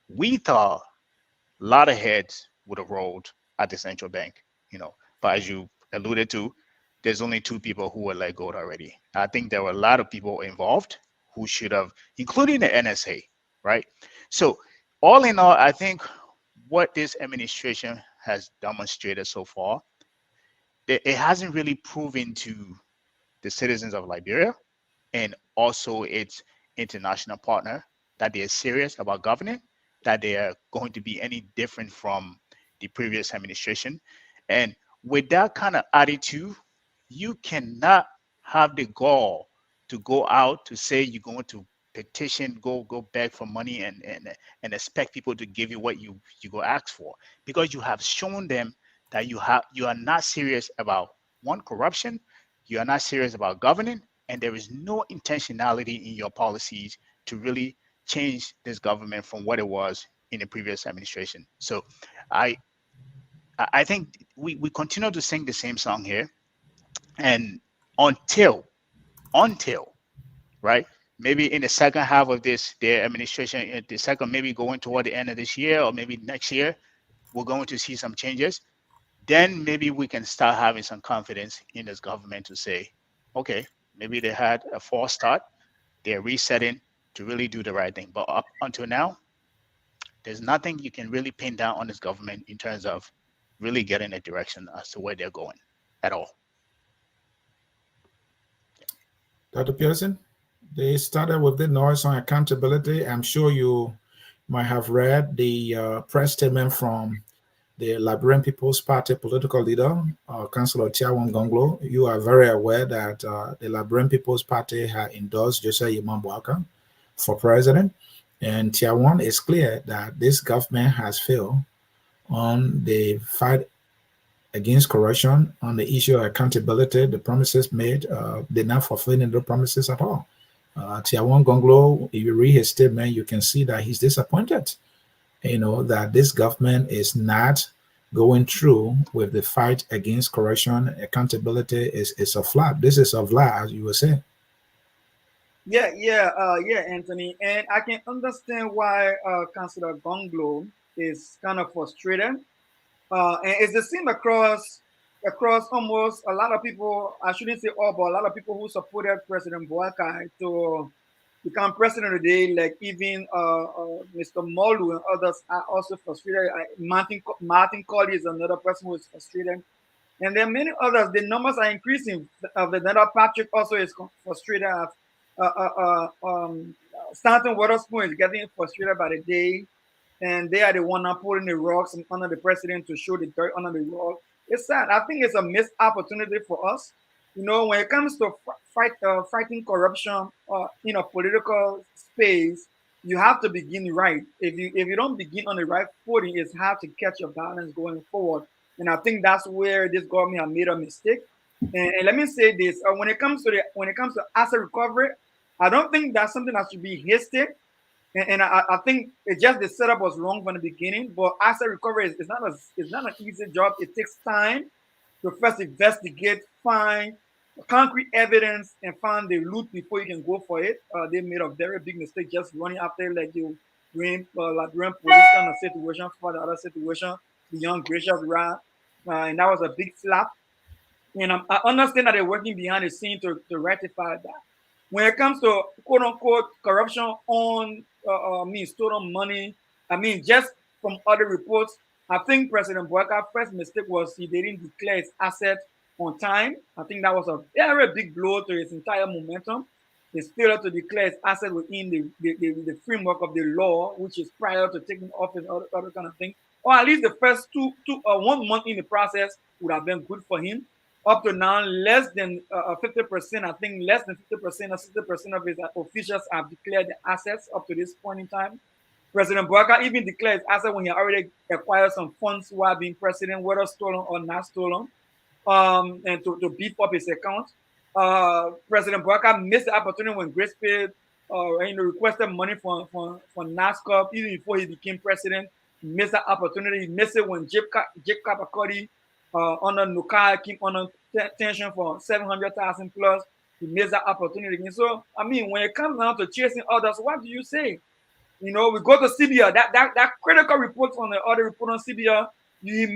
We thought a lot of heads would have rolled at the central bank, but as you alluded to, there's only 2 people who were let go already. I think there were a lot of people involved who should have, including the NSA, right? So all in all, I think what this administration has demonstrated so far, it hasn't really proven to the citizens of Liberia and also its international partner that they are serious about governing, that they are going to be any different from the previous administration. And with that kind of attitude, you cannot have the gall to go out to say you're going to petition, go beg for money and expect people to give you what you go ask for, because you have shown them that you are not serious about corruption, you are not serious about governing, and there is no intentionality in your policies to really change this government from what it was in the previous administration. So I think we continue to sing the same song here, and until right, maybe in the second half of their administration, the second, maybe going toward the end of this year or maybe next year, we're going to see some changes. Then maybe we can start having some confidence in this government to say, okay, maybe they had a false start, they're resetting to really do the right thing. But up until now, there's nothing you can really pin down on this government in terms of really getting a direction as to where they're going at all. Dr. Pearson, they started with the noise on accountability. I'm sure you might have read the press statement from the Liberian People's Party political leader, Councillor Tiawan Gonglo. You are very aware that the Liberian People's Party had endorsed Joseph Yimam Boakai for president. And Tiawan is clear that this government has failed on the fight against corruption, on the issue of accountability. The promises made, they're not fulfilling the promises at all. Tiawan Gonglo, if you read his statement, you can see that he's disappointed, that this government is not going through with the fight against corruption. Accountability is a flop. This is a flop, as you were saying. Yeah, Anthony. And I can understand why Councillor Gonglo is kind of frustrated. And it's the same across almost a lot of people. I shouldn't say all, but a lot of people who supported President Boakai to become president today, like even Mr. Molu and others are also frustrated. Martin Colley is another person who is frustrated. And there are many others. The numbers are increasing. Vanessa Patrick also is frustrated. Stanton Waterspoon is getting frustrated by the day. And they are the one now putting the rocks under the president to show the dirt under the rug. It's sad. I think it's a missed opportunity for us. When it comes to fighting corruption in a political space, you have to begin right. If you don't begin on the right footing, it's hard to catch your balance going forward. And I think that's where this government has made a mistake. And let me say this: when it comes to asset recovery, I don't think that's something that should be hasty. And I think it just the setup was wrong from the beginning. But asset recovery is not an easy job. It takes time to first investigate, find concrete evidence, and find the loot before you can go for it. They made a very big mistake just running after like you doing Liberian police kind of situation for the other situation, the young gracious rat, and that was a big flap. And I understand that they're working behind the scene to rectify that. When it comes to quote unquote corruption on stolen money, I mean, just from other reports, I think President Boakai's first mistake was he didn't declare his assets on time. I think that was a very big blow to his entire momentum. His failure to declare his assets within the framework of the law, which is prior to taking office, other kind of thing, or at least the first 1 month in the process would have been good for him. Up to now, less than 50%, I think less than 50% or 60% of his officials have declared the assets up to this point in time. President Boakai even declared his assets when he already acquired some funds while being president, whether stolen or not stolen, and to beef up his account. President Boakai missed the opportunity when Grace paid, requested money for NASCAR even before he became president. He missed that opportunity. He missed it when Jacob Akodi under Nukai came under tension for 700,000 plus. He missed that opportunity. And so, I mean, when it comes down to chasing others, what do you say? We go to CBR. That critical report from the other report on CBR, he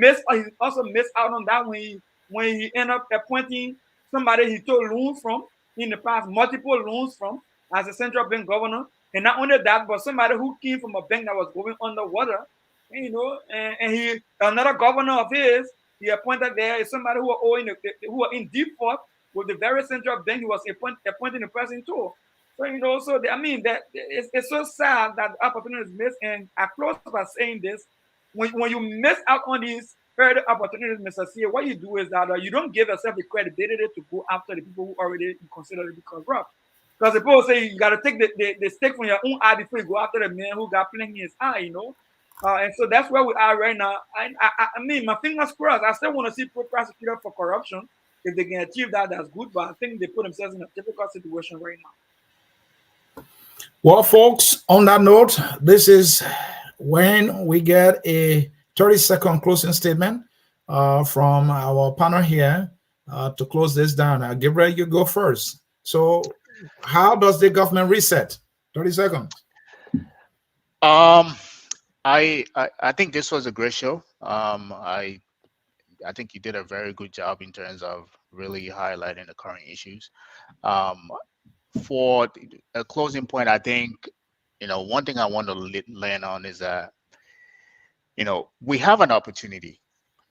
also missed out on that when he ended up appointing somebody he took loans from in the past, multiple loans from, as a central bank governor. And not only that, but somebody who came from a bank that was going underwater, and he, another governor of his, he appointed there is somebody who were in default with the very central bank he was appointing the person to. So I mean that it's so sad that the opportunity is missed. And I close by saying this: when you miss out on these further opportunities, Mr. C, what you do is that you don't give yourself the credibility to go after the people who already consider to be corrupt. Because the people say you got to take the stake from your own eye before you go after the man who got plenty in his eye, and so that's where we are right now. I mean, my fingers crossed. I still want to see prosecuted for corruption. If they can achieve that, that's good. But I think they put themselves in a difficult situation right now. Well, folks, on that note, this is when we get a 30-second closing statement from our panel here to close this down. Gabriel, you go first. So how does the government reset? 30 seconds. I think this was a great show. I think you did a very good job in terms of really highlighting the current issues. For a closing point, I think, one thing I want to land on is that, we have an opportunity.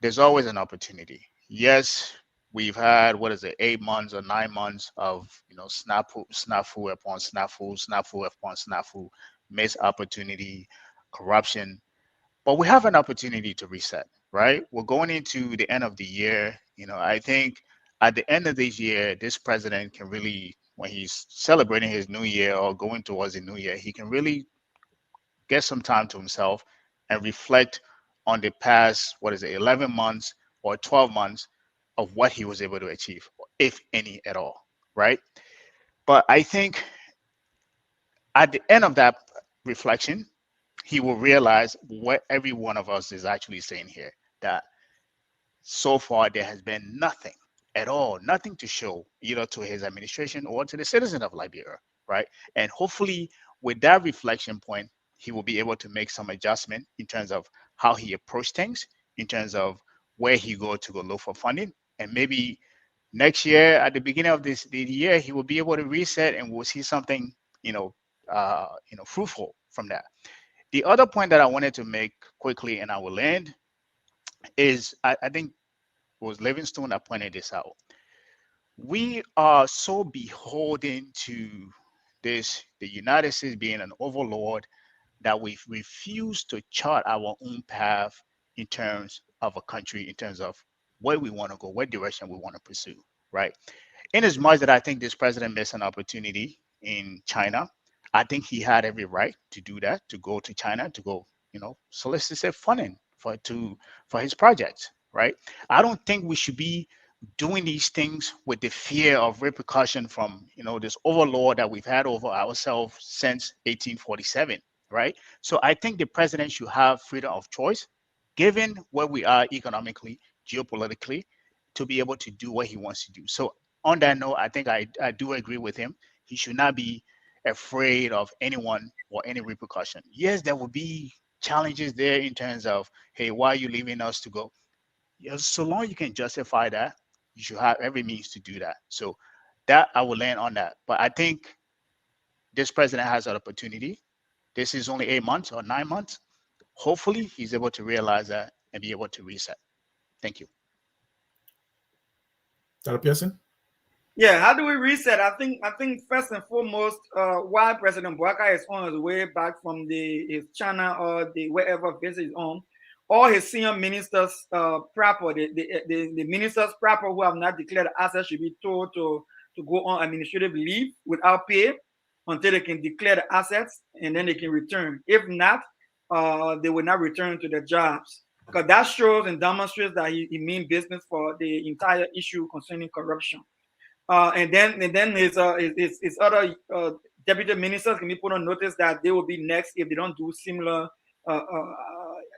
There's always an opportunity. Yes, we've had, 8 months or 9 months of, snafu upon snafu upon snafu, missed opportunity, corruption, but we have an opportunity to reset, right? We're going into the end of the year. I think at the end of this year, this president can really, when he's celebrating his new year or going towards the new year, he can really get some time to himself and reflect on the past, 11 months or 12 months of what he was able to achieve, if any at all, right? But I think at the end of that reflection, he will realize what every one of us is actually saying here, that so far there has been nothing at all, nothing to show either to his administration or to the citizens of Liberia, right? And hopefully with that reflection point, he will be able to make some adjustment in terms of how he approached things, in terms of where he go look for funding. And maybe next year, at the beginning of the year, he will be able to reset and we'll see something, fruitful from that. The other point that I wanted to make quickly, and I will end, is I think it was Livingstone that pointed this out. We are so beholden to the United States being an overlord that we refuse to chart our own path in terms of a country, in terms of where we want to go, what direction we want to pursue, right? In as much that I think this president missed an opportunity in China, I think he had every right to do that, to go to China, to go, solicit funding for his projects, right? I don't think we should be doing these things with the fear of repercussion from, this overlord that we've had over ourselves since 1847, right? So I think the president should have freedom of choice, given where we are economically, geopolitically, to be able to do what he wants to do. So on that note, I think I do agree with him. He should not be afraid of anyone or any repercussion. Yes, there will be challenges there in terms of, hey, why are you leaving us to go? Yes, so long you can justify that, you should have every means to do that. So that I will land on that. But I think this president has an opportunity. This is only 8 months or 9 months. Hopefully he's able to realize that and be able to reset. Thank you. Dr. Pearson? Yeah, how do we reset? I think first and foremost, while President Boakai is on his way back from his China or the wherever visit is on, all his senior ministers proper, the ministers proper who have not declared assets should be told to go on administrative leave without pay until they can declare the assets, and then they can return. If not, they will not return to their jobs, because that shows and demonstrates that he means business for the entire issue concerning corruption. And then his other deputy ministers can be put on notice that they will be next if they don't do similar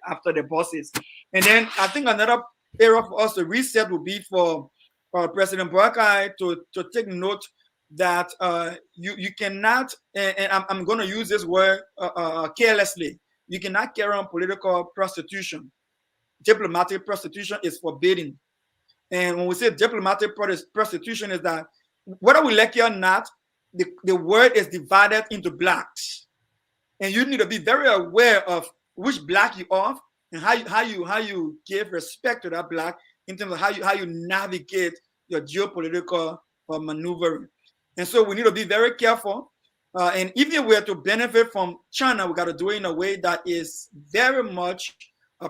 after the bosses. And then I think another area for us to reset would be for President Boakai to take note that you cannot, and I'm going to use this word carelessly, you cannot carry on political prostitution. Diplomatic prostitution is forbidden. And when we say diplomatic prostitution, is that whether we like it or not, the word is divided into blacks, and you need to be very aware of which black you are and how you give respect to that black in terms of how you navigate your geopolitical maneuvering. And so we need to be very careful. And even if we are to benefit from China, we got to do it in a way that is very much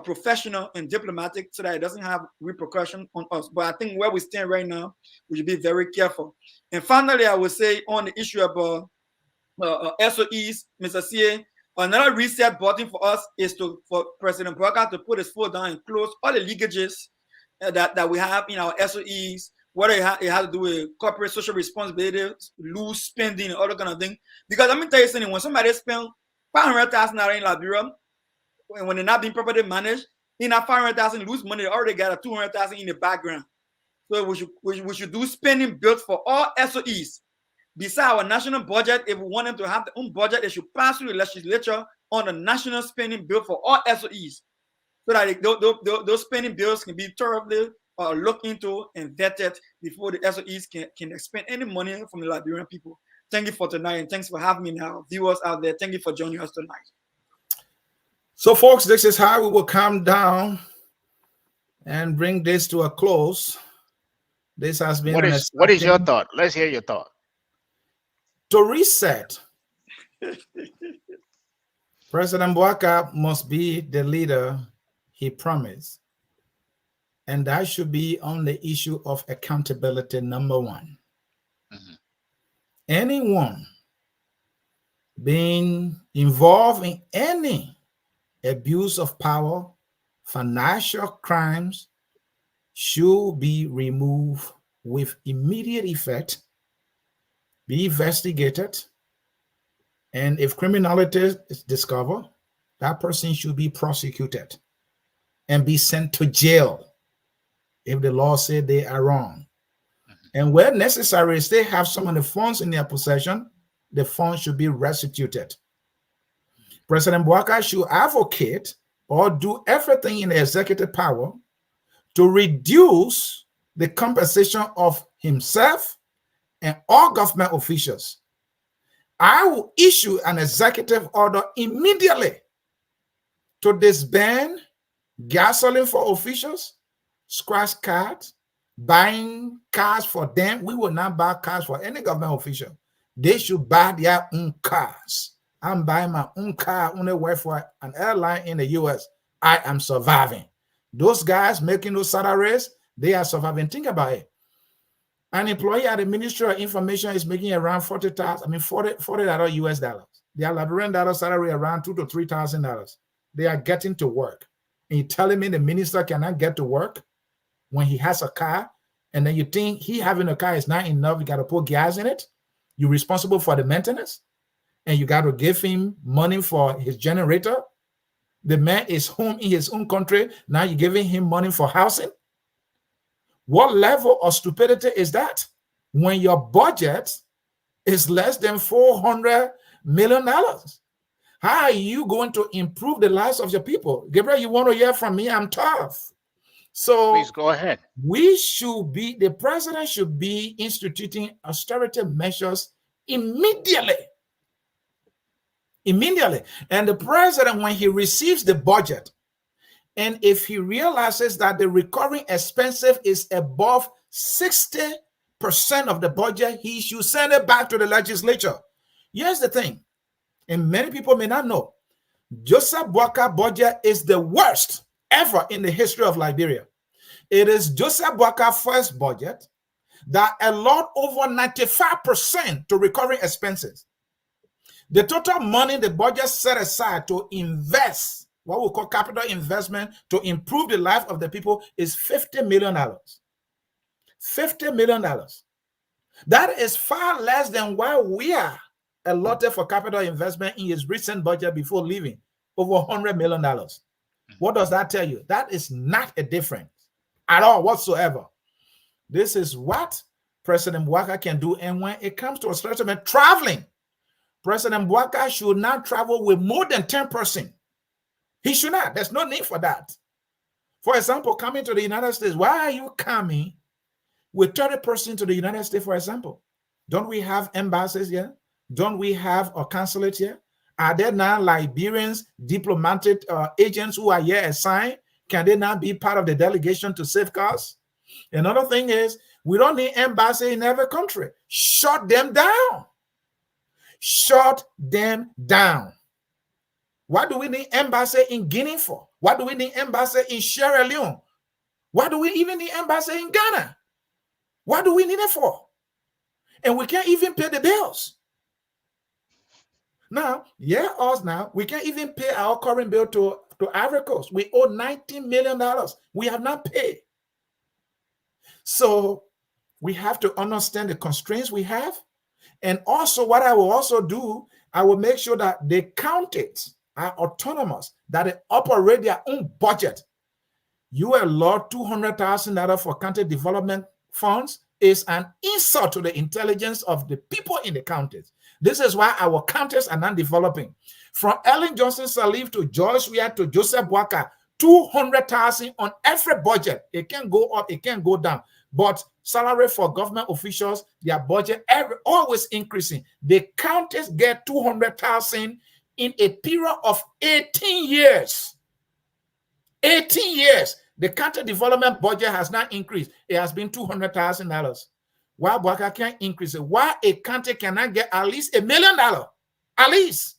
professional and diplomatic, so that it doesn't have repercussion on us. But I think where we stand right now, we should be very careful. And finally, I would say on the issue about SOEs, Mr. CA, another reset button for us is for President Boakai to put his foot down and close all the leakages that we have in our SOEs, whether it has to do with corporate social responsibility, loose spending, and all that kind of thing. Because let me tell you something, when somebody spends $500,000 in Liberia, when they're not being properly managed, in that $500,000 lose money, they already got a $200,000 in the background. So we should do spending built for all SOEs. Besides our national budget, if we want them to have their own budget, they should pass through the legislature on the national spending bill for all SOEs, so that those spending bills can be thoroughly looked into and vetted before the SOEs can expend any money from the Liberian people. Thank you for tonight, and thanks for having me now. Viewers out there, thank you for joining us tonight. So, folks, this is how we will come down and bring this to a close. This has been what is your thought? Let's hear your thought. To reset, President Boakai must be the leader he promised. And that should be on the issue of accountability, number one. Mm-hmm. Anyone being involved in any abuse of power, financial crimes, should be removed with immediate effect, be investigated, and if criminality is discovered, that person should be prosecuted and be sent to jail if the law said they are wrong. And where necessary, if they have some of the funds in their possession, the funds should be restituted. President Boakai should advocate or do everything in the executive power to reduce the compensation of himself and all government officials. I will issue an executive order immediately to disband gasoline for officials, scratch cards, buying cars for them. We will not buy cars for any government official. They should buy their own cars. I'm buying my own car on the way for an airline in the US. I am surviving. Those guys making those salaries, they are surviving. Think about it. An employee at the Ministry of Information is making around $40 US dollars. Their Liberian dollar salary around $2,000 to $3,000. They are getting to work. And you're telling me the minister cannot get to work when he has a car, and then you think he having a car is not enough, you got to put gas in it? You're responsible for the maintenance? and you got to give him money for his generator. The man is home in his own country. Now you're giving him money for housing. What level of stupidity is that? When your budget is less than $400 million. How are you going to improve the lives of your people? Gabriel, you want to hear from me? I'm tough. So please go ahead. The president should be instituting austerity measures immediately. Immediately. And the president, when he receives the budget, and if he realizes that the recurring expenses is above 60% of the budget, he should send it back to the legislature. Here's the thing, and many people may not know, Joseph Boakai budget is the worst ever in the history of Liberia. It is Joseph Boakai's first budget that allowed over 95% to recurring expenses. The total money the budget set aside to invest, what we call capital investment, to improve the life of the people is $50 million. $50 million. That is far less than what we are allotted for capital investment in his recent budget before leaving, over $100 million. What does that tell you? That is not a difference at all whatsoever. This is what President Boakai can do. And when it comes to austerity, traveling, President Boakai should not travel with more than 10%. He should not. There's no need for that. For example, coming to the United States, why are you coming with 30% to the United States, for example? Don't we have embassies here? Don't we have a consulate here? Are there now Liberians, diplomatic agents who are here assigned? Can they not be part of the delegation to safeguard? Another thing is, we don't need embassy in every country. Shut them down. Shut them down. What do we need embassy in Guinea for? What do we need embassy in Sierra Leone? Why do we even need embassy in Ghana? What do we need it for? And we can't even pay the bills. Now, we can't even pay our current bill to Ivory Coast. We owe $19 million. We have not paid. So we have to understand the constraints we have. And also what I will also do, I will make sure that the counties are autonomous, that they operate their own budget. You allot $200,000 for county development funds is an insult to the intelligence of the people in the counties. This is why our counties are not developing. From Ellen Johnson Sirleaf to Joyce Weir to Joseph Boakai, $200,000 on every budget. It can go up, it can go down. But salary for government officials, their budget always increasing. The counties get $200,000 in a period of 18 years. 18 years. The county development budget has not increased. It has been $200,000. Why Boakai can't increase it? Why a county cannot get at least $1 million? At least.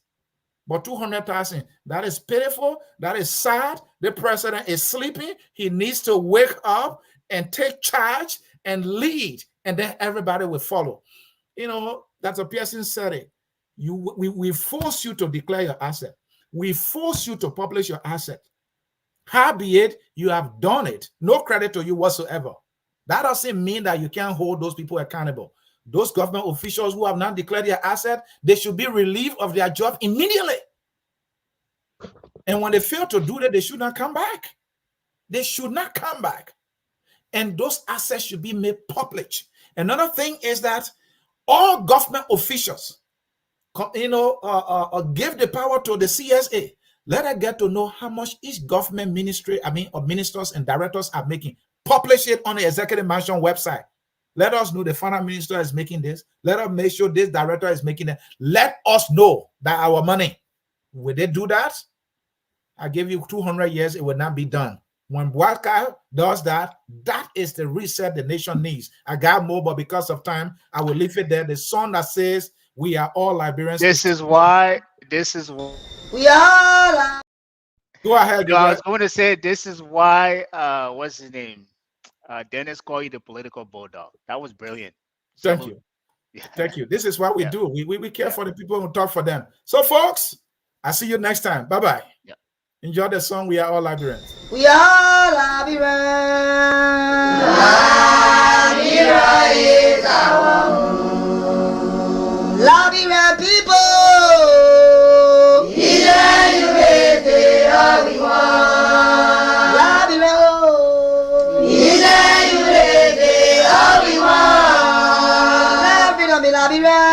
But $200,000, that is pitiful. That is sad. The president is sleeping. He needs to wake up and take charge and lead, and then everybody will follow. You know, Dr. Pearson said it. We force you to declare your asset. We force you to publish your asset. Howbeit, you have done it. No credit to you whatsoever. That doesn't mean that you can't hold those people accountable. Those government officials who have not declared their asset, they should be relieved of their job immediately. And when they fail to do that, they should not come back. They should not come back. And those assets should be made public. Another thing is that all government officials, give the power to the CSA. Let us get to know how much each government ministry, or ministers and directors are making. Publish it on the Executive Mansion website. Let us know the finance minister is making this. Let us make sure this director is making it. Let us know that our money. Will they do that? I give you 200 years, it will not be done. When Boakai does that, that is the reset the nation needs. I got more, but because of time, I will leave it there. The song that says, we are all Liberians. This is why. We are. Go ahead. I was going to say, this is why, what's his name? Dennis called you the political bulldog. That was brilliant. Thank you. Yeah. Thank you. This is what we do. We care for the people who talk for them. So, folks, I'll see you next time. Bye-bye. Yeah. Enjoy the song, We Are All Liberians. We are Liberians. Liberia is our home. Liberian people. Arriba!